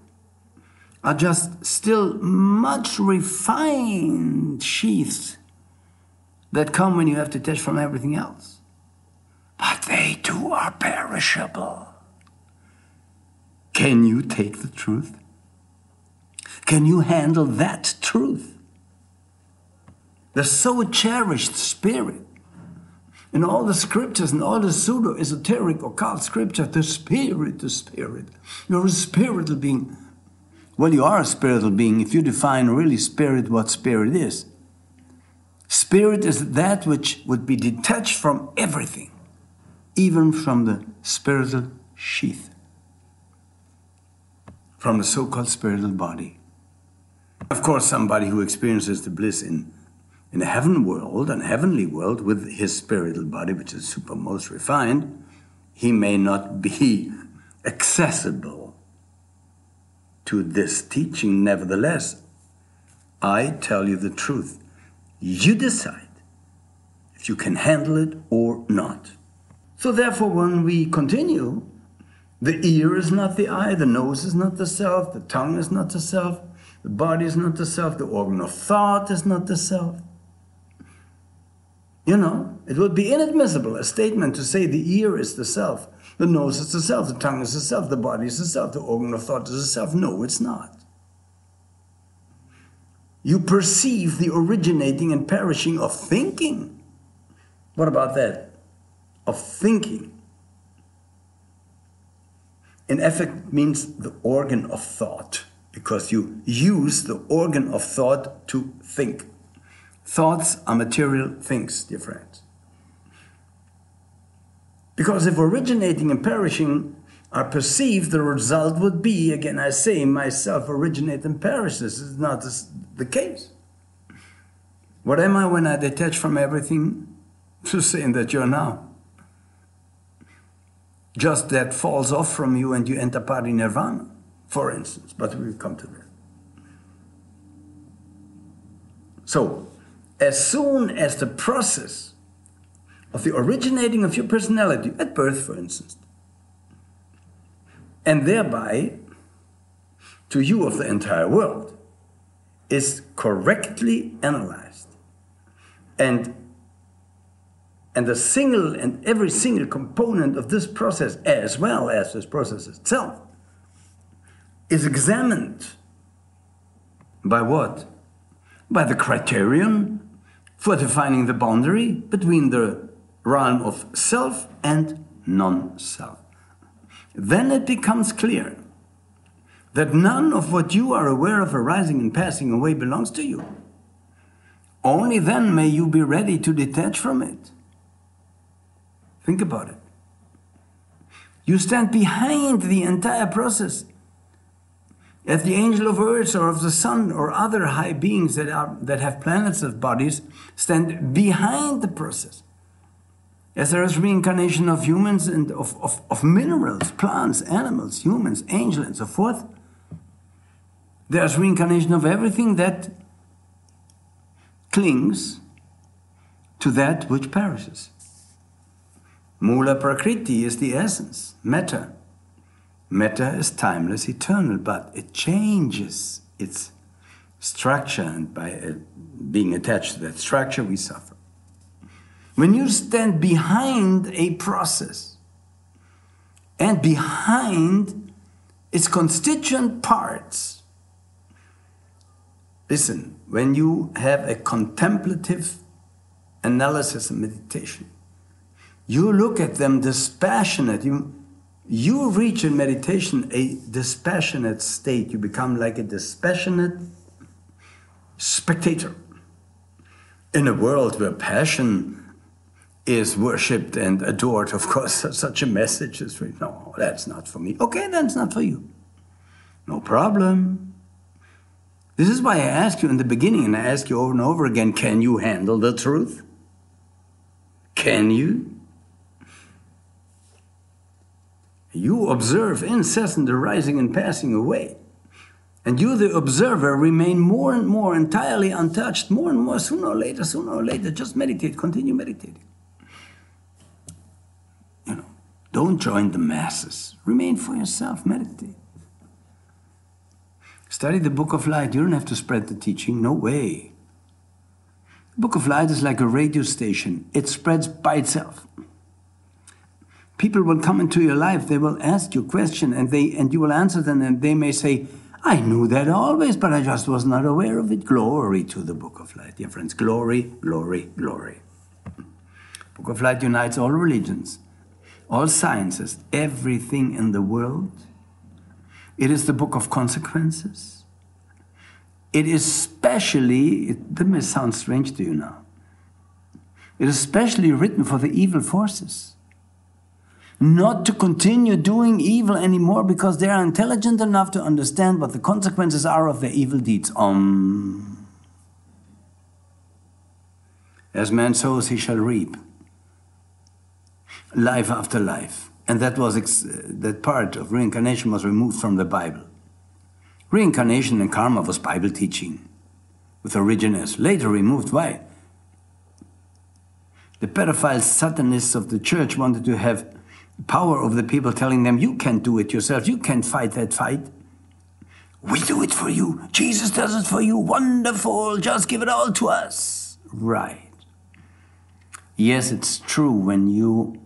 are just still much refined sheaths that come when you have to detach from everything else. But they too are perishable. Can you take the truth? Can you handle that truth? The so cherished spirit. In all the scriptures and all the pseudo-esoteric occult scripture, the spirit, the spirit. You're a spiritual being. Well, you are a spiritual being if you define really spirit, what spirit is. Spirit is that which would be detached from everything, even from the spiritual sheath, from the so-called spiritual body. Of course, somebody who experiences the bliss in a heaven world, an heavenly world, with his spiritual body, which is super most refined, he may not be accessible to this teaching. Nevertheless, I tell you the truth. You decide if you can handle it or not. So therefore, when we continue, the ear is not the eye, the nose is not the self, the tongue is not the self, the body is not the self, the organ of thought is not the self. You know, it would be inadmissible, a statement to say the ear is the self, the nose is the self, the tongue is the self, the body is the self, the organ of thought is the self. No, it's not. You perceive the originating and perishing of thinking. What about that? Of thinking. In effect, means the organ of thought, because you use the organ of thought to think. Thoughts are material things, dear friends. Because if originating and perishing are perceived, the result would be, again I say, myself originate and perish. This is not the case. What am I when I detach from everything? To saying that you're now. Just that falls off from you and you enter parinirvana, for instance. But we'll come to that. So, as soon as the process of the originating of your personality, at birth for instance, and thereby to you of the entire world, is correctly analyzed, and the single and every single component of this process, as well as this process itself, is examined by what? By the criterion for defining the boundary between the realm of self and non-self. Then it becomes clear that none of what you are aware of arising and passing away belongs to you. Only then may you be ready to detach from it. Think about it. You stand behind the entire process. As the angel of earth or of the sun or other high beings that have planets as bodies stand behind the process. As there is reincarnation of humans and of minerals, plants, animals, humans, angels, and so forth, there's reincarnation of everything that clings to that which perishes. Mula Prakriti is the essence, matter. Matter is timeless, eternal, but it changes its structure, and by being attached to that structure, we suffer. When you stand behind a process and behind its constituent parts, listen, when you have a contemplative analysis and meditation, you look at them dispassionate. You reach in meditation a dispassionate state. You become like a dispassionate spectator in a world where passion is worshipped and adored. Of course, such a message is, no, that's not for me. Okay, then it's not for you. No problem. This is why I ask you in the beginning, and I ask you over and over again, can you handle the truth? Can you? You observe incessant arising and passing away. And you, the observer, remain more and more entirely untouched, more and more, sooner or later, just meditate, continue meditating. Don't join the masses. Remain for yourself, meditate. Study the Book of Light. You don't have to spread the teaching, no way. The Book of Light is like a radio station. It spreads by itself. People will come into your life, they will ask you a question, and you will answer them, and they may say, I knew that always, but I just was not aware of it. Glory to the Book of Light, dear friends. Glory, glory, glory. Book of Light unites all religions, all sciences, everything in the world. It is the book of consequences. It is specially, that may sound strange to you now, it is specially written for the evil forces. Not to continue doing evil anymore because they are intelligent enough to understand what the consequences are of their evil deeds. As man sows, he shall reap. Life after life. And that part of reincarnation was removed from the Bible. Reincarnation and karma was Bible teaching with originals. Later removed. Why? The pedophile Satanists of the church wanted to have power over the people, telling them, you can't do it yourself, you can't fight that fight. We do it for you. Jesus does it for you. Wonderful. Just give it all to us. Right. Yes, it's true when you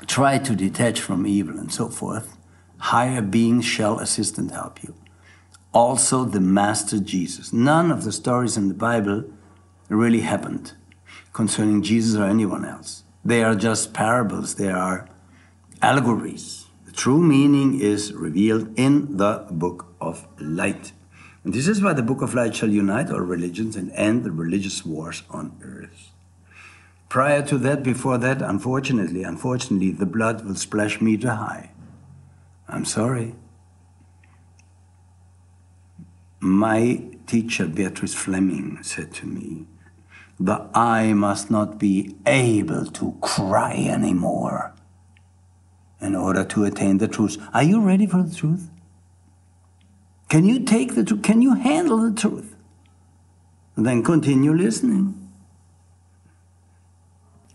try to detach from evil and so forth, higher beings shall assist and help you. Also the Master Jesus. None of the stories in the Bible really happened concerning Jesus or anyone else. They are just parables, they are allegories. The true meaning is revealed in the Book of Light. And this is why the Book of Light shall unite all religions and end the religious wars on earth. Prior to that, before that, unfortunately, the blood will splash meter high. I'm sorry. My teacher, Beatrice Fleming, said to me, the eye must not be able to cry anymore in order to attain the truth. Are you ready for the truth? Can you take the truth? Can you handle the truth? And then continue listening.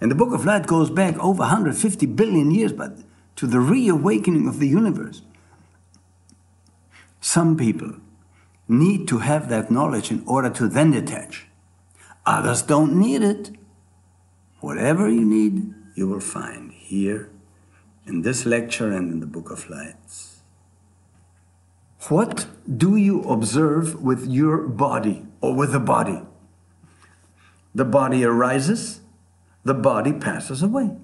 And the Book of Light goes back over 150 billion years, but to the reawakening of the universe. Some people need to have that knowledge in order to then detach. Others don't need it. Whatever you need, you will find here in this lecture and in the Book of Lights. What do you observe with your body or with the body? The body arises, the body passes away.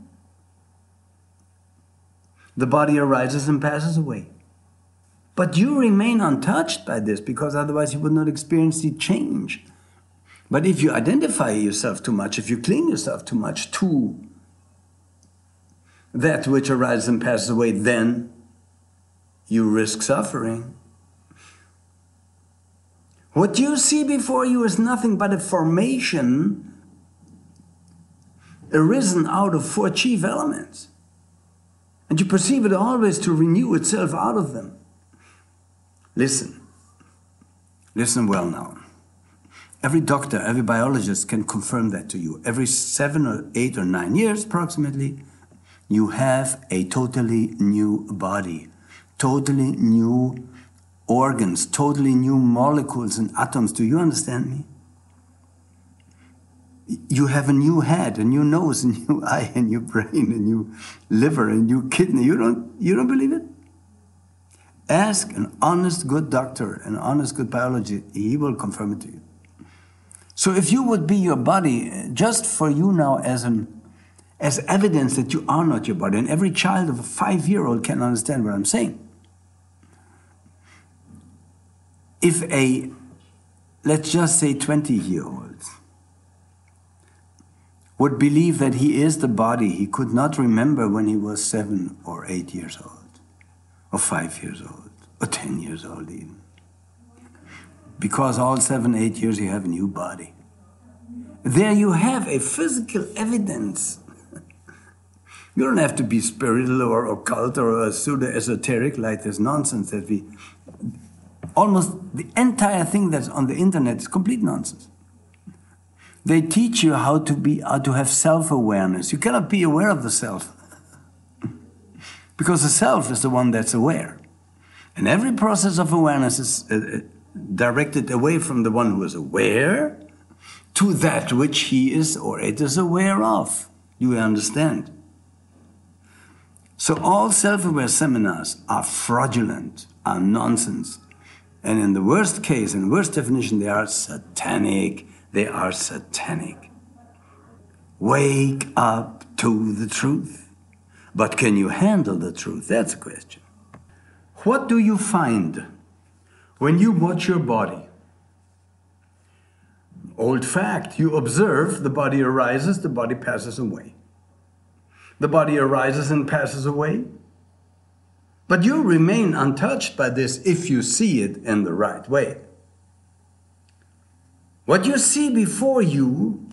The body arises and passes away. But you remain untouched by this, because otherwise you would not experience the change. But if you identify yourself too much, if you cling yourself too much to that which arises and passes away, then you risk suffering. What you see before you is nothing but a formation arisen out of four chief elements. And you perceive it always to renew itself out of them. Listen well now. Every doctor, every biologist can confirm that to you. Every 7 or 8 or 9 years approximately, you have a totally new body, totally new organs, totally new molecules and atoms. Do you understand me? You have a new head, a new nose, a new eye, a new brain, a new liver, a new kidney. You don't believe it? Ask an honest, good doctor, an honest, good biologist. He will confirm it to you. So if you would be your body, just for you now as evidence that you are not your body, and every child of a 5-year-old can understand what I'm saying. If a, let's just say 20-year-old, would believe that he is the body he could not remember when he was 7 or 8 years old, or 5 years old, or 10 years old even. Because all 7, 8 years you have a new body. There you have a physical evidence. You don't have to be spiritual or occult or pseudo-esoteric like this nonsense that we... Almost the entire thing that's on the internet is complete nonsense. They teach you how to have self-awareness. You cannot be aware of the self. Because the self is the one that's aware. And every process of awareness is directed away from the one who is aware to that which he is or it is aware of. You understand? So all self-aware seminars are fraudulent, are nonsense. And in the worst case, in the worst definition, they are satanic. They are satanic. Wake up to the truth. But can you handle the truth? That's a question. What do you find when you watch your body? Old fact, you observe, the body arises, the body passes away. The body arises and passes away. But you remain untouched by this if you see it in the right way. What you see before you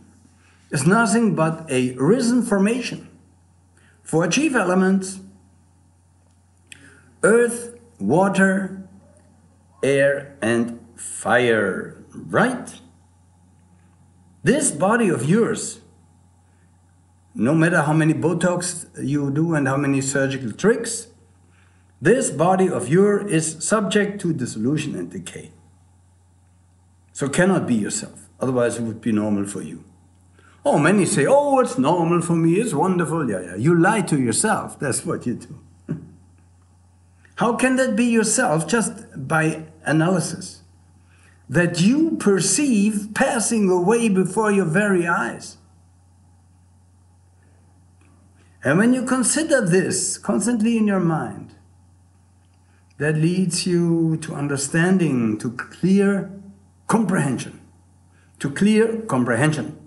is nothing but a risen formation. 4 chief elements: earth, water, air, and fire. Right? This body of yours, no matter how many Botox you do and how many surgical tricks, this body of yours is subject to dissolution and decay. So cannot be yourself, otherwise it would be normal for you. Oh, many say, oh, it's normal for me, it's wonderful. Yeah. You lie to yourself, that's what you do. How can that be yourself? Just by analysis. That you perceive passing away before your very eyes. And when you consider this constantly in your mind, that leads you to understanding, to clear comprehension. To clear comprehension.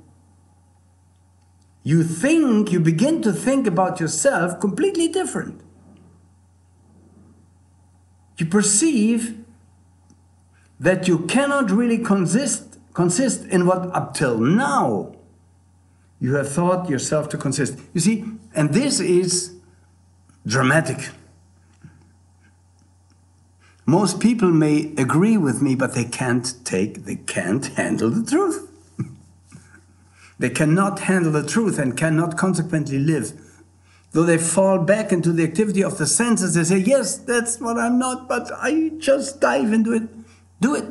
You begin to think about yourself completely different. You perceive that you cannot really consist in what up till now you have thought yourself to consist. You see, and this is dramatic. Most people may agree with me, but they can't handle the truth. They cannot handle the truth and cannot consequently live. Though they fall back into the activity of the senses, they say, yes, that's what I'm not, but I just dive into it. Do it.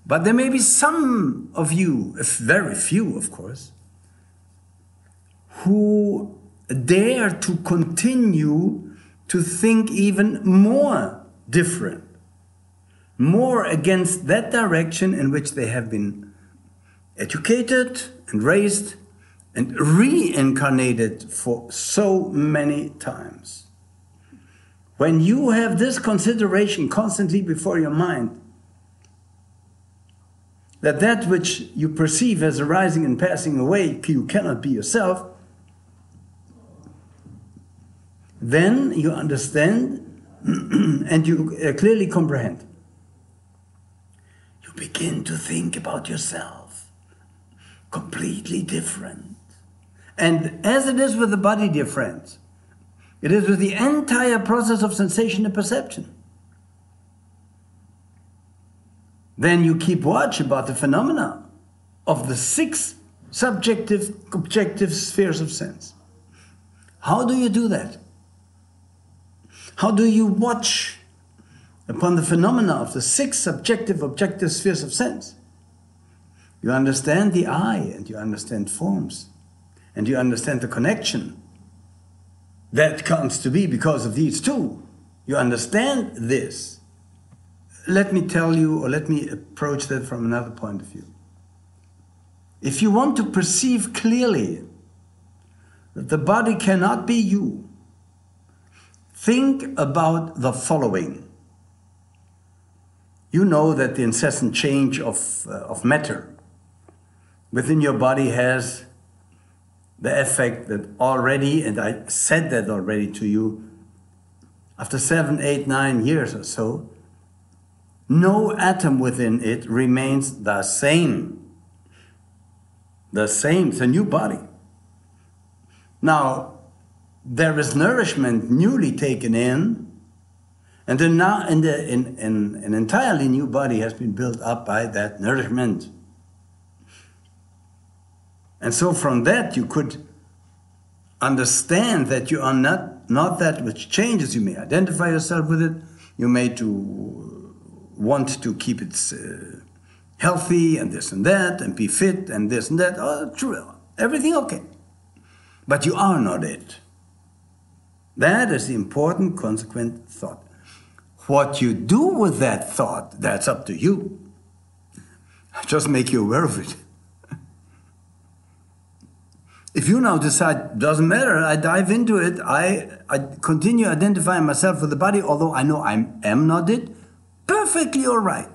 But there may be some of you, very few of course, who dare to continue to think even more different, more against that direction in which they have been educated and raised and reincarnated for so many times. When you have this consideration constantly before your mind, that which you perceive as arising and passing away, you cannot be yourself, then you understand and you clearly comprehend. You begin to think about yourself completely different. And as it is with the body, dear friends, it is with the entire process of sensation and perception. Then you keep watch about the phenomena of the 6 subjective, objective spheres of sense. How do you do that? How do you watch upon the phenomena of the 6 subjective, objective spheres of sense? You understand the I, and you understand forms, and you understand the connection that comes to be because of these 2. You understand this. Let me tell you, or let me approach that from another point of view. If you want to perceive clearly that the body cannot be you, think about the following. You know that the incessant change of matter within your body has the effect that already, and I said that already to you, after 7, 8, 9 years or so, no atom within it remains the same. The same, it's a new body. Now, there is nourishment newly taken in, and then now an entirely new body has been built up by that nourishment. And so from that you could understand that you are not that which changes. You may identify yourself with it. You may want to keep it healthy and this and that, and be fit and this and that. Oh, true, everything okay. But you are not it. That is the important, consequent thought. What you do with that thought, that's up to you. Just make you aware of it. If you now decide, doesn't matter, I dive into it, I continue identifying myself with the body, although I know I am not it, perfectly all right.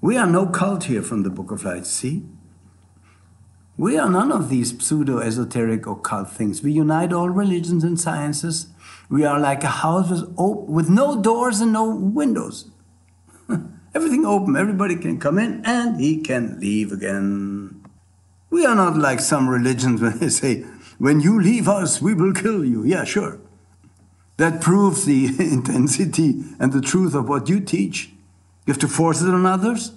We are no cult here from the Book of Light, see? We are none of these pseudo-esoteric occult things. We unite all religions and sciences. We are like a house with no doors and no windows. Everything open, everybody can come in and he can leave again. We are not like some religions when they say, when you leave us, we will kill you. Yeah, sure. That proves the intensity and the truth of what you teach. You have to force it on others.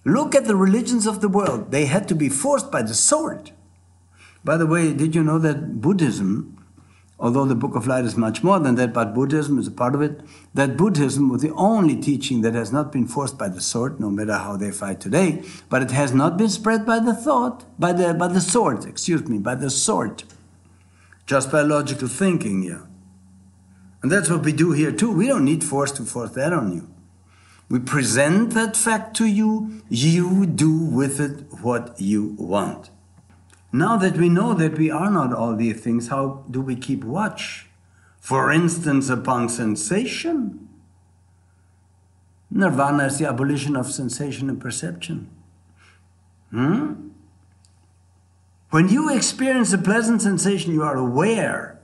Look at the religions of the world. They had to be forced by the sword. By the way, did you know that Buddhism, although the Book of Light is much more than that, but Buddhism is a part of it, that Buddhism was the only teaching that has not been forced by the sword, no matter how they fight today, but it has not been spread by the sword, just by logical thinking, yeah. And that's what we do here too. We don't need force to force that on you. We present that fact to you, you do with it what you want. Now that we know that we are not all these things, how do we keep watch? For instance, upon sensation. Nirvana is the abolition of sensation and perception. When you experience a pleasant sensation, you are aware,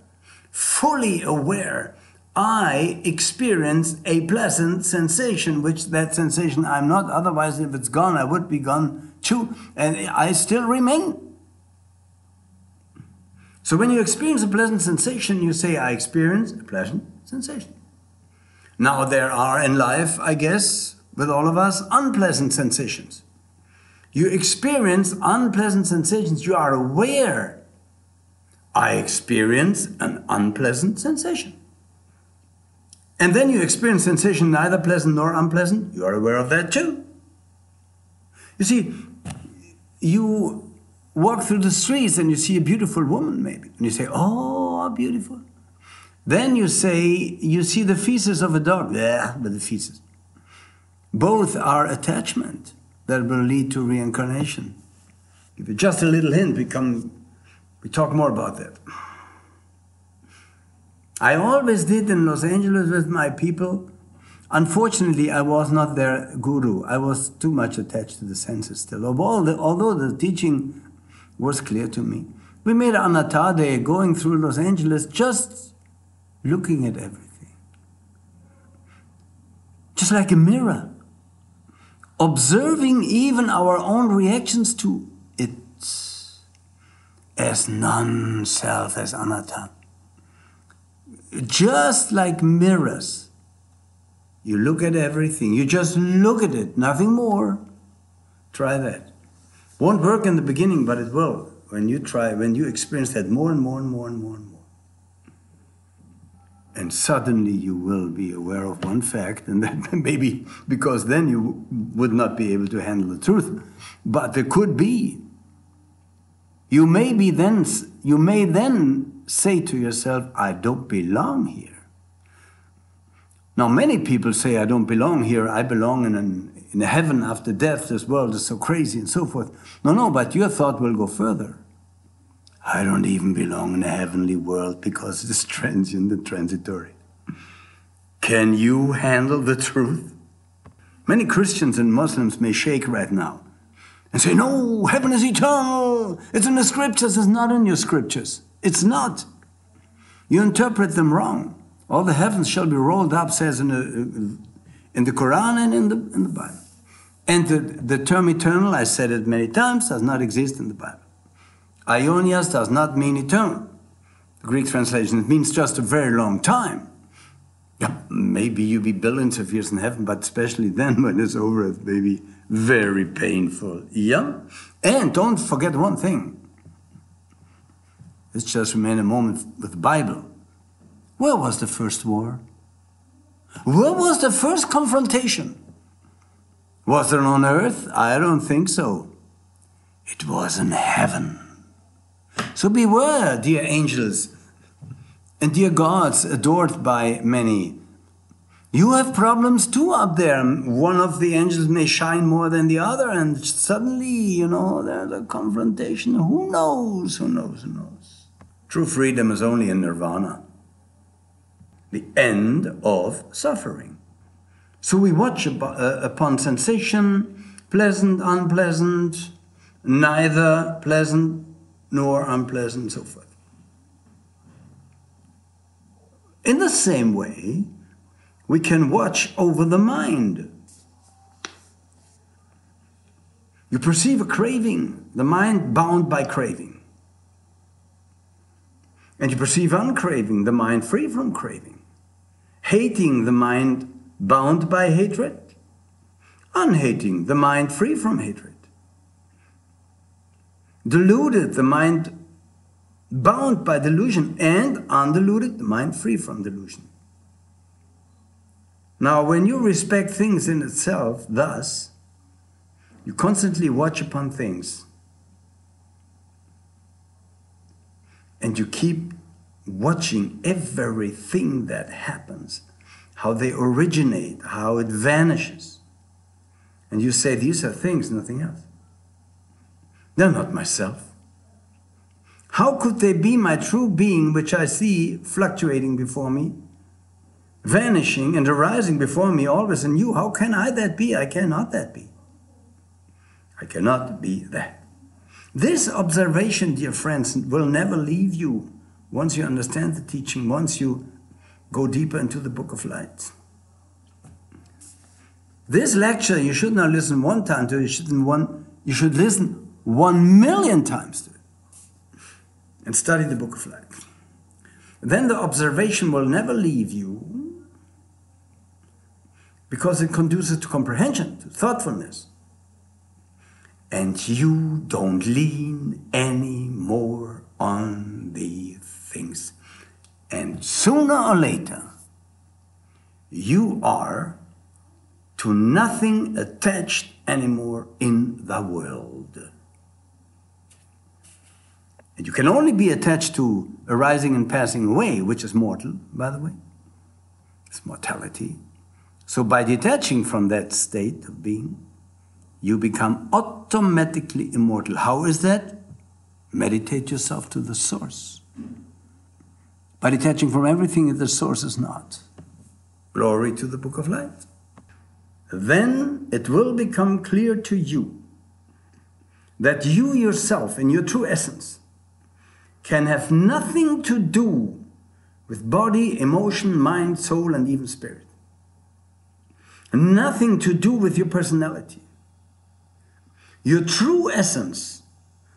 fully aware. I experience a pleasant sensation, which that sensation I'm not, otherwise if it's gone, I would be gone too, and I still remain. So when you experience a pleasant sensation, you say, I experience a pleasant sensation. Now there are in life, I guess, with all of us, unpleasant sensations. You experience unpleasant sensations. You are aware. I experience an unpleasant sensation. And then you experience sensation neither pleasant nor unpleasant. You are aware of that too. You see, you walk through the streets and you see a beautiful woman maybe. And you say, oh, how beautiful. Then you say, you see the feces of a dog. Yeah, but the feces. Both are attachment that will lead to reincarnation. Give you just a little hint, we talk more about that. I always did in Los Angeles with my people. Unfortunately, I was not their guru. I was too much attached to the senses still. Although the teaching was clear to me. We made an anatta day going through Los Angeles, just looking at everything. Just like a mirror. Observing even our own reactions to it as non-self, as anatta. Just like mirrors. You look at everything. You just look at it, nothing more. Try that. Won't work in the beginning, but it will. When you experience that more and more and more and more and more. And suddenly you will be aware of one fact, and that maybe because then you would not be able to handle the truth. But there could be. You may then say to yourself, I don't belong here. Now, many people say, I don't belong here, I belong in a heaven after death, this world is so crazy and so forth. No, but your thought will go further. I don't even belong in a heavenly world because it is transient and transitory. Can you handle the truth? Many Christians and Muslims may shake right now and say, no, heaven is eternal. It's in the scriptures. It's not in your scriptures. It's not. You interpret them wrong. All the heavens shall be rolled up, says in the Quran and in the Bible. And the term eternal, I said it many times, does not exist in the Bible. Aionios does not mean eternal. The Greek translation, it means just a very long time. Yeah, maybe you'll be billions of years in heaven, but especially then when it's over, it may be very painful. Yeah? And don't forget one thing. Let's just remain a moment with the Bible. Where was the first war? Where was the first confrontation? Was it on earth? I don't think so. It was in heaven. So beware, dear angels and dear gods adored by many. You have problems too up there. One of the angels may shine more than the other, and suddenly, there's a confrontation. Who knows? Who knows? Who knows? True freedom is only in nirvana. The end of suffering. So we watch upon sensation, pleasant, unpleasant, neither pleasant nor unpleasant, and so forth. In the same way, we can watch over the mind. You perceive a craving, the mind bound by craving. And you perceive uncraving, the mind free from craving. Hating, the mind bound by hatred. Unhating, the mind free from hatred. Deluded, the mind bound by delusion. And undeluded, the mind free from delusion. Now, when you respect things in itself, thus, you constantly watch upon things. And you keep watching everything that happens, how they originate, how it vanishes. And you say, these are things, nothing else. They're not myself. How could they be my true being, which I see fluctuating before me, vanishing and arising before me always anew? How can I that be? I cannot that be. I cannot be that. This observation, dear friends, will never leave you once you understand the teaching, once you go deeper into the Book of Light. This lecture, you should not listen one time to it, you should listen 1,000,000 times to it and study the Book of Light. Then the observation will never leave you. because it conduces to comprehension, to thoughtfulness. And you don't lean any more on the things. And sooner or later, you are to nothing attached anymore in the world. And you can only be attached to arising and passing away, which is mortal, by the way. It's mortality. So by detaching from that state of being, you become automatically immortal. How is that? Meditate yourself to the source. By detaching from everything that the source is not. Glory to the Book of Light. Then it will become clear to you that you yourself, in your true essence, can have nothing to do with body, emotion, mind, soul, and even spirit. Nothing to do with your personality. Your true essence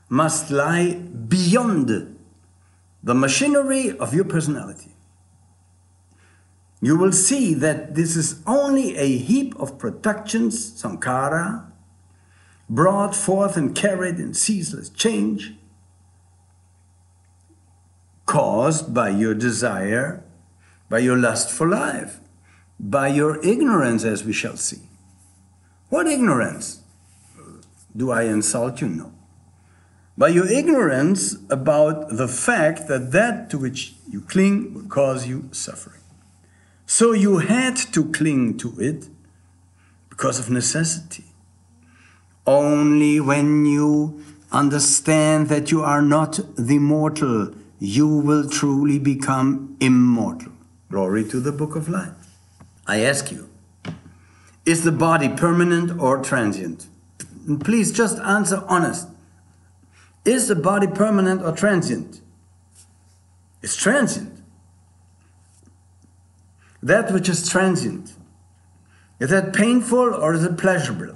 must lie beyond the machinery of your personality. You will see that this is only a heap of productions, sankhara, brought forth and carried in ceaseless change, caused by your desire, by your lust for life, by your ignorance, as we shall see. What ignorance? Do I insult you? No. By your ignorance about the fact that that to which you cling will cause you suffering. So you had to cling to it because of necessity. Only when you understand that you are not the mortal, you will truly become immortal. Glory to the Book of Light. I ask you, is the body permanent or transient? And please just answer honest. Is the body permanent or transient? It's transient. That which is transient, is that painful or is it pleasurable?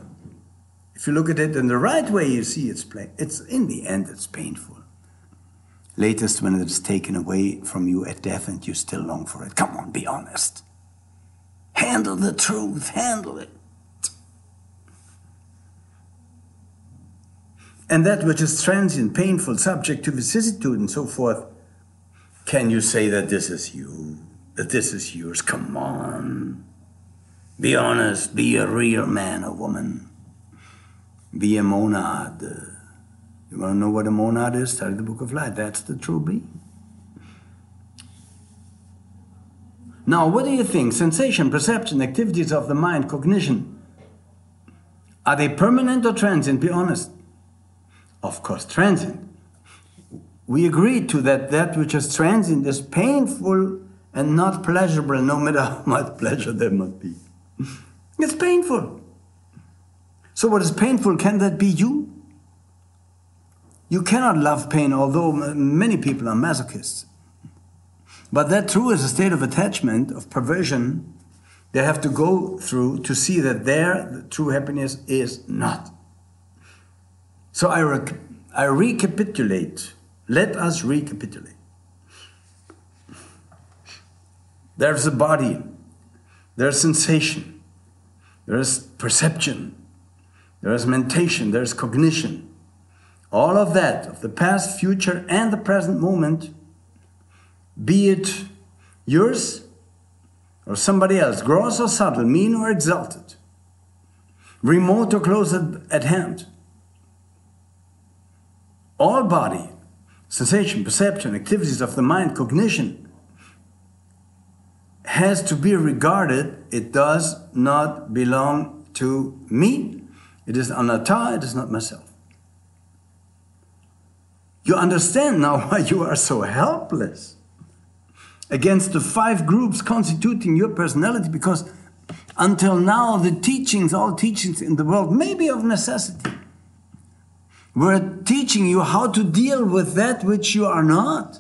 If you look at it in the right way, you see it's in the end, it's painful. Latest when it is taken away from you at death and you still long for it. Come on, be honest. Handle the truth, handle it. And that which is transient, painful, subject to vicissitude and so forth, can you say that this is you, that this is yours? Come on. Be honest, be a real man or woman. Be a monad. You want to know what a monad is? Study the Book of Light. That's the true being. Now, what do you think? Sensation, perception, activities of the mind, cognition, are they permanent or transient? Be honest. Of course, transient. We agreed to that which is transient is painful and not pleasurable, no matter how much pleasure there might be. It's painful. So what is painful, can that be you? You cannot love pain, although many people are masochists. But that too is a state of attachment, of perversion, they have to go through to see that their true happiness is not. So I recapitulate. Let us recapitulate. There's a body, there's sensation, there's perception, there's mentation, there's cognition. All of that, of the past, future, and the present moment, be it yours or somebody else, gross or subtle, mean or exalted, remote or close at hand. All body, sensation, perception, activities of the mind, cognition, has to be regarded, it does not belong to me. It is anatta, it is not myself. You understand now why you are so helpless against the 5 groups constituting your personality, because until now the teachings, all teachings in the world, maybe of necessity, were teaching you how to deal with that which you are not.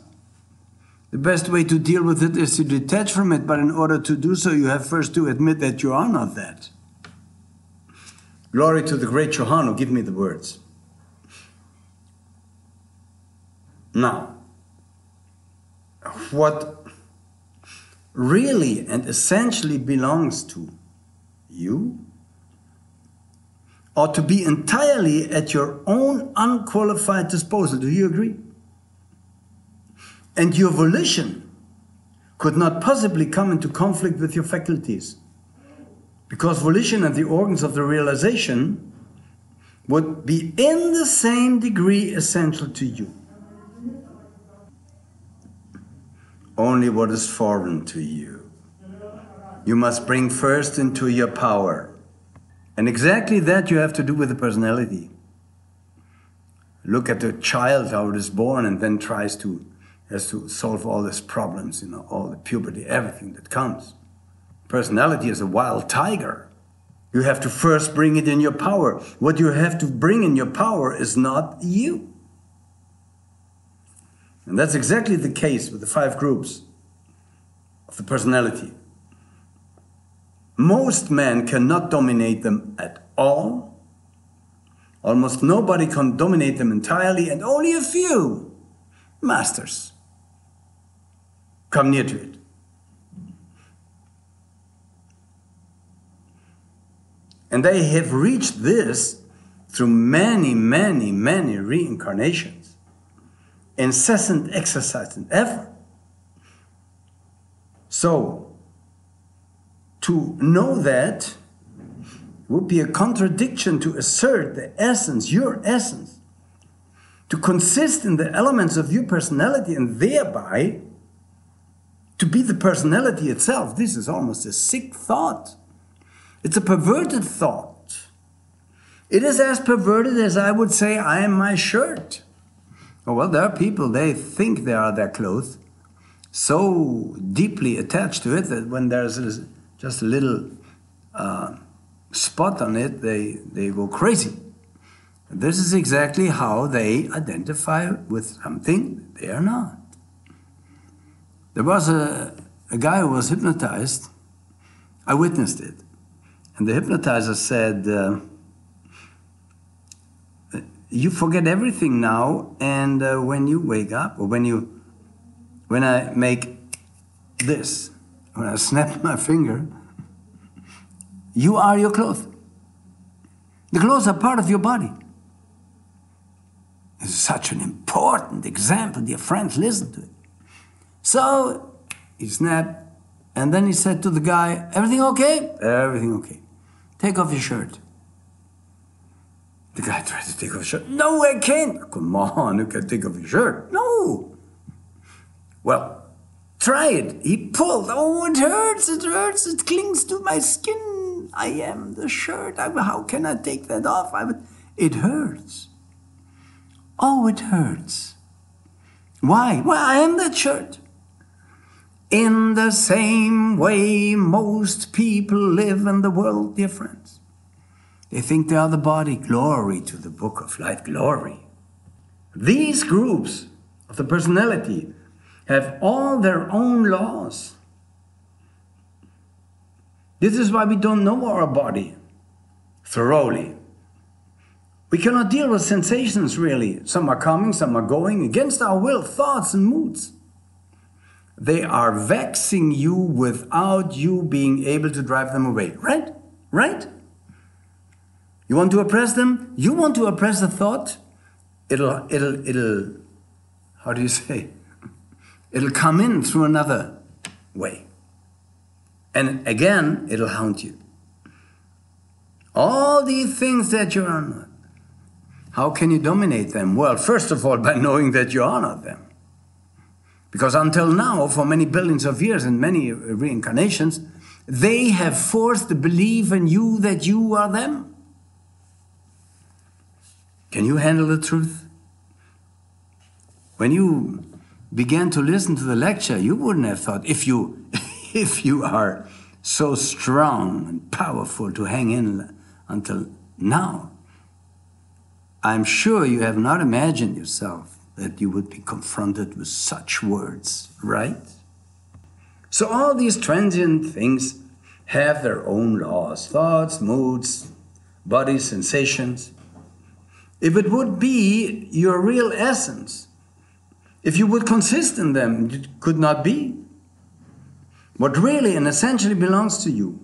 The best way to deal with it is to detach from it, but in order to do so, you have first to admit that you are not that. Glory to the great Johano, give me the words. Now, what really and essentially belongs to you, or to be entirely at your own unqualified disposal. Do you agree? And your volition could not possibly come into conflict with your faculties, because volition and the organs of the realization would be in the same degree essential to you. Only what is foreign to you, you must bring first into your power. And exactly that you have to do with the personality. Look at the child, how it is born, and then has to solve all these problems, all the puberty, everything that comes. Personality is a wild tiger. You have to first bring it in your power. What you have to bring in your power is not you. And that's exactly the case with the 5 groups of the personality. Most men cannot dominate them at all. Almost nobody can dominate them entirely, and only a few masters come near to it. And they have reached this through many, many, many reincarnations, incessant exercise and effort. So, to know that would be a contradiction to assert the essence, your essence, to consist in the elements of your personality and thereby to be the personality itself. This is almost a sick thought. It's a perverted thought. It is as perverted as I would say, I am my shirt. Oh, well, there are people, they think they are their clothes, so deeply attached to it that when there's just a little spot on it, they go crazy. This is exactly how they identify with something they are not. There was a guy who was hypnotized. I witnessed it. And the hypnotizer said, you forget everything now, and when you wake up, or when I make this, when I snap my finger, you are your clothes. The clothes are part of your body. This is such an important example, dear friends, listen to it. So he snapped, and then he said to the guy, everything okay? Everything okay. Take off your shirt. The guy tried to take off his shirt. No, I can't. Come on, you can take off your shirt. No. Well, try it. He pulled. Oh, it hurts, it clings to my skin. I am the shirt. How can I take that off? It hurts. Oh, it hurts. Why? Well, I am that shirt. In the same way most people live in the world, dear friends. They think they are the body. Glory to the book of life, glory. These groups of the personality have all their own laws. This is why we don't know our body thoroughly. We cannot deal with sensations really. Some are coming, some are going against our will, thoughts and moods. They are vexing you without you being able to drive them away. Right? Right? You want to oppress them? You want to oppress a thought? It'll, how do you say? It'll come in through another way. And again, it'll haunt you. All these things that you are not. How can you dominate them? Well, first of all, by knowing that you are not them. Because until now, for many billions of years and many reincarnations, they have forced the belief in you that you are them. Can you handle the truth? When you began to listen to the lecture, you wouldn't have thought, if you are so strong and powerful to hang in until now, I'm sure you have not imagined yourself that you would be confronted with such words, right? So all these transient things have their own laws, thoughts, moods, body, sensations. If it would be your real essence, if you would consist in them, it could not be. What really and essentially belongs to you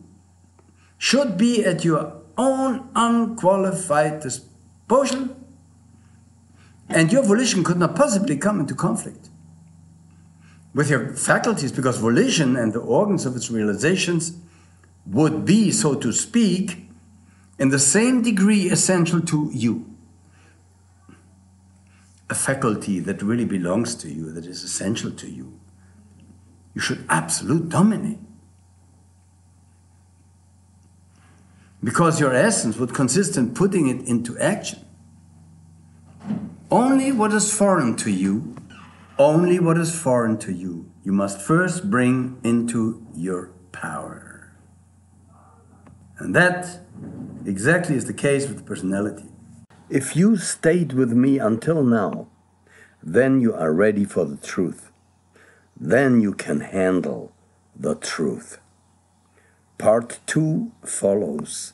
should be at your own unqualified disposal, and your volition could not possibly come into conflict with your faculties, because volition and the organs of its realizations would be, so to speak, in the same degree essential to you. A faculty that really belongs to you, that is essential to you, you should absolutely dominate. Because your essence would consist in putting it into action. Only what is foreign to you, only what is foreign to you, you must first bring into your power. And that exactly is the case with the personality. If you stayed with me until now, then you are ready for the truth. Then you can handle the truth. Part 2 follows.